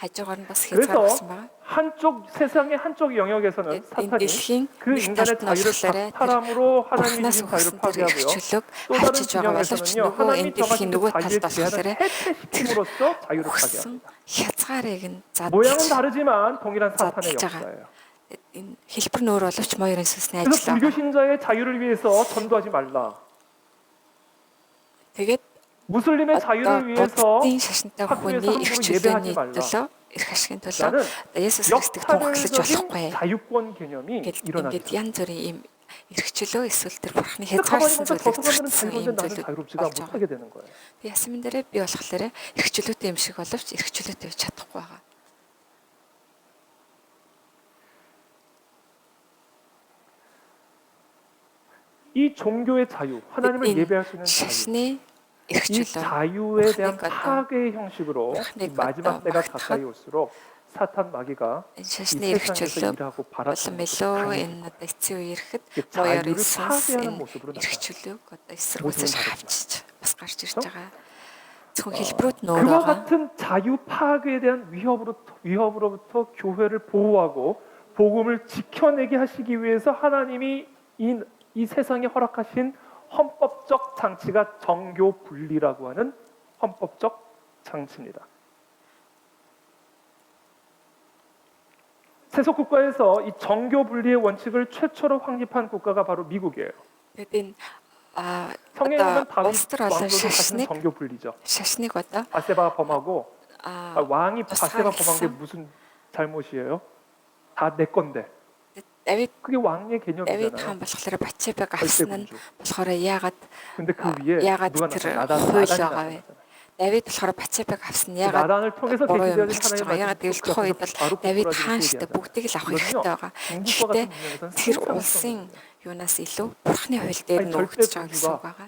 хажуугаар нь бас хязгаар 그래서 өгсөн байгаа. 한쪽 세상의 한쪽 영역에서는 энэ 사탄이 дэлхийн 그 нэг 인간의 талд нь 자유를 болохоор 박탈함으로 하나님이 Бурханаас 주신 자유를 өгсөн тэр эрх 파괴하고요. чөлөөг 또 다른 хачиж байгаа боловч 진영에서는요 нөгөө 하나님이 энэ дэлхийн 정하신 그 нөгөө 자유의 талд 제한을 болохоор 해체시킴으로써 자유를 өгсөн 파괴합니다. хязгаарыг нь 모양은 задлж 다르지만 동일한 사탄의 задлж байгаа. 역사예요. Энэ хэлбэр нь өөр боловч моёрын сүнсний 그래서 ажил 불교 байгаа. 신자의 자유를 위해서 전도하지 말라. Тэгээд 무슬림의 одоо 자유를 위해서 буддийн шашинтай 학교에서 хүний эрх 함부로 чөлөөний 예배하지 말라. төлөө эрх ашигын төлөө 라는 одоо Есүс Христийг тунхаглаж болохгүй. 역사적인 자유권 개념이 Ингээд 일어나게 ингээд 돼요. янз бүрийн ийм эрх чөлөө эсвэл тэр бурхны 근데 가만히 хязгаарсан 보니까 зүйлийг 저속하면 зөрчсөн 자유로운데 ийм 나는 зүйл 자유롭지가 болж байгаа. 못하게 되는 거예요. Ясмин дээрээ би болохоор эрх чөлөөтэй юм шиг боловч эрх чөлөөтэй байж чадахгүй байгаа. 이 종교의 자유, 하나님을 Энэ 예배할 수 있는 자유, шашны эрх 이 чөлөө 자유에 대한 그러니까 파괴의 형식으로 이 마지막 때가 가까이 올수록 사탄 마귀가 энэ 이 шашны эрх 세상에서 чөлөө 일하고 болон 바라보는 мэлөө 것을 энэ одоо эцсийн үе ирэхэд 이게 моёрын 자유를 сүнс 파괴하는 энэ 모습으로 эрх 나타나. чөлөөг одоо эсэргүүцэж 모습은 авчиж бас гарч ирж 그렇죠? байгаа. зөвхөн хэлбэрүүд нь өөр 그와 байгаа. 같은 자유 파괴에 대한 위협으로부터 교회를 보호하고 복음을 지켜내게 하시기 위해서 하나님이 이 세상에 허락하신 헌법적 장치가 정교 분리라고 하는 헌법적 장치입니다. 세속 국가에서 이 정교 분리의 원칙을 최초로 확립한 국가가 바로 미국이에요. Тэгээд энэ 성경에는 다윗 улс төр болон 왕조도 사실은 шашныг 정교 분리죠. шашныг одоо 바세바가 범하고 왕이 바세바 범한 게 тусгаарсан. 무슨 잘못이에요? 다 내 건데. Давид 그게 왕의 Давид 개념이잖아요. хаан болохоор Батшебаг 절대 авсан нь 군주. болохоор яагаад 근데 그 위에 яагаад 누가 тэр 나타나? хууль 나단이 байгаа вэ? 나타나잖아요. Давид болохоор Батшебаг авсан нь 그 яагаад 나단을 통해서 буруу юм 계시되어진 болчихж 하나님의 байгаа. яагаад 말씀이 гэвэл тухайн үед бол 바로 Давид 부풀어지는 хаан штэ 세계하잖아요. бүгдийг л авах 이거는요, хэрэгтэй байгаа. 중국과 Гэхдээ 같은 문명에서는 тэр 상상할 수 улсын 없는 거예요. юунаас илүү бурхны хууль дээр 아니, нь 절대 өгдөж байгаа гэсэн 군주가 үг байгаа.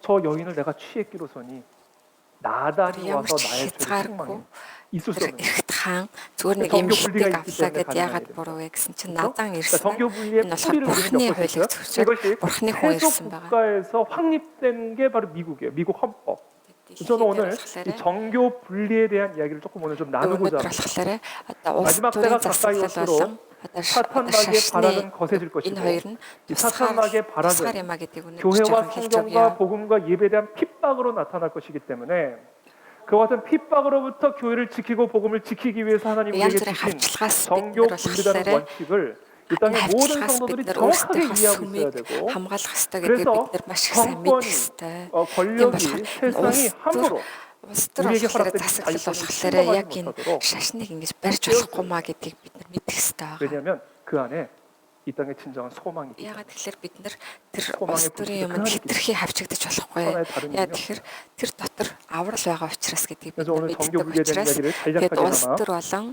저 여인을 내가 취했기로서니 나단이 ямар 와서 ч 나의 죄를 хязгааргүй 책망해. 있을 수 тэр 없는 ихт хаан зүгээр нэг 정교 эмхтийг 분리가 있기 авлаа 때문에 гэд яагаад 가능하게 буруу вэ гэсэн чинь 그렇죠? надан 그러니까 ирсэн. 정교 분리의 Энэ болохоор 뿌리를 бурхны 우리는 엮을 수 хуулийг 있어요. зөвшөөр 이것이 бурхны хүн 세속 ирсэн байгаа. 국가에서 확립된 게 바로 미국이에요. 미국 헌법. 저는 오늘 이 정교 분리에 대한 이야기를 조금 오늘 좀 나누고자 өнөөдөр 합니다. болохоор одоо улс 마지막 төрийн 때가 가까이 засаглал 올수록 болон одоо 사탄막의 шашны 발악은 거세질 энэ 것이고 хоёр нь 이 사탄막의 тусгаар 발악은 юм а гэдгийг өнөөдөр 교회와 жоохон хэлж 성경과 өгье. 복음과 예배에 대한 핍박으로 나타날 것이기 때문에 그와 같은 핍박으로부터 교회를 지키고 복음을 지키기 위해서 하나님 янз 우리에게 бүрийн 주신 хавчлагаас 정교 бид нар 분리라는 болохоор 원칙을 이 땅의 모든 хавчлагаас бид 성도들이 нар 정확하게 өөрсдийнхөө 이해하고 있어야 сүмийг 되고 хамгаалах ёстой гэдгийг 그래서 бид нар маш их сайн мэдэх 정권이 ёстой. 권력이 болохоор 세상이 함부로 улс төр 우리에게 болохоор 허락된 засаглал 자유권을 болохоор 침범하지 яг энэ 못하도록 шашныг ингэж барьж болохгүй маа гэдгийг бид нар мэдэх ёстой байгаа. 왜냐하면 그 안에 이 땅에 진정한 소망이 있기 Яагаад 때문에 тэгэхээр бид нар тэр 소망의 улс төрийн юм 불빛을 хитрхи хавчагдаж болохгүй. 하나의 다른 Яа 의미는 тэгэхээр тэр дотор аврал байгаа учраас гэдгийг бид 그래서 нар 오늘 мэддэг 정교 분리에 대한 учраас 이야기를 тэгээд 간략하게 улс 남아 төр болон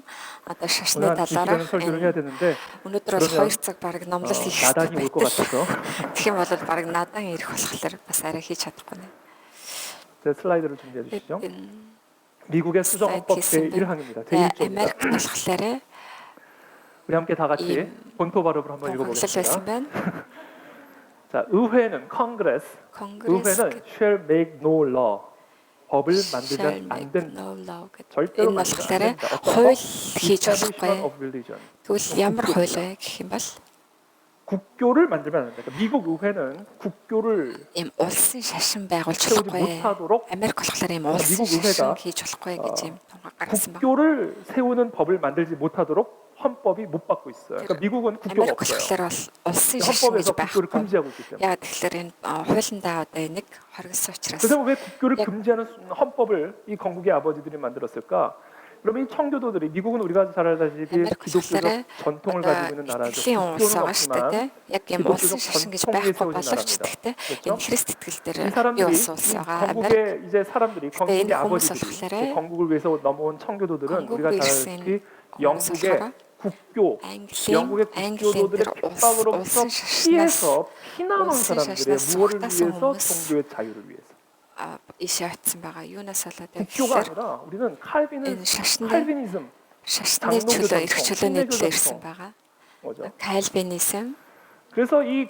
одоо шашны 오늘 한 2시간은 талаарх 설교를 해야 энэ 되는데 өнөөдөр бол 그러면 2 цаг бараг номлол хийх 나단이 올 것 хэрэгтэй. 같아서 Тэгэх юм бол бараг надан ирэх болохоор бас арай хийж чадахгүй нэ. 제 슬라이드를 준비해 주시죠. Энэ 미국의 수정헌법 제1항입니다. 제1조입니다. Америк болохоор 우리 함께 다 같이 이 본토 발음을 한번 хангалттай байсан 읽어보겠습니다. байна. 자, 의회는 Congress, Конгресс 의회는 shall make no law. 법을 만들면 안 된다. 절대로 Энэ 만들면 болохоор 안 된다. 어떤 хууль 법? хийж Establishment болохгүй. of religion. Тэгвэл ямар хууль вэ гэх юм бол 국교를 만들면 안 된다. 그러니까 미국 의회는 국교를 ийм улсын шашин байгуулж 세우지 болохгүй. 못하도록 Америк болохоор ийм улсын 미국 의회가 шашин хийж болохгүй гэж ийм тунгааг гаргасан байна. 국교를 세우는 법을 만들지 못하도록 헌법이 못 받고 있어요. 그러니까 미국은 국교가 Америк 없어요. болохоор бол улсын шашин гэж 헌법에서 국교를 байхгүй. 금지하고 있기 때문에. Яагаад тэгэхээр энэ хуулиндаа одоо энийг хоригдсан учраас 그래서 왜 국교를 예. 금지하는 헌법을 이 건국의 아버지들이 만들었을까? 그러면 이 청교도들이 미국은 우리가 잘 알다시피 Америк 기독교적 болохоор 전통을 одоо 가지고 있는 나라죠. итгэлийн улс 국교는 байгаа шүү дээ. 없지만 Тэ? Яг ийм 기독교적 улсын шашин гэж 전통에 байхгүй 세워진 боловч 나라입니다. гэхдээ 그렇죠? энэ Христ итгэл дээр 이 사람들이 бий 이 болсон улс байгаа. Америк 건국의 이제 사람들이 건국의 이 хүмүүс 아버지들이 болохоор 이 건국을 위해서 넘어온 청교도들은 우리가 잘 건국을 알다시피 위해서 영국의 болохоор 국교, 앙글린 영국의 국교도들의 앙글린들 핍박으로부터 улсын 피해서 피난온 улсын 사람들의 шашнаас 무엇을 сухтасан 위해서 хүмүүс 종교의 자유를 위해서. ишээ очсон байгаа. Юунаас болоод вэ 국교가 гэхээр 아니라 우리는 энэ шашны 칼비니즘 шашны чөлөө эрх чөлөөний төлөө ирсэн байгаа. 뭐죠? Кальвинизм 그래서 이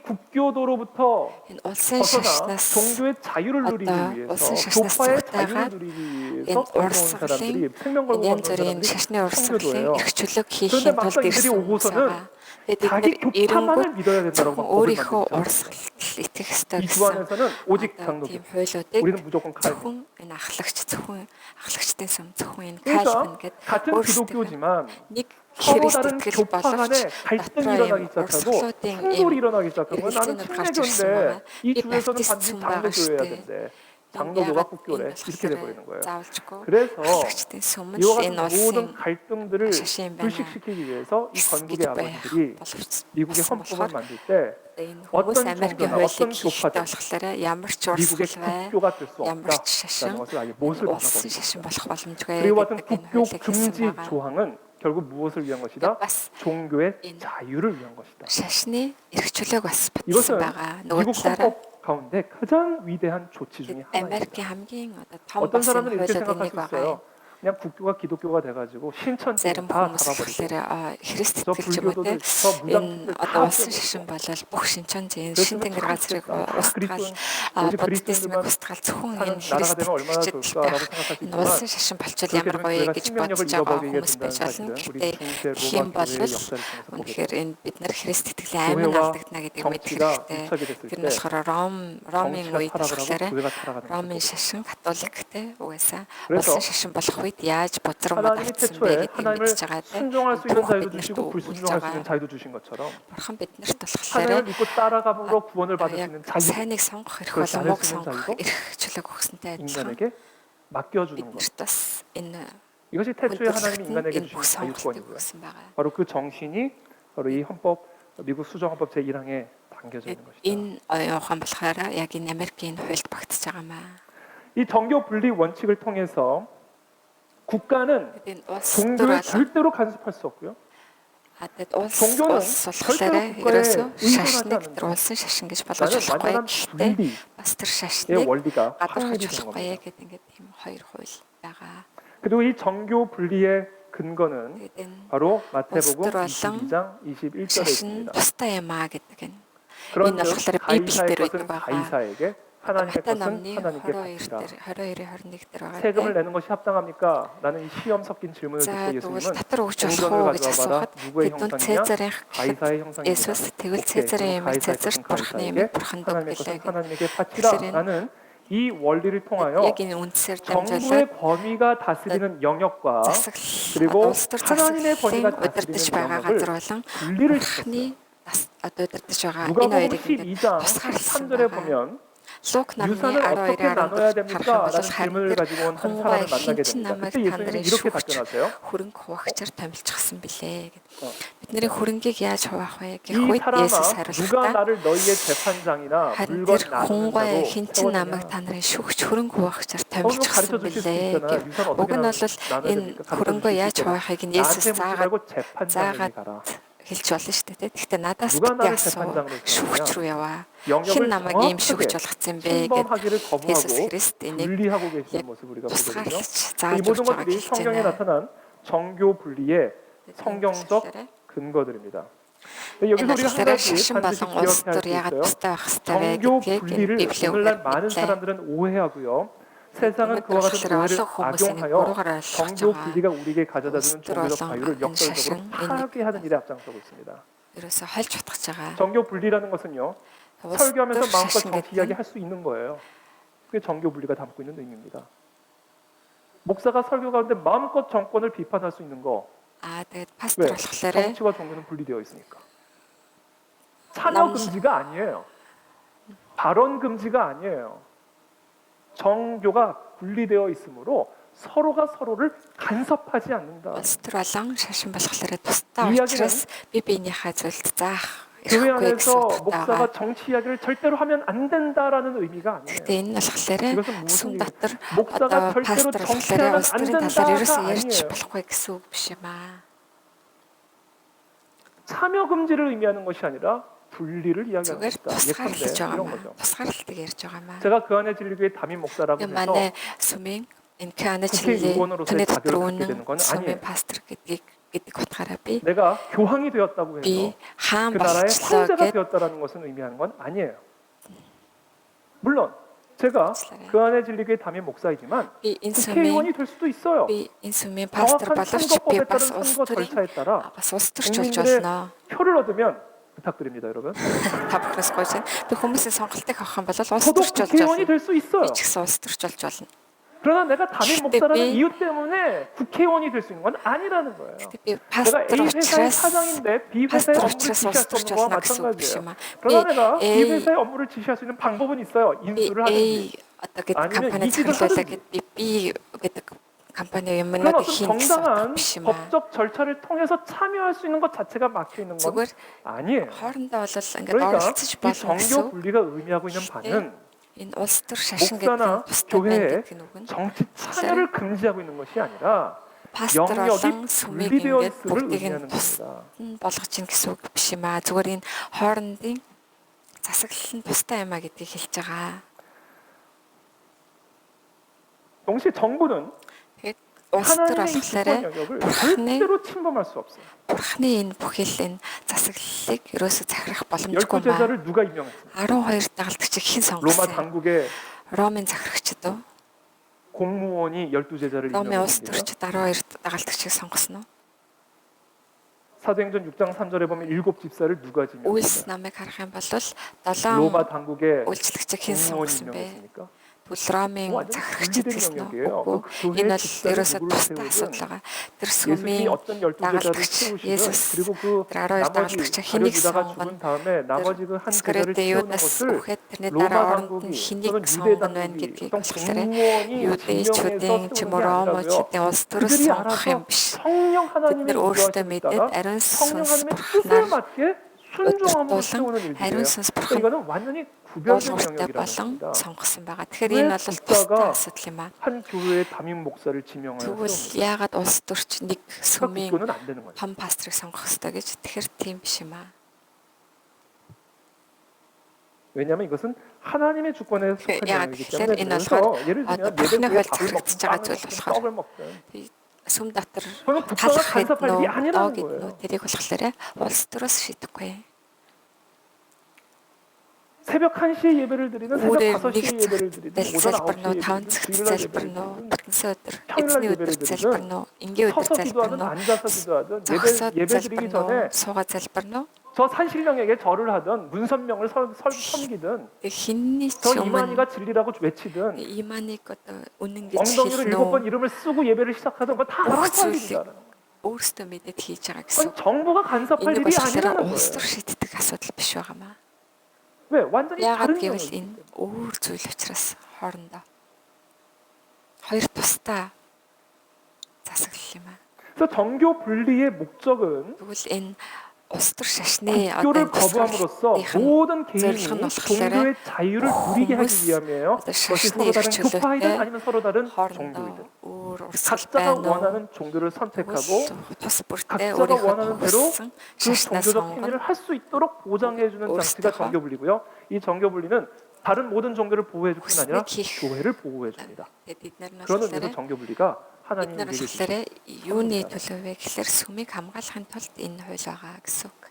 국교도로부터 энэ улсын 벗어나 шашнаас 종교의 자유를 누리기 어떤 위해서 무슨 샤스나스 교파의 속다가 자유를 누리기 위해서 인 건너온 얼싸글린 사람들이 생명 걸고 энэ 건너온 янз бүрийн 사람들이 шашны урсгалын 청교도예요. эрх чөлөөг 그런데 хийхийн 막상 тулд 이들이 ирсэн хүмүүс 오고서는 байгаа. Тэгээд 자기 бид нар 교파만을 эрэнгүүт 믿어야 된다고 막 зөвхөн 법을 өөрийнхөө 만들죠. урсгалд итгэх ёстой 이 гэсэн 주안에서는 오직 одоо 장로교. тийм хуйлуудыг 우리는 무조건 칼빈. зөвхөн энэ ахлагчдын сүм зөвхөн энэ 그러니까 кальвин гэдэг 같은 өөрсдөө 기독교지만 нэг 서로 Христ 다른 итгэл 교파 боловч 간에 갈등이 дотроо 일어나기 юм 시작하고 урсгалуудын 충돌이 일어나기 시작한 거야. 나는 일진을 가르쳐 침례교인데 주시는 이 이 주에서는 베프티스트 반드시 장로교여야 순방하실 된대. 장로교가 국교래. 이렇게 돼버리는 거예요. заавалжгүй 그래서 ахлагчдын сүмд 이와 энэ 같은 улсын 모든 갈등들을 шашин байна. 불식시키기 위해서 이 건국의 гэж байх 아버지들이 боловч 미국의 болсон 헌법을 болохоор 만들 때 энэ хүмүүс 어떤 Америкийн 종교나 хуулийг 어떤 хийхдээ 교파든 болохоор ямар ч 미국의 урсгал бай, 국교가 될 수 ямар ч шашин 없다라는 것을 아예 못을 улсын 박아버립니다. шашин болох боломжгүй 그리고 같은 гэдэг энэ 국교 хуулийг хийсэн 금지 байгаа. 조항은 결국 무엇을 위한 것이다? бас 종교의 인- 자유를 위한 것이다. шашны эрх чөлөөг бас 이것은 батсан байгаа. нөгөө 미국 талаараа 헌법 가운데 가장 위대한 조치 중에 하나입니다. Америкийн хамгийн одоо том 어떤 болсон 사람들은 이렇게 хуулиуд 생각할 нэг 수 байгаа. 있어요. 그냥 국교가 기독교가 돼가지고 신천지 Зарим 다 хүмүүс 잡아버리고 болохоор Христ 저 итгэж юм уу те 불교도들 저 энэ 무당들 다 одоо улсын 없애버리고 шашин болол бүх шинчанж энэ 그랬으면 шин тэнгэр 참 газрыг 좋겠다. устгаал 오직 буддизмыг 그리스도인들만 устгаал зөвхөн 사는 энэ 나라가 Христ 되면 얼마나 итгэж 좋을까라고 байх 생각할 수 энэ 있지만 улсын шашин болчвол 그렇게 ямар 되면 гоё 교회가 гэж 생명력을 бодож байгаа 잃어버리게 хүмүүс 된다는 байж болно. 사실은 우리 Гэхдээ 중세 тийм 로마 бол 교회의 역사를 통해서 보게 үнэхээр 됩니다. энэ бид нар Христ итгэлийн амин 교회와 алдагдана гэдгийг мэдэх 정치가 хэрэгтэй. 밀착이 됐을 Тэр нь 때 болохоор Ромын 정치가 үед 타락을 болохоор 하고 교회가 타락하는 Ромын 것을 보게 됩니다. шашин католиктэй угаасаа 그래서 улсын шашин болох үед үед яаж бодрон 하나님이 модагдсан 태초에 бэ гэдгийг 하나님을 мэдж байгаа тийм. 순종할 수 있는 Түүх 자유도 биднэрт 주시고 불순종할 수 있는 өгж 자유도 주신 것처럼 Бурхан биднэрт болохоор 하나님을 믿고 따라감으로 구원을 받을 수 яг 있는 자유, сайныг сонгох эрх 그렇지 болон 않을 муг 수 있는 сонгох 자유도 эрх чөлөөг өгсөнтэй адилхан 인간에게 맡겨주는 것. биднэрт бас энэ 이것이 태초에 하나님이 хүндрэлт нь 인간에게 энэ 주신 бүх сонголтыг 자유권이고요. өгсөн байгаа. 바로 그 정신이 바로 이 헌법, 미국 수정헌법 제1항에 담겨져 있는 것이다. Энэ оюун ухаан болохоор яг энэ Америкийн хуульд багтаж байгаамаа. 이 정교 분리 원칙을 통해서 국가는 Тэгээд энэ улс 종교를 төр 절대로 간섭할 수 없고요. тэгээд улс 종교는 болохоор 절대로 국가에 ерөөсөө 의존하지 шашныг 않는다. тэр улсын шашин гэж болгож 나는 болохгүй. 완전한 Гэхдээ 분리의 бас тэр шашныг 원리가 гадаргаж 확립이 된 болохгүй 겁니다. гэдэг ингээд тийм хоёр хууль байгаа. 그리고 이 정교 분리의 근거는 Тэгээд энэ 바로 마태복음 улс төр болон 22장 21절에 шашин 있습니다. тустай юм аа гэдэг нь. 그런즉 Энэ болохоор 가이사의 Библиэлд 것은 байдаг байгаа. 가이사에게 하나님의 마태 것은 намны 하나님께 22 바치라. дээр 22-ийн 21 дээр байгаа. 세금을 내는 것이 합당합니까? 라는 이 시험 섞인 질문을 За 듣고 тэгвэл 예수님은 татвар өгч болох 공전을 уу гэж 가져와 봐라. асуухад 누구의 тэдүн 형상이냐? Цезарын 가이사의 형상입니다. Есүс тэгвэл 오케이. Цезарын 그럼 ямиг 가이사의 Цезарт 것은 бурхны 가이사에게, ямиг бурханд 하나님의 өгүүлээ 것은 гэдэг. 하나님에게 바치라라는 이 원리를 통하여 Яг энэ үндсээр дамжуулаад 정부의 권위가 다스리는 영역과 засаглал 그리고 улс төр 하나님의 권위가 засаглалын удирдах 다스리는 байгаа газар 영역을 болон 분리를 бурхны одоо удирдах байгаа энэ 누가복음 хоёрыг ингээд 12장 тусгаарласан 13절에 байгаа. 보면 Лук намны 유산을 어떻게 12-ийн 나눠야 14-д 됩니까? харах 라는 бол 질문을 харин 가지고 온 한 хүн 사람을 бай 만나게 хин чин 됩니다. намайг 그때 та 예수님이 нарын 이렇게 шүүгч 답변하세요. хөрөнгө хуваагчаар томилчихсан билээ гэд. 어. Бидний хөрөнгийг яаж хуваах вэ гэх 이 үед 사람아 Есүс 누가 хариулахдаа 나를 너희의 재판장이나 харин 물건 тэр 나누는 хүн бай 자로 хин чин намайг 세웠느냐? та нарын шүүгч хөрөнгө хуваагчаар 가르쳐 томилчихсан 주실 수 билээ 있잖아. гэв. 유산 Уг 어떻게 нь бол 나눠야 энэ 됩니까? 가르쳐 хөрөнгөө 주실 수 яаж 있잖아. хуваахыг нь 나한테 Есүс 묻지 заагаад 말고 재판장에게 가라. хэлж болно шүү дээ. Гэхдээ надаас 누가 битгий 나를 асуу. 재판장으로 Шүүгч 세웠느냐? рүү яваа. 영역을 Хэн намайг ийм шүүгч 정확하게 болгоцсон бэ гэд 침범하기를 Есүс 거부하고 Христ энийг 분리하고 계시는 모습을 우리가 보거든요. тусгаарлаж 이 зааж 모든 өгч байгааг 것들이 хэлж 성경에 байна. 나타난 정교 분리의 성경적 근거들입니다. 근데 여기서 Энэ 우리가 한 болохоор 가지 шашин 반드시 болон улс 기억해야 төр 할 게 ягаад 있어요. тустай байх хэрэгтэй вэ 정교 гэдгийг 분리를 Библийн 오늘날 үгээр 많은 мэдлээ. 사람들은 오해하고요. 세상은 Өнөөдөр 그와 같은 болохоор 오해를 олон хүмүүс энийг 악용하여 буруугаар ойлгож 정교 байгаа. 분리가 우리에게 가져다주는 улс төр 종교적 болон 자유를 энэ 역설적으로 шашин энийг 파괴하는 일에 앞장서고 있습니다. ерөөсө хольж утгаж байгаа. 정교 분리라는 것은요. улс 설교하면서 төр 마음껏 шашин 정치 гэдэг 이야기 нь 할 수 있는 거예요. 그게 정교 분리가 담고 있는 의미입니다. 목사가 설교 가운데 마음껏 정권을 비판할 수 있는 거. тэгээд 왜? пастор болохоор 정치와 종교는 분리되어 있으니까. 참여 남- 금지가 아니에요. 발언 금지가 아니에요. 정교가 분리되어 있으므로 서로가 서로를 간섭하지 않는다. улс төр болон шашин болохоор тусдаа 이야기는 учраас би биенийхээ зүйлд заах 교회 ирэхгүй гэсэн 안에서 утгатай 목사가 байгаа. 정치 이야기를 절대로 하면 안 된다라는 의미가 아니에요. Гэхдээ энэ нь болохоор 이것은 무슨 сүм 얘기- дотор 목사가 одоо 절대로 пастор болохоор 정치하면 улс 안 төрийн талаар 된다가 ерөөсөө ярьж 아니에요. болохгүй гэсэн үг биш юм аа. 참여 금지를 의미하는 것이 아니라 분리를 이야기하는 зүгээр 것이다. тусгаарлаж 예컨대 байгаа 이런 маа. 거죠. Тусгаарлалтыг ярьж байгаа маа. 제가 그 안에 진리교회 담임 목사라고 Тэгээ 해서 манай сүмийн энэ каначлалын 국회의원으로서의 түүний дотор 자격을 갖게 үнэн 되는 건 сүмийн 아니에요. пастор гэдэг утгаараа би 내가 교황이 되었다고 би 해서 хаан 그 나라의 болчлоо 황제가 гэд 되었다라는 것은 의미하는 건 아니에요. 물론 제가 그 안에 진리교회 담임 목사이지만 би энэ сүмийн 국회의원이 될 수도 있어요. би энэ сүмийн пастор 정확한 боловч би 선거법에 бас 따른 улс 선거 төрийн 절차에 따라 бас улс төрч болж 국민들의 болно. 표를 얻으면 부탁드립니다, 여러분. Та бүхнээс гойж байна. Би хүмүүсийн сонголтыг авах юм бол улс 저도 төрч болж 국회의원이 болно. 될 수 있어요. Би ч гэсэн улс төрч болж болно. 그러나 내가 담임 목사라는 근데 이유 때문에 국회의원이 될 수 있는 건 아니라는 거예요. Гэтэ би 내가 пастор A 회사의 учраас 사장인데 B 회사의 пастор 업무를 учраас 지시할 улс 수 төрч 없는 거와 болно гэсэн үг биш 마찬가지예요. юм аа. 그러나 내가 B A 회사의 업무를 지시할 수 있는 방법은 있어요. би 인수를 A 하든지. одоо гэдэг 아니면 компани 이직을 захирлуулаа 하든지. гэд би гэдэг компани 그런 юмнуудыг 어떤 хийн гэсэн 정당한 үг биш юм аа. 법적 절차를 통해서 참여할 수 있는 것 자체가 막혀 있는 건 зүгээр 아니에요. хоорондоо бол ингээд 그러니까 оролцож 이 болно гэсэн 정교 үг. 분리가 의미하고 있는 바는 Энэ улс төр шашин гэдэг 목사나 нь тустай байна 교회에 гэдэг нь үг нь 정치 참여를 금지하고 있는 것이 아니라 пастор 영역이 болон сүмийг 분리되어 ингээд 있음을 бүгдийг 의미하는 нь тус 겁니다. болгож ийн гэсэн үг биш юм аа. Зүгээр энэ хоорондын засаглал нь тустай юм аа гэдгийг хэлж байгаа. 동시에 정부는 Тэгээд улс төр 하나님의 이 болохоор 주권 영역을 бурхны 절대로 침범할 수 없어요. бурхны энэ бүхэл энэ засаглалыг ерөөсө захирах боломжгүй 열두 маа. 제자를 누가 임명했습니까? 12 дагалдагчийг хэн 로마 сонгосон? 당국의 Ромын захирагчид уу? 공무원이 12제자를 Ромын улс 임명했습니다. төрчид 12 дагалдагчийг сонгосон уу? 사도행전 6장 3절에 보면 7집사를 누가 Үйлс 지명했습니까? намыг харах юм бол 7 로마 당국의 үйлчлэгчийг хэн 공무원이 сонгосон бэ? 임명했습니까? Ромын 완전히 захирагчид 분리된 гэсэн 영역이에요. үү? Үгүй. 그 교회의 Энэ бол 집사를 ерөөсөө 누구로 тусдаа 세우든 асуудал байгаа. Тэр 예수님이 сүмийн 어떤 12제자를 дагалдагч 세우시든 Есүс 그리고 그 тэр 12 나머지 дагалдагчаа хэнийг 가룟유다가 죽은 сонгоно? 다음에 Тэр 나머지 그 한 제자를 Скарет 채우는 Юдас 것을 үхэт тэрний 로마 дараа оронд 당국이 нь хэнийг 또는 유대 сонгоно байна 당국이 гэдгийг 어떤 болохоор 공무원이 Юдэчүүдийн 지명해서 ч юм 세우는 уу 게 아니라고요. Ромчуудын улс төрөөс 그들이 сонгох юм 알아서 биш. 성령 Бид 하나님의 нар өөрсдөө 인도하심에 мэдээд 따라 ариун 성령 сүнс 하나님의 뜻에 бурхнаар 맞게 순종함으로 удирдуулан 세우는 ариун 일들이에요. сүнс 그러니까 бурхан 이거는 완전히 구별된 уулууртай 영역이라는 болон 겁니다. сонгосон байгаа. Тэгэхээр 왜 энэ бол тусдаа 집사가 асуудал юм аа. 한 교회의 담임 목사를 지명하여 Тэгвэл 세웁니다. яагаад улс төрч нэг 그러니까 сүмийн 국교는 안 되는 거죠. том пастрыг сонгох ёстой гэж тэгэхээр тийм биш юм аа. 왜냐하면 이것은 하나님의 주권에 속한 야가 영역이기 тэгэхээр 때문에 энэ 그래서 болохоор 예를 одоо 들면 бурхны 예배 후에 хууль 밥을 먹든 захирагдаж байгаа 빵을 зүйл 먹든 болохоор 떡을 먹든 сүм дотор 그건 국가가 талах 간섭할 хэд 일이 нөө 아니라는 доо гэд нөө 거예요. тэрийг болохоор улс төрөөс шийдэхгүй. 새벽 1시에 예배를 드리든 새벽 Үүрээ 5시에 нэг 예배를 цагт 드리든 бэлт 오전 залбир 9시에 нөө 예배를 5 드리든 цагт 주일날 залбир 예배를 нөө 드리든 бүтэнсэ өдөр 평일날 эзний 예배를 өдөр залбир 드리든 нөө ингийн өдөр 서서 залбир 기도하든 нөө 앉아서 기도하든 зогсоод 예배 залбир 드리기 нөө 전에 суугаад залбир нөө 저 산신령에게 절을 하든 문선명을 섬기든 хинний 저 ч өмнө 이만희가 진리라고 외치든 иманийг одоо үнэн гэж 엉덩이로 хэлнэ 7번 үү? 이름을 쓰고 예배를 시작하든 그건 다 알아서 할 일이라는 거예요. өөрсдөө мэдээд хийж байгаа гэсэн. 아니, 정부가 간섭할 Энэ 일이 болохоор 아니라는 улс 거예요. төр шийддэг асуудал биш байгаамаа. 왜? 완전히 Яагаад 다른 гэвэл 영역이기 энэ 때문에. өөр зүйл учраас хоорондоо хоёр тусдаа засаглал юм аа. 그래서 정교 분리의 목적은 Тэгвэл энэ улс төр шашны 국교를 одоо 거부함으로써 тусгалтын 모든 зорилго 개인이 нь болохоор 종교의 자유를 누리게 하기 хүмүүс 위함이에요. одоо 그것이 шашны 서로 다른 эрх 교파이든 чөлөөтэй 아니면 서로 다른 хоорондоо 종교이든 өөр урсгал 각자가 байна уу? 원하는 종교를 선택하고 тус бүртээ 각자가 өөрийнхөө 원하는 대로 хүссэн 그 шашнаа 종교적 сонгоно. 행위를 할 수 있도록 보장해주는 장치가 өөрсдийнхөө 정교분리고요. 이 정교분리는 다른 모든 종교를 보호해줄 뿐 아니라 хүснэг хийх. 교회를 보호해줍니다. Тэгээд бид нар нь 그런 болохоор 의미에서 정교분리가 бид 하나님이 нар 우리에게 болохоор 주신 юуны 선물입니다. төлөө вэ гэхээр сүмийг хамгаалахын тулд энэ хууль байгаа гэсэн үг.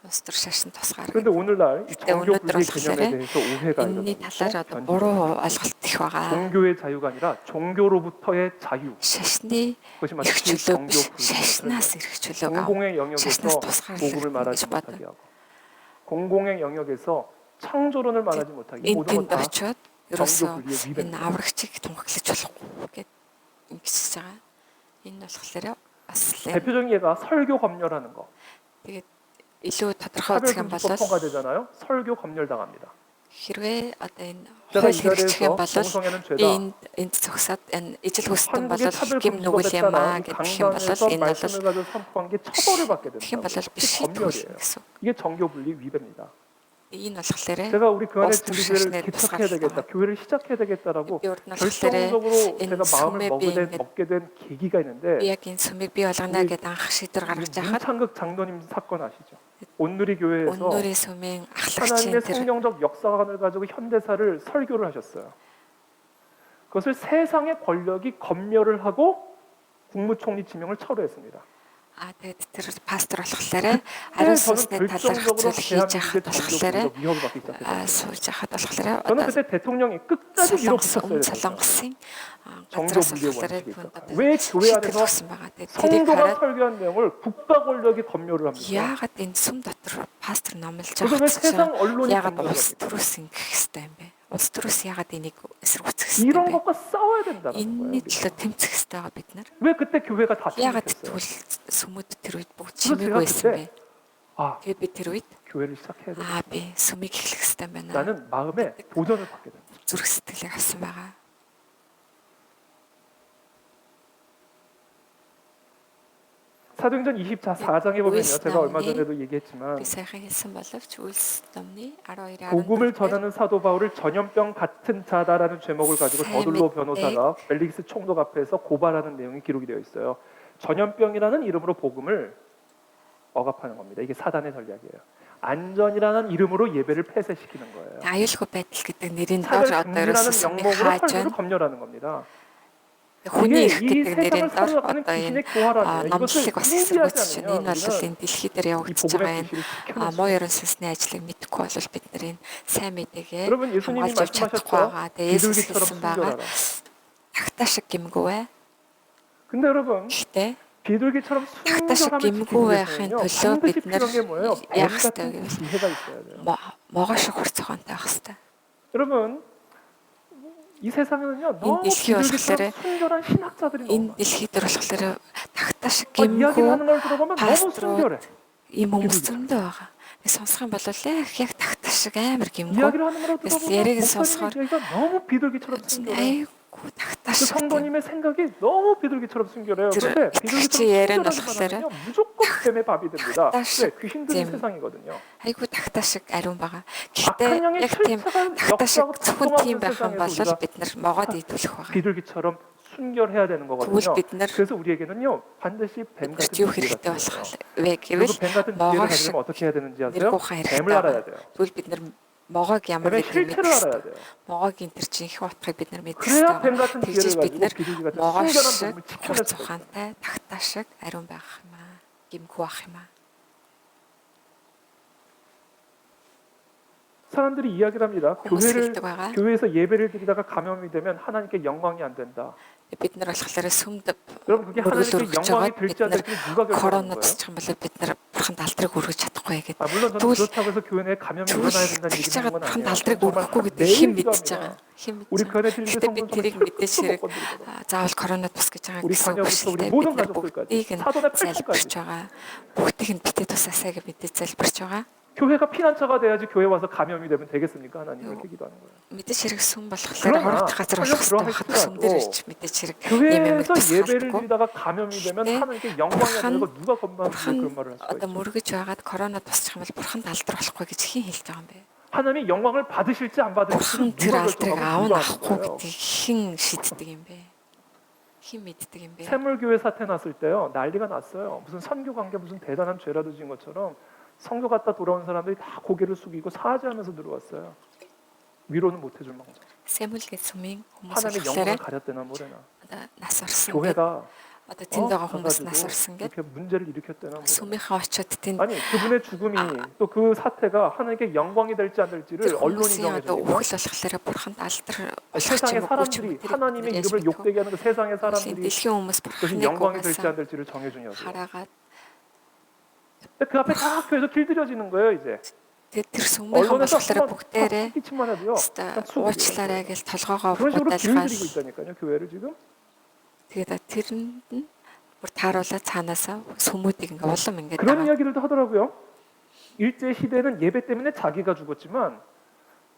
Улс төр шашин тусгаар. 그런데 오늘날 이 오늘날 정교분리 개념에 болохоор 대해서 오해가 энэний талаар одоо 일어나고 буруу ойлголт их байгаа. 종교의 자유가 아니라 종교로부터의 자유. Шашны 그것이 эрх 마치 чөлөө биш, 정교 шашнаас 불신을 эрх чөлөөг ав. 공공의 영역에서 шашнаас тусгаар 복음을 말하지 гэж бод. 못하게 하고 공공의 영역에서 창조론을 말하지 못하게 Энд 모든 тэнд 것다 очиод ерөөсөө 정교분리의 энэ 위배입니다. аврагчийг тунхаглаж болохгүй гэд ингэсэж байгаа. Энэ болохоор бас л 대표적인 예가 설교 검열하는 거. тэгээд илүү тодорхой үзэх юм 차별금지법 бол 통과되잖아요. 설교 검열 당합니다. хэрвээ одоо энэ 제가 хууль 이 хэрэгжих юм 자리에서 бол 동성애는 죄다. энд зогсоод энэ ижил хүссэн бол 한국의 гим нүгэл 차별금지법에 юм 따라 аа 이 гэх юм бол 강단에서 энэ бол 말씀을 가지고 선포한 게 처벌을 받게 тэгэх юм бол 된다. биш 이게 검열이에요. гэсэн. 이게 정교분리 위배입니다. Энэ болохоор 제가 우리 그 안에 улс төр 진리교회를 шашны 개척해야 되겠다, тусгаарлалт. 교회를 시작해야 되겠다라고 Би урд нь болохоор 결정적으로 энэ 제가 마음을 сүмээ би ингээд 먹게 된 계기가 би 있는데 яг энэ сүмийг бий болгоно гэдээ анх шийдвэр гаргаж яхад 문창극 장로님 사건 아시죠? 온누리 교회에서 온누리 сүмийн ахлагчийн 하나님의 тэр 성령적 역사관을 가지고 현대사를 설교를 하셨어요. 그것을 세상의 권력이 검열을 하고 국무총리 지명을 철회했습니다. тэгээд тэр пастор болохоор ариун сүнсний талаарх 결정적으로 зүйл хийж яхад 대한민국의 болохоор 정교분리가 위협을 받기 시작했어요. сууж яхад болохоор 저는 одоо 그때 대통령이 끝까지 밀어붙였어야 өмнө 됐어요. солонгосын газраас 정교분리의 болохоор 원칙일까? одоо 왜 교회 안에서 шийдвэрлсэн байгаа. Тэгээд тэрийг 성도가 хараад 설교한 내용을 국가 권력이 검열을 합니다. яагаад энэ сүм дотор пастор номлож 그래서 왜 байгаа 세상 언론이 яагаад 검열을 улс 합니까? төрөөс ингэх хэвээр юм бэ? Улс төрөөс яагаад энийг эсэргүүцэх 이런 хэвээр юм бэ? 것과 싸워야 된다는 거예요. Энэний 우리가. төлөө тэмцэх хэвээр байгаа бид нар. 왜 그때 교회가 다 Яагаад 침묵했어요? тэгвэл сүмүүд тэр үед бүгд 그래서 чимээгүй 제가 байсан бэ? 그때 아, Тэгээд би тэр үед 교회를 시작해야 돼. би сүмийг эхлэх хэвээр байна. 나는 마음에 도전을 받게 된 거예요. Зүрх сэтгэлийг авсан байгаа. 사도행전 24장에 보면요. 제가 얼마 윗남이 전에도 얘기했지만 Би сайхан хэлсэн боловч Үлс номны 12-ийн 복음을 14-д 전하는 사도 바울을 전염병 같은 자다라는 제목을 가지고 더둘로 변호사가 벨릭스 총독 앞에서 고발하는 내용이 기록이 되어 있어요. 전염병이라는 이름으로 복음을 억압하는 겁니다. 이게 사단의 전략이에요. 안전이라는 이름으로 예배를 폐쇄시키는 거예요. аюулгүй байдал гэдэг нэрийн дор одоо 차별금지라는 ерөөсөө сүмийг 명목으로 хааж 설교를 байна. 검열하는 겁니다. Хүний их 이 гэдэг нэрийн 세상을 дор 살아가는 одоо энэ 귀신의 교활함이에요. 이것을 номлолыг бас 인지하지 эсэргүүцэж байна. 않으면 Энэ бол 우리는 энэ дэлхий дээр 이 явагдаж байгаа 복음의 энэ 계시를 지켜낼 수 муу ерөн сүнсний ажлыг мэдхгүй бол бид нар энэ сайн мэдээгээ 여러분 예수님이 хамгаалж явж чадахгүй 말씀하셨죠. байгаа. Тэгээ Есүс 비둘기처럼 хэлсэн байгаа. 순결하라. Тагтаа шиг гимгүү бай. 근데 여러분 Гэхдээ 비둘기처럼 тагтаа шиг 순결함을 гимгүү 지키기 байхын 위해서는요. төлөө 반드시 бид нар 필요한 게 뭐예요? 뱀 яах 같은 ёстой гэвэл 지혜가 있어야 돼요. могоо шиг хурцгаантай байх ёстой. 여러분 이 세상에는요 인 너무 дэлхий 비둘기처럼 болохоор 순결한 신학자들이 너무 энэ 많아요. дэлхийд болохоор тагтаа шиг 이야기를 гимгүү 하는 걸 들어보면 너무 пасторууд 순결해. ийм хүмүүс 비둘기처럼. зөндөө байгаа. Тэгээ сонсох юм бол яг тагтаа шиг амар гимгүү. 이야기를 하는 걸 그래서 들어보면 예를 목사님의 сонсохоор 이야기가 너무 비둘기처럼 순결해. 아이고 тагтаа 그 шиг 성도님의 생각이 너무 비둘기처럼 순결해요. 들- 그런데 같이 비둘기처럼 예를 순결하기만 들어서 하면요 무조건 뱀의 밥이 됩니다. 다시 왜? 귀신 들린 잼. 세상이거든요. 아이고 тагтаа шиг ариун байгаа. 악한 Гэхдээ 영의 яг тийм 철저한 тагтаа шиг 역사하고 зөвхөн тийм 작동하는 байх юм бол 세상에서 бид нар могоод идүүлэх байгаа. 비둘기처럼 순결해야 되는 Тэгвэл 거거든요. бид нар 그래서 우리에게는요 반드시 뱀 같은 бид юу 기회가 хэрэгтэй 필요해요. болох вэ 그리고 гэвэл 뱀 같은 могоо 기회를 шиг 가지려면 어떻게 해야 되는지 아세요? нэргүүхэн 뱀을 хэрэгтэй 알아야 байгаа. 돼요. Тэгвэл бид нар могоог ямар 뱀의 гэдгийг 실체를 мэдэх 알아야 хэрэгтэй. 돼요. могоогийн тэр жинхэнэ утгыг бид нар мэдэх 그래야 뱀 хэрэгтэй. 같은 기회를 тэгжиж бид 가지고 нар 비둘기 같은 могоо 순결한 шиг 복음을 지켜낼 хурц 수가 있어요. ухаантай тагтаа шиг ариун байх юм аа. Гимгүү байх юм аа. 사람들이 이야기를 합니다. хүмүүс хэлдэг байгаа. 교회에서 예배를 드리다가 감염이 되면 하나님께 영광이 안 된다. Бид нар болохоор сүмд 여러분 그게 мөргөл 하나님께 өргөж 영광이 байгаа бид 될지 안 нар 될지 누가 결정하는 коронавирус 거예요? ч юм бол бид нар бурханд алдрыг өргөж чадахгүй гэдэг. 아, 물론 저는 тэгвэл 그렇다고 해서 교회 내에 감염이 тэгвэл 일어나야 된다는 тэгж 얘기는 байгаа 하는 건 бурханд 아니에요. алдрыг 정말 өргөхгүй гэдэг 매일 хэн мэдж 기도합니다. байгаа. Хэн мэдж 우리 байгаа. 교회 드리는 Гэтэ бид 성도들 тэрийг мэдээж хэрэг 못 건드리거든. заавал коронавирус тус гэж байгаа 우리 гэсэн үг 자녀부터 биш. 우리 Бид 모든 нар 가족들까지 бүгдийг нь 사돈의 залбирч 팔촌까지 байгаа. Бүгдийг нь битээ тусаасаа гэж мэдээ залбирч байгаа. 교회가 피난처가 돼야지 교회 와서 감염이 되면 되겠습니까? 하나님 이렇게 기도하는 거예요. мэдээж хэрэг сүм болохоор 그러나 хоригдох газар болох 설령 хэрэгтэй байх. сүм дээр 그러할지라도 ирж мэдээж хэрэг юм юм 교회에서 예배를 тусгаалдаггүй. 드리다가 감염이 되면 네. 하나님께 영광이 안 되고 누가 건방지게 бурхан 그런 말을 할 수가 одоо 있어요. мөргөж байгаад корона тусчих юм бол бурханд алдар болохгүй гэж хэн хэлж байгаа юм бэ? 하나님이 영광을 받으실지 안 받으실지 бурхан тэр 누가 алдрыг 결정하고 аав нь 누가 하는 авахгүй 거예요. гэдгийг хэн шийддэг юм бэ? хэн мэддэг юм бэ? 샘물교회 사태 났을 때요 난리가 났어요. 무슨 선교 관계 무슨 대단한 죄라도 지은 것처럼 성교 갔다 돌아온 사람들이 다 고개를 숙이고 사죄하면서 들어왔어요. 위로는 못 해줄 망정. 세물개 сүмийн хүмүүс 하나님의 болохоор 영광을 가렸대나 뭐래나. одоо нас орсон гэдэг 교회가 одоо тэнд байгаа хүмүүс 가가지고 нас орсон гэдэг 이렇게 문제를 일으켰대나 뭐래나. сүмийнхаа очоод тэнд 아니 그분의 죽음이 또 그 사태가 하나님께 영광이 될지 안 될지를 тэр 언론이 хүмүүсийн одоо 정해줍니다. үхэл болохоор бурханд алдар болох ч 세상의 юм уу ч юм 사람들이 уу 하나님의 тэр 이름을 욕되게 하는 그 세상의 дэлхийн 사람들이 хүмүүс 그것이 бурханыг 영광이 될지 угаасаа 안 될지를 정해주냐고요. хараагаад 근데 그 앞에 다 교회에서 길들여지는 거예요 이제. тэгээд тэр сүмийнхаа 언론에서 болохоор 한번 бүгдээрээ 끼치만 해도요. өста 그냥 수습이에요. уучлаарай гэж толгоогоо 그런 식으로 удаалгаад 길들이고 있다니까요 교회를 지금. тэгээд тэрэнд нь бүр тааруулаад цаанаасаа сүмүүдийг ингээ улам ингээ 그런 дагаад 이야기를 하더라고요. 일제 시대는 예배 때문에 자기가 죽었지만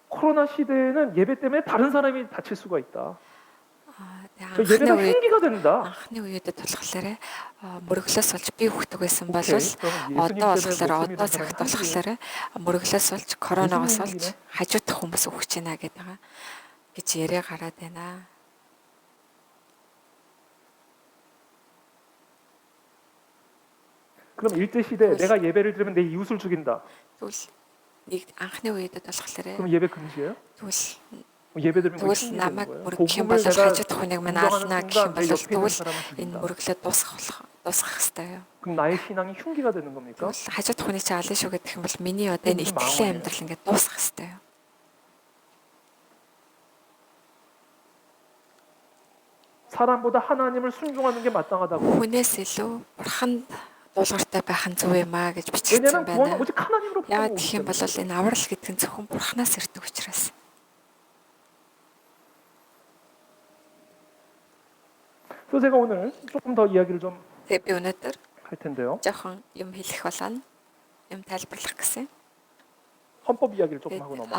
코로나 시대에는 예배 때문에 다른 사람이 다칠 수가 있다. 그 예배가 анхны үед 흉기가 된다. анхны үедэд болохоор мөрөглөөс болж би хөхдөг байсан бол 오케이. 그럼 одоо 예수님 болохоор 때문에 못 одоо 믿는 цагт 사람은 болохоор мөрөглөөс болж коронавигоос 예수님 болж хажуудах хүмүүс өгч байна гэдэг байгаа гэж яриа гараад байна. 그럼 일제 시대에 내가 예배를 드리면 내 이웃을 죽인다. Тэгвэл нэг анхны үедэд болохоор 그럼 예배 금지예요? тэгвэл 예배 드리면 그게 тэгвэл 흉기 되는 намайг 거예요. мөргөх юм 복음을 бол 내가 хажуудах хүнийг минь алнаа 인정하는 гэх юм 순간 бол 내 옆에 있는 тэгвэл 사람을 энэ 죽인다. мөрөглөө дуусгах хэвээр. 그럼 나의 신앙이 흉기가 되는 겁니까? Тэгвэл хажуудах хүний чи алын шүү гэдэг юм бол миний одоо энэ 무슨 итгэлийн 마음이에요? амьдрал ингээд дуусгах хэвээр. 사람보다 하나님을 순종하는 게 마땅하다고. Хүнээс илүү бурханд дуулууртай байх нь зөв юм аа гэж бичигдсэн 왜냐하면 구원은 байна. 오직 하나님으로부터 Яагаад 오기 гэх юм бол 때문에. энэ аврал гэдэг нь зөвхөн бурханаас ирдэг учраас. 그래서 제가 오늘 조금 더 이야기를 좀 할 Тэгээ би өнөөдөр 텐데요. жоохон юм хэлэх болоо юм тайлбарлах гэсэн. 헌법 이야기를 조금 하고 넘어.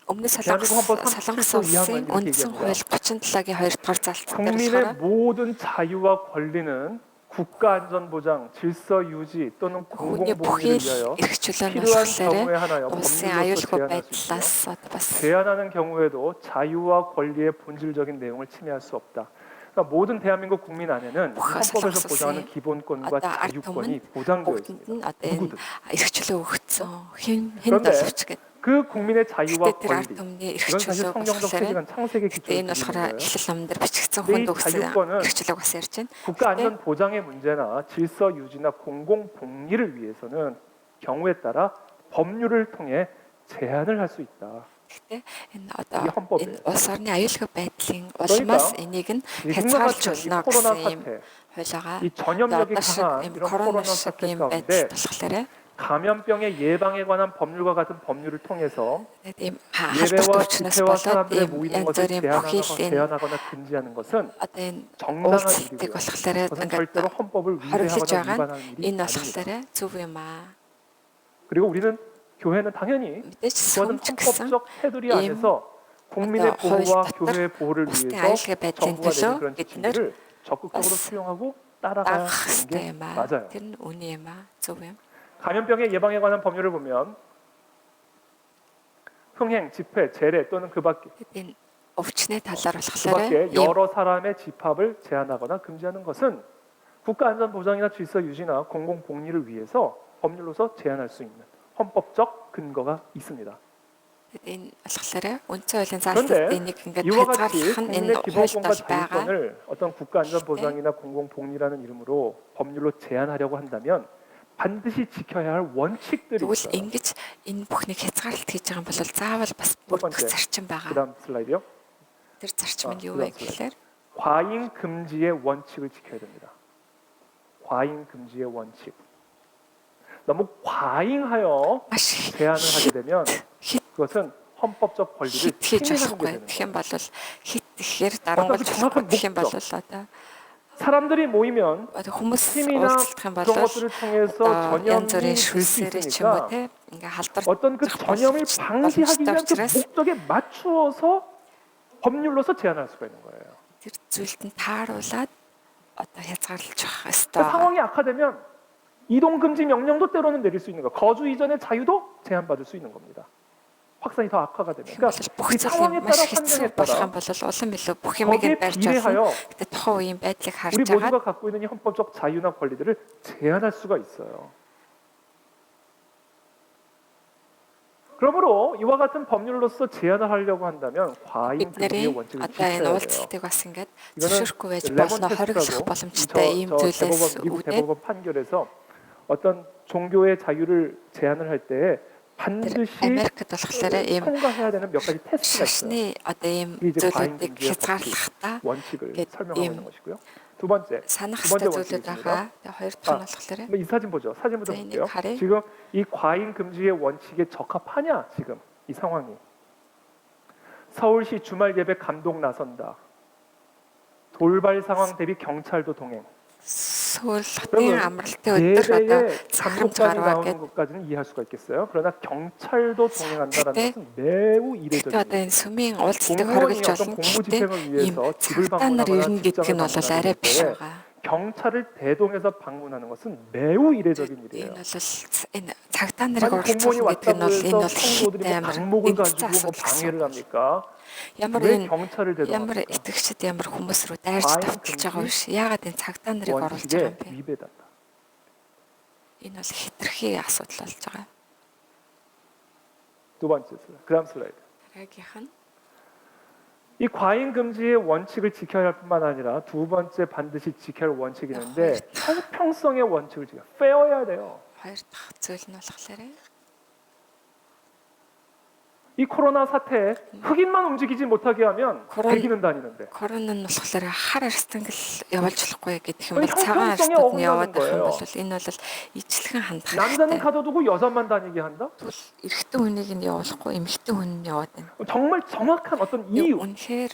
Өмнө 대한민국 헌법 солонгос 37조 улсын 2항은 이렇게 үндсэн 얘기합니다. хууль 37-гийн 2-р залцсан дээр 국민의 болохоор 모든 자유와 권리는 국가안전보장, 질서 유지 또는 хүний 공공복리를 бүхий 위하여 эрх чөлөө нь 필요한 болохоор 경우에 하나여 улсын 법률로서 аюулгүй 제한할 수 있으며 байдлаас одоо бас 제한하는 경우에도 자유와 권리의 본질적인 내용을 침해할 수 없다. 그러니까 모든 대한민국 국민 안에는 이 헌법에서 보장하는 기본권과 одоо ард 자유권이 түмэнд 보장되어 бүгдэнд 있습니다. нь одоо энэ 누구든. эрх чөлөө өгсөн хэн 그런데 боловч гэдэг. 그 국민의 자유와 Гэтэ тэр ард 권리 түмний эрх 이건 사실 чөлөө 성경적 болохоор 체계가 창세기 гэтэ 기초에 энэ 있는 болохоор 거예요. эхлэл номдэр бичигдсэн 근데 이 хүнд өгсөн 자유권은 эрх чөлөөг бас ярьж байна. 국가 안전 보장의 문제나 질서 유지나 공공 복리를 위해서는 경우에 따라 법률을 통해 제한을 할 수 있다. Гэхдээ энэ 이게 одоо 헌법이에요. энэ улс орны аюулгүй байдлын улмаас энийг нь хязгаарлуулна 코로나 гэсэн юм 사태, хуулигаа 이 전염력이 одоо шиг 강한 юм 이런 코로나 코로나 шиг 사태 юм 가운데 байдал болохоор 감염병의 예방에 관한 법률과 같은 법률을 통해서 ийм 예배와 халдварт өвчнөөс 집회와 болоод 사람들의 ийм 모이는 янз 것을 бүрийн бүхийлийн 제한하거나 금지하는 것은 одоо энэ 정당한 уулзалтыг 일이고요. болохоор 그것은 ингээд 절대로 헌법을 хориглож 위배하거나 байгаа 위반하는 нь 일이 энэ 아닙니다. болохоор зөв юм аа. 그리고 우리는 교회는 당연히 Мэдээж 그것은 сүмч гэсэн 헌법적 테두리 임, 안에서 국민의 어떤 허위 보호와 도덕, 교회의 보호를 бусдын 위해서 аюулгүй байдлын 정부가 내는 төлөө 그런 бид 지침들을 적극적으로 бас 수용하고 따라가야 дагах 하는 хэрэгтэй 게 юм аа. 맞아요. Тэр нь үний юм аа. Зөв юм. 감염병의 예방에 관한 법률을 보면 흥행, 집회, 재래 또는 그 밖에 Энэ өвчнээ талаар 그 болохоор 밖에 ийм 여러 사람의 집합을 제한하거나 금지하는 것은 국가안전보장이나 질서 유지나 공공복리를 위해서 법률로서 제한할 수 있는 헌법적 근거가 있습니다. энэ болохоор үндсэн хуулийн 그런데 заалтуудын нэг ингээд 이와 같이 хязгаарлах нь энэ 국민의 기본권과 хуульд бол байгаа. 자유권을 어떤 국가안전보장이나 공공복리라는 이름으로 법률로 제한하려고 한다면 반드시 지켜야 할 원칙들이 Тэгвэл 있어요. ингэж энэ бүхнийг хязгаарлалт хийж байгаа юм бол заавал бас 첫 번째. бүрдэх зарчим байгаа. 그다음 슬라이드요. Тэр зарчим нь юу 그다음 вэ гэхээр 과잉 금지의 원칙을 지켜야 됩니다. 과잉 금지의 원칙. 너무 과잉하여 маш 제한을 하게 되면 хит 그것은 헌법적 권리를 хит хийж 침해하는 게 болохгүй. 되는 Тэгэх юм 거예요. бол хит ихээр дарангуйч 어떤 정확한 болохгүй. Тэгэх юм бол 목적. одоо 사람들이 모이면 хүмүүс 팀이나 уулзах юм бол 그런 것들을 통해서 одоо янз 전염이 бүрийн 될 수 шүлсээр ч юм уу 있으니까 те ингээ халдвар 어떤 그 전염을 방지하기 위한 그 목적에 맞추어서 법률로서 제한할 수가 있는 거예요. тэр зүйлд нь тааруулаад одоо хязгаарлаж 그 явах ёстой. 상황이 악화되면 이동 금지 명령도 때로는 내릴 수 있는 거. 거주 이전의 자유도 제한받을 수 있는 겁니다. 확산이 더 악화가 되면. 그러니까 бүх 이 상황에 зүйл 따라 маш хэцүү 환경에 болох 따라 юм бол улам илүү бүх юмыг 거기에 нь барьж болно. 비례하여 Гэтэ тухайн үеийн байдлыг харж 우리 байгаа 모두가 갖고 있는 이 헌법적 자유나 권리들을 제한할 수가 있어요. 그러므로 이와 같은 법률로서 제한을 하려고 한다면 과잉 бид 금지의 нарын 원칙을 одоо энэ 지켜야 돼요. уулзалтыг бас ингээд 이거는 зөвшөөрөхгүй байж 레몬 болно хориглох 테스트라고 боломжтой ийм 저 зүйлээс 미국 үүдээд 대법원 판결에서 어떤 종교의 자유를 제한을 할 때에 반드시 Америкт болохоор ийм 통과해야 되는 몇 가지 테스트가 있어요. шашны одоо ийм 이게 이제 과잉 зүйлүүдийг 금지의 хязгаарлахдаа 원칙을 이게 설명하고 임- 있는 것이고요. 두 번째, санах 두 번째 хэрэгтэй 원칙이 зүйлүүд 있습니다. байгаа. Тэгээ хоёр дахь нь болохоор 한번 이 사진 보죠. 사진부터 자, 이제 볼게요. 가래. 지금 이 과잉 금지의 원칙에 적합하냐 지금 이 상황이. 서울시 주말 예배 감독 나선다. 돌발 상황 대비 경찰도 동행. сүүл 그러면 хотын амралтын өдөр одоо 예배에 захирамж 감독관이 гарваа 나오는 гэдэг. 것까지는 이해할 수가 있겠어요. 그러나 경찰도 동행한다는 그때- 것은 매우 Гэтэ одоо 이례적입니다. энэ сүмийн уулзалтыг 공무원이 хориглож 어떤 болно. 공무 Гэхдээ 집행을 ийм 위해서 집을 цагтаа нар 방문하거나 ирнэ гэдэг 직장을 нь бол арай биш 방문하는 байгаа. 경찰을 대동해서 방문하는 것은 매우 이례적인 Энэ 일이에요. бол энэ цагтаа нарыг 아니 공무원이 оролцуулна гэдэг нь 왔다고 бол 해서 энэ бол 성도들이 хит 뭐 амар 방목을 эмгцэн 가지고 뭐 асуудал гэсэн. 방해를 합니까? Ямар 왜 энэ 경찰을 ямар 대동합니까? итгэгчид ямар хүмүүс рүү дайрч 과잉 тавталж байгаа 금지 биш. Яагаад энэ цагтаа нарыг оруулж байгаа юм 원칙에 бэ? 위배된다. Энэ бол хитрхи асуудал болж байгаа. 두 번째 슬라이드. 그다음 슬라이드. Дараагийнх нь 이 과잉 금지의 원칙을 지켜야 할 뿐만 아니라 두 번째 반드시 지켜야 할 원칙이 있는데 형평성의 원칙을 지켜. 페어해야 돼요. хоёр дахь зүйл нь болохоор 이 코로나 사태에 흑인만 움직이지 못하게 하면 코로나- 백인은 다니는데 корона нь болохоор хар арстангал явуулж болохгүй гэдэг юм 아니, бол цагаан 형평성에 арстад нь 어긋나는 яваад байх юм 거예요. бол энэ бол ижилхэн хандах 남자는 хэрэгтэй. 가둬두고 여자만 다니게 한다? Эрэгтэй хүнийг нь явуулахгүй эмэгтэй хүн нь яваад байна. 정말 정확한 어떤 Энэ 이유, үнэхээр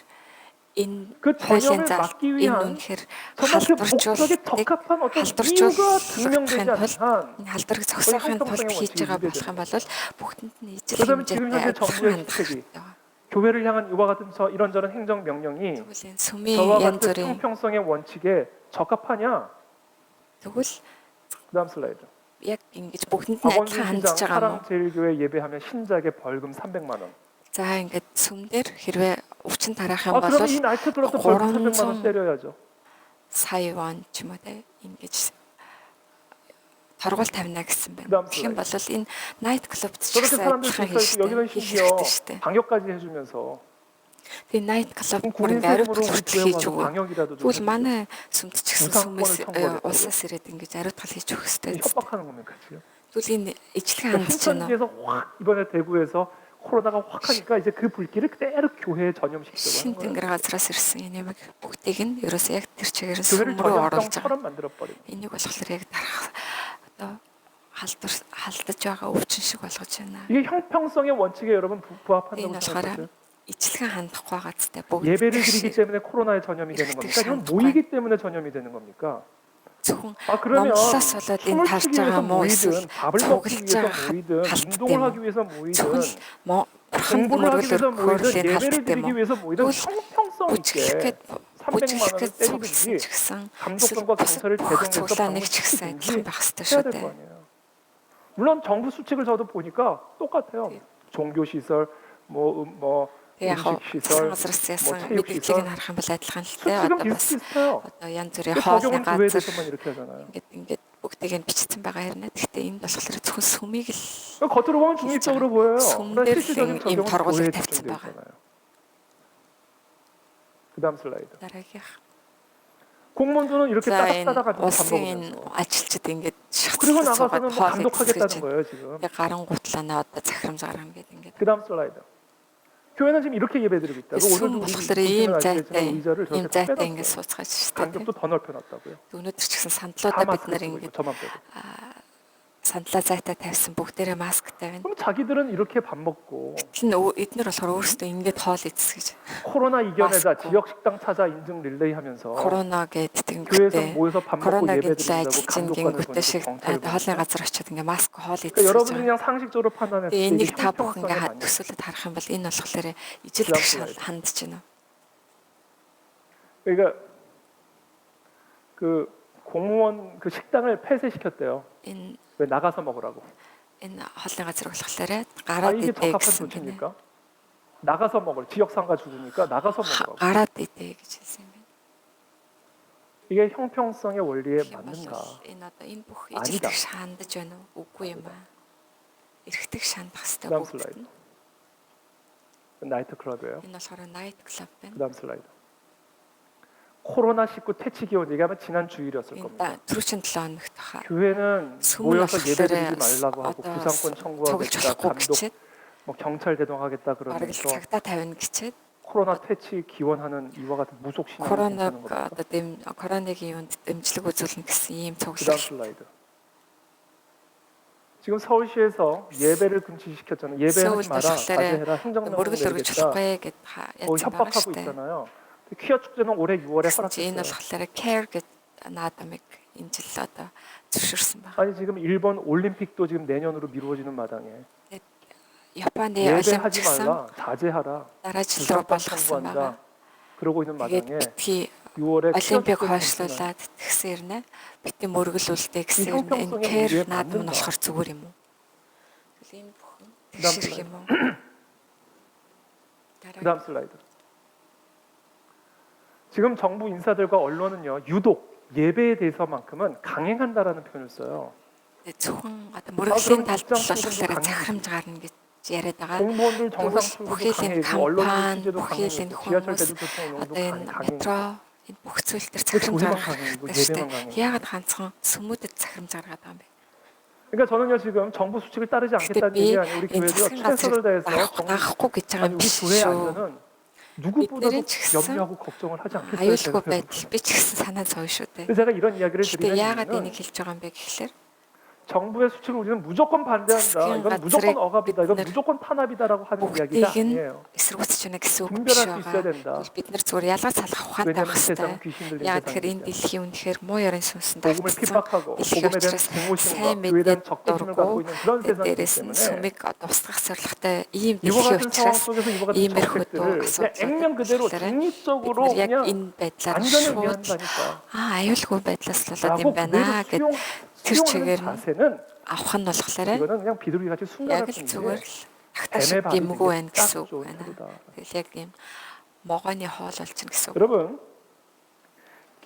энэ 그 전염을 хуулийн зал 막기 энэ 위한 үнэхээр 정말 그 목적에 халдваржуулалтыг 적합한 어떤 이유가 халдваржуулахын 증명되지 тулд 않는 한 энэ халдварыг зогсоохын тулд 형평성의 хийж 원칙이 байгаа 위배되는 болох юм бол бүгдэнд нь ижил 그러면 지금 хэмжээтэй 현재 адилхан 정부의 хандах 정책이 хэрэгтэй байна. 교회를 향한 이와 같은 이런저런 행정 명령이 Тэгвэл энэ сүмийн 저와 янз 같은 бүрийн 형평성의 원칙에 적합하냐? тэгвэл 그다음 슬라이드. яг ингэж бүгдэнд нь 박원순 адилхан 시장 хандж байгаа юм уу? 사랑제일교회 예배하면 신자에게 벌금 300만 원. За ингээд сүмдэр хэрвээ өвчин тараах юм 아 бол 그러면 이 나이트 클럽도 벌금 300만 원 때려야죠. сая вон ч юм уу те ингэж торгуул тавина гэсэн байна. 그다음 Тэгэх юм бол энэ night club ч 저렇게 гэсэн 사람들 адилхан 들써 있고 여기는 хийх 심지어 хэрэгтэй шүү дээ. 방역까지 해주면서 Тэгээ night club 그럼 бүр 국민 ингээд 세금으로 우리 ариутгал 교회 хийж 와서 өгөө. 방역이라도 좀 Тэгвэл 해주세요. манай сүмд ч гэсэн 우상권을 сүмээс 청구하겠다고요? улсаас ирээд ингэж ариутгал хийж өгөх хэрэгтэй. 이 협박하는 겁니까 지금? Тэгвэл энэ ижлэг 그러니까 хандж байна. 신천지에서 확 이번에 대구에서 코로나가 확 하니까 이제 그 불길을 그대로 교회에 전염시키려고 Шин 하는 거예요. тэнгэр газраас ирсэн энэ юм бүгдийг нь ерөөсөө яг тэр чигээр нь 교회를 сүм рүү оруулж байгаа. 전염병처럼 만들어 버립니다. Энийг болохоор яг дараах одоо халдаж байгаа өвчин шиг болгож байна. 이게 형평성의 원칙에 여러분 부합한다고 Энэ болохоор 생각하세요? ижлэгэн хандах байгаа зү бүгд 예배를 드리기 때문에 코로나에 전염이 되는 겁니까? 아니면 모이기 때문에 전염이 되는 겁니까? зөвхөн 그러면 номлолоос болоод 춤을 энэ тарж 추기 위해서 байгаа мó 모이든 эсвэл 밥을 먹기 цуглаж 위해서 байгаа 모이든 халдтай 운동을 юм уу? 하기 위해서 모이든 зөвхөн бурхан 공부를 하기 위해서 мөргөлөөр 모이든 хөөрлийн 예배를 халдтай юм 드리기 уу? 위해서 모이든 Тэгвэл 형평성 있게 бүжиглэхэд 300만 원을 цугласан 때리든지 ч гэсэн 감독관과 경찰을 бүх 대동해서 цуглаа 방문 нэг ч гэсэн адилхан 시키든지 байх хэрэгтэй 해야 шүү 될 дээ. 거 아니에요. 물론 정부 수칙을 저도 보니까 똑같아요. 종교 시설, 뭐 Тэгээ яг 음식 засгийн 시설, газраас 뭐 ясан 체육 мэдээллийг 시설 нь харах юм бол адилхан л дээ. 수칙은 Одоо бас 비슷비슷해요. одоо янз бүрийн 근데 хоолны 적용은 газар 교회에서만 이렇게 하잖아요. ингээд бүгдийг нь бичсэн байгаа хэрнээ. Гэхдээ энэ болохоор зөвхөн сүмийг л 겉으로 보면 중립적으로 보여요. 그러나 сүмдэр л 실질적인 ийм 적용은 торгуулийг 교회에 тавьсан 집중되어 байгаа. 있잖아요. 그다음 슬라이드. Дараагийнх. 공무원들은 이렇게 За энэ 따닥따닥하면서 밥 улсын энэ 먹으면서 ажилчид ингээд 그리고 шатсаад 나가서는 뭐 хоол 감독하겠다는 идэлцэж 거예요 지금. ингээд гарангуутлаанаа одоо захирамж гаргана гэдэг ингээд 그다음 슬라이드. 교회는 지금 이렇게 예배드리고 있다. сүм 오늘도 우리 болохоор 보시면 ийм 아시겠지만 зайтай 의자를 ийм 저렇게 зайтай ингээд 빼놨어요. сууцгааж штэ тийм. 간격도 더 넓혀놨다고요. Өнөөдөр ч гэсэн 다 сандлуудаа бид 마스크 нар 쓰고 있고 ингээд 저만 빼고. сандлаа зайтай тавьсан бүгдээрээ маск тавина. 그럼 자기들은 이렇게 밥 먹고 эднэр болохоор өөрсдөө ингээд хоол идсгэж 코로나 이겨내자 마스크. 지역 식당 찾아 인증 릴레이 하면서 коронавигийн 교회에서 тэтгэнгүүтээ 모여서 밥 먹고 коронавигийн 예배 드린다고 ажилчин 감독관을 гингүүтээ шиг 보내고 경찰을 хоолны 보내고. газар очиод ингээд маск хоол 그러니까 여러분이 идсгэж 그냥 상식적으로 판단했을 때 Тэгээ 이게 энийг та бүх 형평성에 ингээд 맞냐? төсөөлөд харах юм бол энэ болохоор ижил тагшаал хандж байна. 그러니까 그 공무원 그 식당을 폐쇄시켰대요. Энэ 왜 나가서 먹으라고? энэ хоолны газар болохоор 아 гараад 이게 идэ 적합한 гэсэн гинэ. 조치입니까? 나가서 먹을 지역 상가 죽으니까 나가서 먹으라고. гараад идэ гэж хэлсэн юм байна. 이게 형평성의 원리에 Тийм бол 맞는가? энэ одоо энэ бүх 아니다. ижил тагш хандаж байна уу? Үгүй юм аа. Эрхтэг шандах хэрэгтэй 그다음 бүгд. 슬라이드. 나이트 클럽이에요. Энэ болохоор night club байна. 그다음 슬라이드. 코로나19 퇴치 기원 얘기하면 지난 주일이었을 Энэ 겁니다. түрүүчийн 7 хоногт хаа 교회는 숨을 모여서 예배드리지 막힐 말라고 하고 어떤 구상권 저걸 청구하겠다, 잡고 감독, 그치? 뭐 경찰 대동하겠다 бараг л 그러면서 цагтаа тавина гэчээд 코로나 퇴치 기원하는 이와 같은 무속 신앙이 коронавиг 괜찮은 겁니까? одоо коронавигийн юунд дэмжлэг үзүүлнэ гэсэн ийм 그다음 цуглал 슬라이드. 지금 서울시에서 예배를 금지시켰잖아요. 예배하지 마라, 자제해라, 행정명령 мөргөл 내리겠다. өргөж болохгүй гэд яасан байгаа 협박하고 шүү дээ. 있잖아요. 퀴어 축제는 올해 6월에 Гэсэн чи энэ 허락했어요. болохоор care гэд наадамыг энэ жил одоо зөвшөөрсөн байна. 아니 지금 일본 올림픽도 지금 내년으로 미루어지는 마당에 Японы 예배하지 олимпиксан 말라, 자제하라, дараа жил рүү 구상권 болгосон 청구한다. байгаа. 그러고 있는 Тэгээд 마당에 битгий 6월에 олимпик хойшлуулад тэгсэн ирнэ. Бити мөргөлүүлдэг гэсэн ирнэ. Энэ 형평성의 care 문제에 наадам нь 맞는가? болохоор зүгээр юм уу? Тэгвэл энэ бүхэн 그다음 тэгшэрх юм уу? 그다음 슬라이드. 지금 정부 인사들과 언론은요 유독 예배에 대해서만큼은 강행한다라는 표현을 써요. зөвхөн одоо мөргөлийн 그럼 талд 직장 болохоор 출근도 захирамж гарна гэж яриад байгаа. 공무원들 정상 출근도 бүхий л энэ 강행이고 언론인 кампани, 취재도 бүхий л 강행이고 энэ 지하철 хүмүүс 대중교통 이용도 одоо энэ 강행. метро энэ бүх зүйл төр 그 захирамж 조회만 гаргах 강행이고 хэрэгтэй шүү 예배만 дээ. 강행. Яагаад ганцхан сүмүүдэд захирамж гаргаад байгаа юм бэ? 그러니까 저는요 지금 정부 수칙을 따르지 Гэхдээ 않겠다는 би 얘기 아니에요. 우리 энэ 교회도요 засгийн газрыг 최선을 다해서 даахгүй гэж байгаа 아니 юм 우리 биш 교회의 шүү. 안전은 누구보다도 бидний ч гэсэн 염려하고 걱정을 하지 않겠어요. аюулгүй 제가 байдал би ч гэсэн санаа зовё шүү дээ. 그래서 제가 이런 이야기를 Гэхдээ 드리는 яагаад 이유는 энийг хэлж байгаа юм бэ гэхэлэр 정부의 수칙을 우리는 무조건 반대한다. засгийн 이건 무조건 газрыг 억압이다. 이건 бид нар 무조건 탄압이다라고 하는 이야기가 бүгдийг нь 아니에요. эсэргүүцэж байна гэсэн үг биш 분별할 수 있어야 байгаа. 된다. Бид нар зүгээр ялгаа салах ухаантай 왜냐하면 байх 이 세상은 хэрэгтэй. 귀신 들린 Яг тэгэхээр энэ 세상이기 때문에. дэлхийн үнэхээр муу ярин сүнсэнд 복음을 автсан 핍박하고 дэлхий 복음에 대한 учраас 증오심과 сайн 교회에 대한 мэдээд 적대심을 갖고 дургу 있는 그런 세상이기 дээрээс нь 때문에 сүмийг устгах зорилготой ийм 이와 дэлхий 같은 상황 учраас 속에서 이와 같은 иймэрхүү 정책들을 그냥 асуудлууд 액면 그대로 бид 중립적으로 нар яг 그냥 энэ байдлаар 안전을 шууд 위한다니까. аюулгүй байдлаас болоод 라고 юм байна 그대로 гэд тэр 수용하는 чигээр нь 자세는 авах нь болохоор 이거는 그냥 비둘기 같이 순간할 яг л 뿐인데 зүгээр л 뱀의 тагташ 발이 гимгүү байна 되게 гэсэн 딱 үг 좋은 байна. 태도다. Тэгэл яг ийм могооны хоол болчихно гэсэн үг. 여러분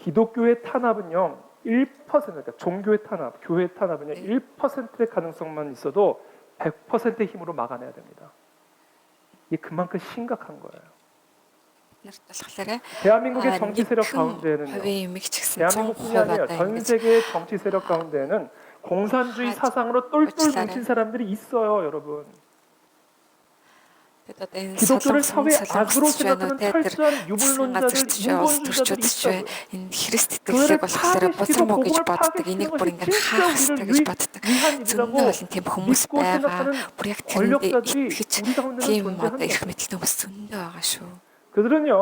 기독교의 탄압은요 1% 그러니까 종교의 탄압, 교회의 탄압은요 1%의 가능성만 있어도 100%의 힘으로 막아내야 됩니다. 이게 그만큼 심각한 거예요. Нарт болохоор 대한민국의 정치 세력 хувийн 가운데는요. юмыг ч гэсэн 대한민국뿐이 100% 아니에요. одоо 전 ингэж 세계의 정치 세력 가운데는 공산주의 사상으로 똘똘 뭉친 사람들이 있어요, 여러분. энэ 기독교를 солонгосын 사회 악으로 солонгосч байна уу 생각하는 те тэр 철저한 газар 유물론자들, ч бас 인본주의자들이 төрчүүд ч 있다고요. энэ Христ 교회를 итгэлийг болохоор 파괴시키고 бузар муу гэж 복음을 боддог. 파괴시키는 Энийг бүр 것이 ингээд 진짜 хаах 우리를 хэрэгтэй гэж боддог. 위한 Зөндөө 일이라고 бол тийм хүмүүс 믿고 байгаа. 생각하는 Бүр яг тэрэндээ 권력자들이 итгэж 우리 가운데는 тийм одоо 존재한다. их мэтэлтэй хүмүүс зөндөө байгаа шүү. 그들은요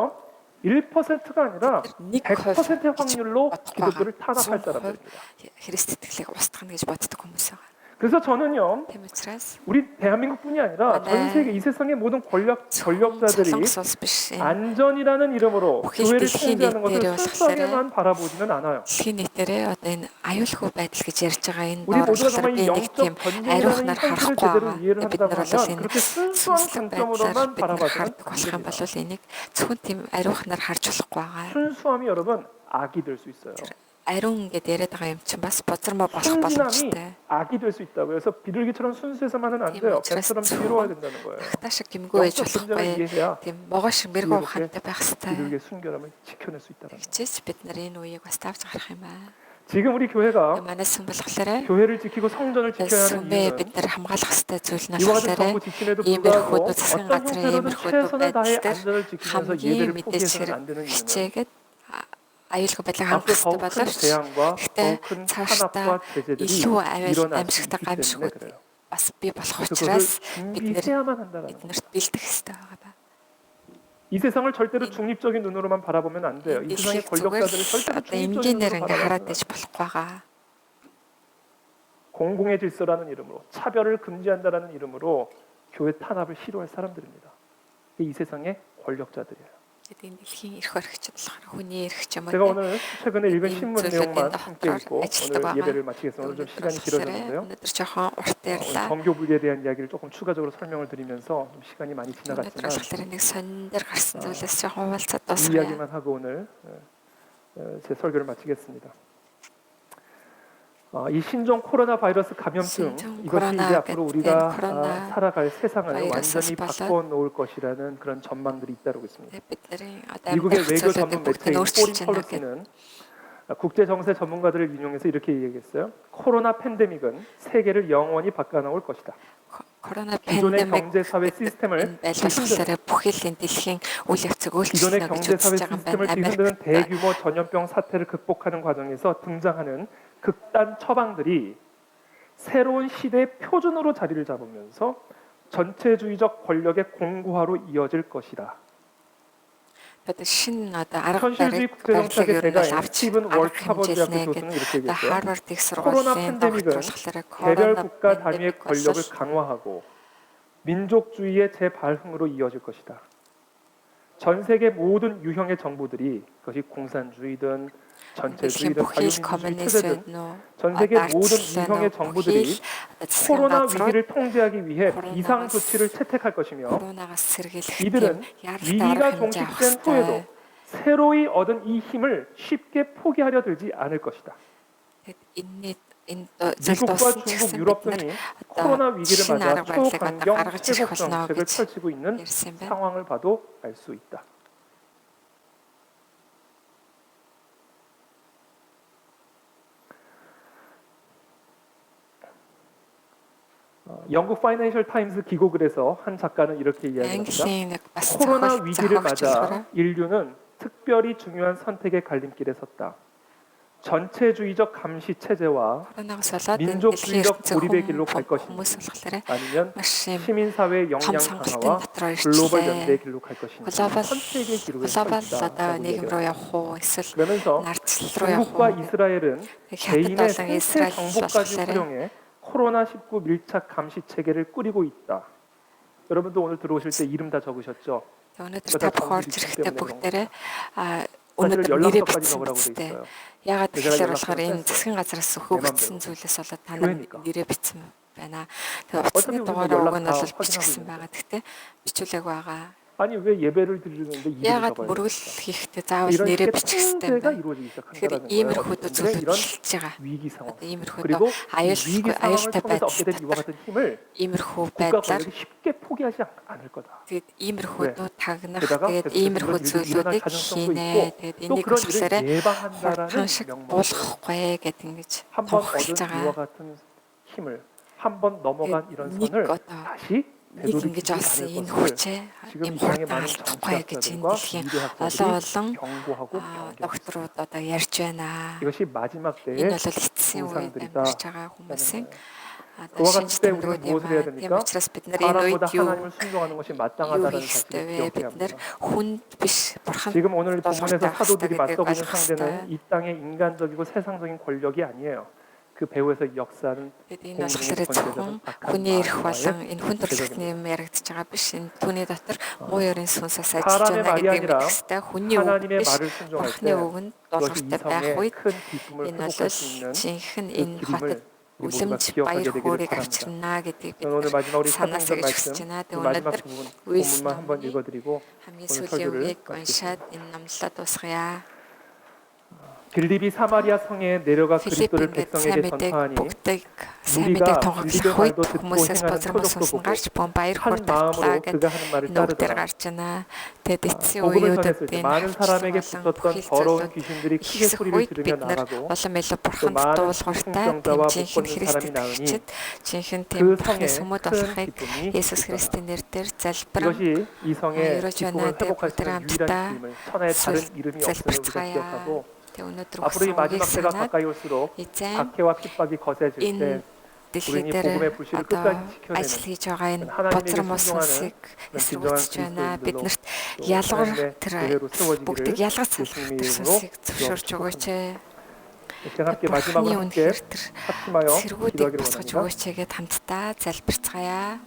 1%가 아니라 нэг 100%의 확률로 기독교를 탄압할 100% 사람들입니다. Христ итгэлийг устгах гэж боддог хүмүүс байгаа. 그래서 저는요 Тийм учраас 우리 대한민국뿐이 아니라 전 세계 이 세상의 모든 권력자들이 солонгос улс биш энэ 안전이라는 이름으로 бүхэл 교회를 дэлхийн 통제하는 것을 нийтээр 순수하게만 바라보지는 않아요. дэлхийн нийтээрээ одоо энэ аюулгүй байдал гэж ярьж байгаа энэ 우리 доор 모두가 болохоор 정말 би 이 нэг тийм 영적 전쟁이라는 이 ариухнаар 현실을 харахгүй 제대로 байгаа. 이해를 Бид 한다고 нар бол 하면 энэ 그렇게 순수한 сүнслэг 관점으로만 байдлаар бид нар 바라봐서는 хардаг 안 болох юм 됩니다. бол энийг зөвхөн тийм ариухнаар харж болохгүй байгаа. 순수함이 여러분 악이 될 수 있어요. Ариун гэдээ яриад байгаа юм чинь бас бузармаа болох 순진함이 боломжтой. 악이 될 수 있다고요. 그래서 비둘기처럼 순수해서만은 안 돼요. 뱀처럼 지루해야 된다는 거예요. Хатаа шиг гимгүй байж 영적 분쟁을 болохгүй. 이해해야 Тийм могоо шиг мэрэгүү 이렇게 ухаантай байх хэрэгтэй. 비둘기의 순결함을 지켜낼 수 있다는 거예요. Хичээж бид нар энэ үеийг бас тавьж гарах юм аа. 지금 우리 교회가 Манай сүм болохоор 교회를 지키고 성전을 지켜야 하는 сүмээ бид 이유는 нар хамгаалах хэрэгтэй зүйл нь 이와 같은 болохоор 정부 지침에도 иймэрхүү 불구하고 засгийн 어떤 газрын 형태로든 иймэрхүү 최선의 나의 байдлаар 안전을 지키면서 хамгийн 예배를 мэдээж 포기해서는 хэрэг 안 되는 이유는 хичээгээд аюулгүй байдлыг 앞으로 хангах хэрэгтэй 더 큰 боловч 재앙과 гэхдээ 더 큰 탄압과 цаашдаа 제재들이 илүү 일어날 수 амьсгалтай 있기 때문에 гамшигуд 그래요. бас бий болох 그래서 учраас 그것을 бид нэр 준비해야만 한다는 거예요. биднэрт бэлдэх хэрэгтэй байгаа ба. 이 세상을 절대로 중립적인 눈으로만 바라보면 안 돼요. 이 세상의 Дэлхийг зүгээр 권력자들을 절대로 одоо 중립적인 энгийнээр 눈으로 ингээ хараад 바라보면 иж болохгүй байгаа. 공공의 질서라는 이름으로 차별을 금지한다라는 이름으로 교회 탄압을 시도할 사람들입니다. 이 세상의 권력자들이에요. Тэгээд энэ дэлхийн эрх баригч болохоор хүний эрх ч юм уу. 제가 오늘 최근에 읽은 신문 내용만 함께 읽고 아직도 오늘 예배를 마치겠습니다. 오늘 좀 시간이 길어졌는데요. 오늘 조금 урт 오늘 ярьлаа. 정교분리에 대한 이야기를 조금 추가적으로 설명을 드리면서 좀 시간이 많이 Өнөөдөр 지나갔지만 болохоор нэг сонир гарсан зүйлээс жоохон хуваалцаад 이 дуусгая. 이야기만 하고 오늘 제 설교를 마치겠습니다. 이 신종 코로나 바이러스 감염증 신종 이것이 코로나 이제 앞으로 우리가 코로나 살아갈 세상을 바이러스 완전히 스팟은 바꿔 놓을 것이라는 그런 전망들이 잇따르고 있습니다. бидний одоо 미국의 амьдрах 외교 зүйлүүдийг 전문 бүгд 매체인 нь 포린 өөрчилж байна гэдэг. 펄러스는 국제 정세 전문가들을 인용해서 이렇게 얘기했어요. 코로나 팬데믹은 세계를 영원히 바꿔놓을 것이다. Корона 기존의 пандемик 경제 사회 시스템을 байлгахлаараа бүхэл энэ дэлхийн үйл явцыг 기존의 өөрчлөнө гэж 경제 사회 үзэж байгаа юм 시스템을 байна. 뒤흔드는 Америк 대규모 전염병 사태를 극복하는 과정에서 등장하는 극단 처방들이 새로운 시대의 표준으로 자리를 잡으면서 전체주의적 권력의 공고화로 이어질 것이다. одоо шинэ одоо арга 현실주의 барил 국제정책의 барилыг ер нь 대가인 авч 스티븐 арга 월트 하버드 대학교 хэмжээлнэ 교수는 гэдэг. 이렇게 Одоо 얘기했어요. Harvard их 코로나 сургуулийн 팬데믹은 доктор болохоор 개별 코로나 국가 단위의 пандемик 권력을 бол 강화하고 민족주의의 재발흥으로 이어질 것이다. 전 세계 모든 유형의 정부들이 그것이 공산주의든 дэлхийн 전체주의든 бүхий 자유민주주의 коммунист 체제든 байна уу? 전 세계 모든 유형의 정부들이 코로나 위기를 통제하기 위해 비상 조치를 채택할 것이며 코로나가 сэргийлэх 이들은 위기가 종식된 후에도 새로이 얻은 이 힘을 쉽게 포기하려 들지 않을 것이다. 미국과 중국, 유럽 등이 코로나 위기를 맞아 초강경 회복 정책을 펼치고 있는 상황을 봐도 알 수 있다. 영국 파이낸셜 타임스 기고글에서 한 작가는 이렇게 이야기합니다. 코로나 위기를 맞아 인류는 특별히 중요한 선택의 갈림길에 섰다. 전체주의적 감시 체제와 민족주의적 고립의 길로 갈 것인지 아니면 시민사회의 역량 강화와 글로벌 연대의 길로 갈 것인지 선택의 기로에 서 있다라고 얘기합니다. 그러면서 중국과 이스라엘은 개인의 생체 정보까지 활용해 코로나19 밀착 감시 체계를 꾸리고 있다. 여러분도 오늘 들어오실 때 이름 다 적으셨죠? өнөөдөр та бохорж ирэхдээ бүгдээрээ 사실 өнөөдөр 연락처까지 нэрээ бичсэн 적으라고 돼 үстэй. 있어요. Ягаад 제가 тэгэхээр 연락처를 болохоор энэ 뺐어요. засгийн газраас 내 хөөгдсөн 맘대로. зүйлээс болоод та нар 교회니까. нэрээ бичсэн байна. Тэгээ 어차피 утасны 우리는 дугаараа 연락 уг нь 다 бол 확인하고 бичсэн 있는데. байгаа. Гэхдээ бичүүлэг байгаа. 아니 왜 예배를 드리는데 이름을 Ягаад 적어야 мөргөл 됩니까? хийхдээ заавал 이런 нэрээ 식의 бичих хэрэгтэй юм 통제가 бэ? 이루어지기 Тэгэхээр 시작한다는 иймэрхүү 거예요. 근데 зүйлүүд 이런 эхэлж байгаа. 위기 상황 Одоо иймэрхүү 그리고 이 위기 상황을 аюултай 통해서 얻게 된 байдал 이와 같은 힘을 иймэрхүү 국가 байдлаар 권력이 쉽게 포기하지 않을 거다. тэгээд иймэрхүү 네. дуу тагнах 게다가 тэгээд 계속해서 иймэрхүү 이런 일이 일어날 зүйлүүдийг 가능성도 хийнэ. 있고 Тэгээд 또 энийг 그런 болохоор 일을 예방한다라는 хурдан шиг 명목으로 болохгүй гэдэг ингэж 한 번 тунхаглаж 얻은 이와 байгаа. 같은 힘을 한 번 넘어간 이런 нэг 선을 одоо 다시 нэг ингэж олсон энэ хүчээ импорт авах тухай гэж энэ дэлхийн олон 경고하고 경계했습니다. докторууд одоо ярьж байна. 이것이 마지막 때에 Энэ бол эцсийн үед 우상들이다. амьдарч байгаа хүмүүсийн 그와 같을 때 우리는 шинжлэх 무엇을 해야 тийм 됩니까? учраас бид нар энэ үед 사람보다 юу 하나님을 순종하는 것이 юу 마땅하다는 хийх 사실을 ёстой вэ? 기억해야 Бид нар 합니다. хүнд биш бурхан 지금 오늘 본문에서 дуулууртай 사도들이 байх ёстой 맞서고 있는 гэдгийг ойлгох 상대는 ёстой. 이 땅의 인간적이고 세상적인 권력이 아니에요. 그 배후에서 역사하는 Тэгэд энэ болохоор зөвхөн хүний эрх болон энэ хүн төрөлхтний юм яригдж байгаа биш. Энэ түүний дотор муу ёрийн сүнсээс ажиллаж 사람의 байна 말이 гэдэг 아니라 мэдэх ёстой. Хүний үг 하나님의 биш. 말을 순종할 Бурхны 때 үгэнд 그것이 дуулууртай байх 이성의 үед 큰 기쁨을 энэ бол 회복할 수 있는 жинхэнэ 그 энэ 기림을 хотод 우리 모두가 үлэмж 기억하게 баяр 되기를 хөөргийг 바랍니다. авчирна гэдгийг бид 저는 오늘 마지막 우리 санаасаа 사도행전 гэж 말씀 байна. 그 Тэг 마지막 өнөөдөр 부분 Үлс 본문만 한번 номын 읽어드리고 хамгийн 오늘 сүүлийн 설교를 үгийг уншаад энэ номлолоо дуусгая. 빌립이 사마리아 성에 내려가 Филипп 그리스도를 ингээд сайн 백성에게 мэдээг 전파하니 бүгдийг сайн 우리가 мэдээг тунхаглах үед 빌립의 말도 듣고 хүмүүсээс 행하는 бозром 표적도 сонсон 보고 гарч бон баяр 한 хүртэлтлээ 마음으로 гэж 그가 하는 말을 нөгдөр 따르더라. гарч байна. Тэгэд эцсийн 복음을 үеүүдэд 전했을 때 энэ 많은 사람에게 болон 붙었던 бүхэл 더러운 зүйлүүд 귀신들이 크게 ихсэх 소리를 үед 지르며 бид нар 나가고 улам илүү 또 бурханд 많은 дуулууртай 충성자와 жинхэнэ 못 Христ 걷는 사람이 나으니 итгэгчид жинхэнэ 그 тийм 성에 бурхны сүмүүд 큰 болохыг 기쁨이 Есүс 있더라. Христийн нэрээр залбиран 이것이 이 성의 이러지 기쁨을 않아도 회복할 수 있는 부드럽다. 유일한 기쁨을 천하에 다른 이름이 없음을 우리가 залбирцгаая. 기억하고 Тэг өнөөдөр 앞으로 이 өгсөн үгийг 마지막 때가 санаад 가까이 올수록 эзэн 박해와 핍박이 거세질 때 энэ дэлхий 우리는 이 дээр 복음의 불씨를 одоо 끝까지 지켜내는 ажил хийж байгаа энэ 하나님에게 бозром 순종하는 усыг 그런 эсэргүүцэж 진정한 байна. 그리스도인들로 Биднэрт 또 ялгар 하나님의 тэр 교회로 세워지기를 бүгдийг ялгаж салгах 예수님의 тэр 이름으로 сүнсийг зөвшөөрч өгөөч. 시간 함께 Бурхны 마지막으로 함께 үнэхээр тэр 합심하여 сэргүүдийг 기도하기를 босгож 원합니다. өгөөч гэгээд хамтдаа залбирцгаая.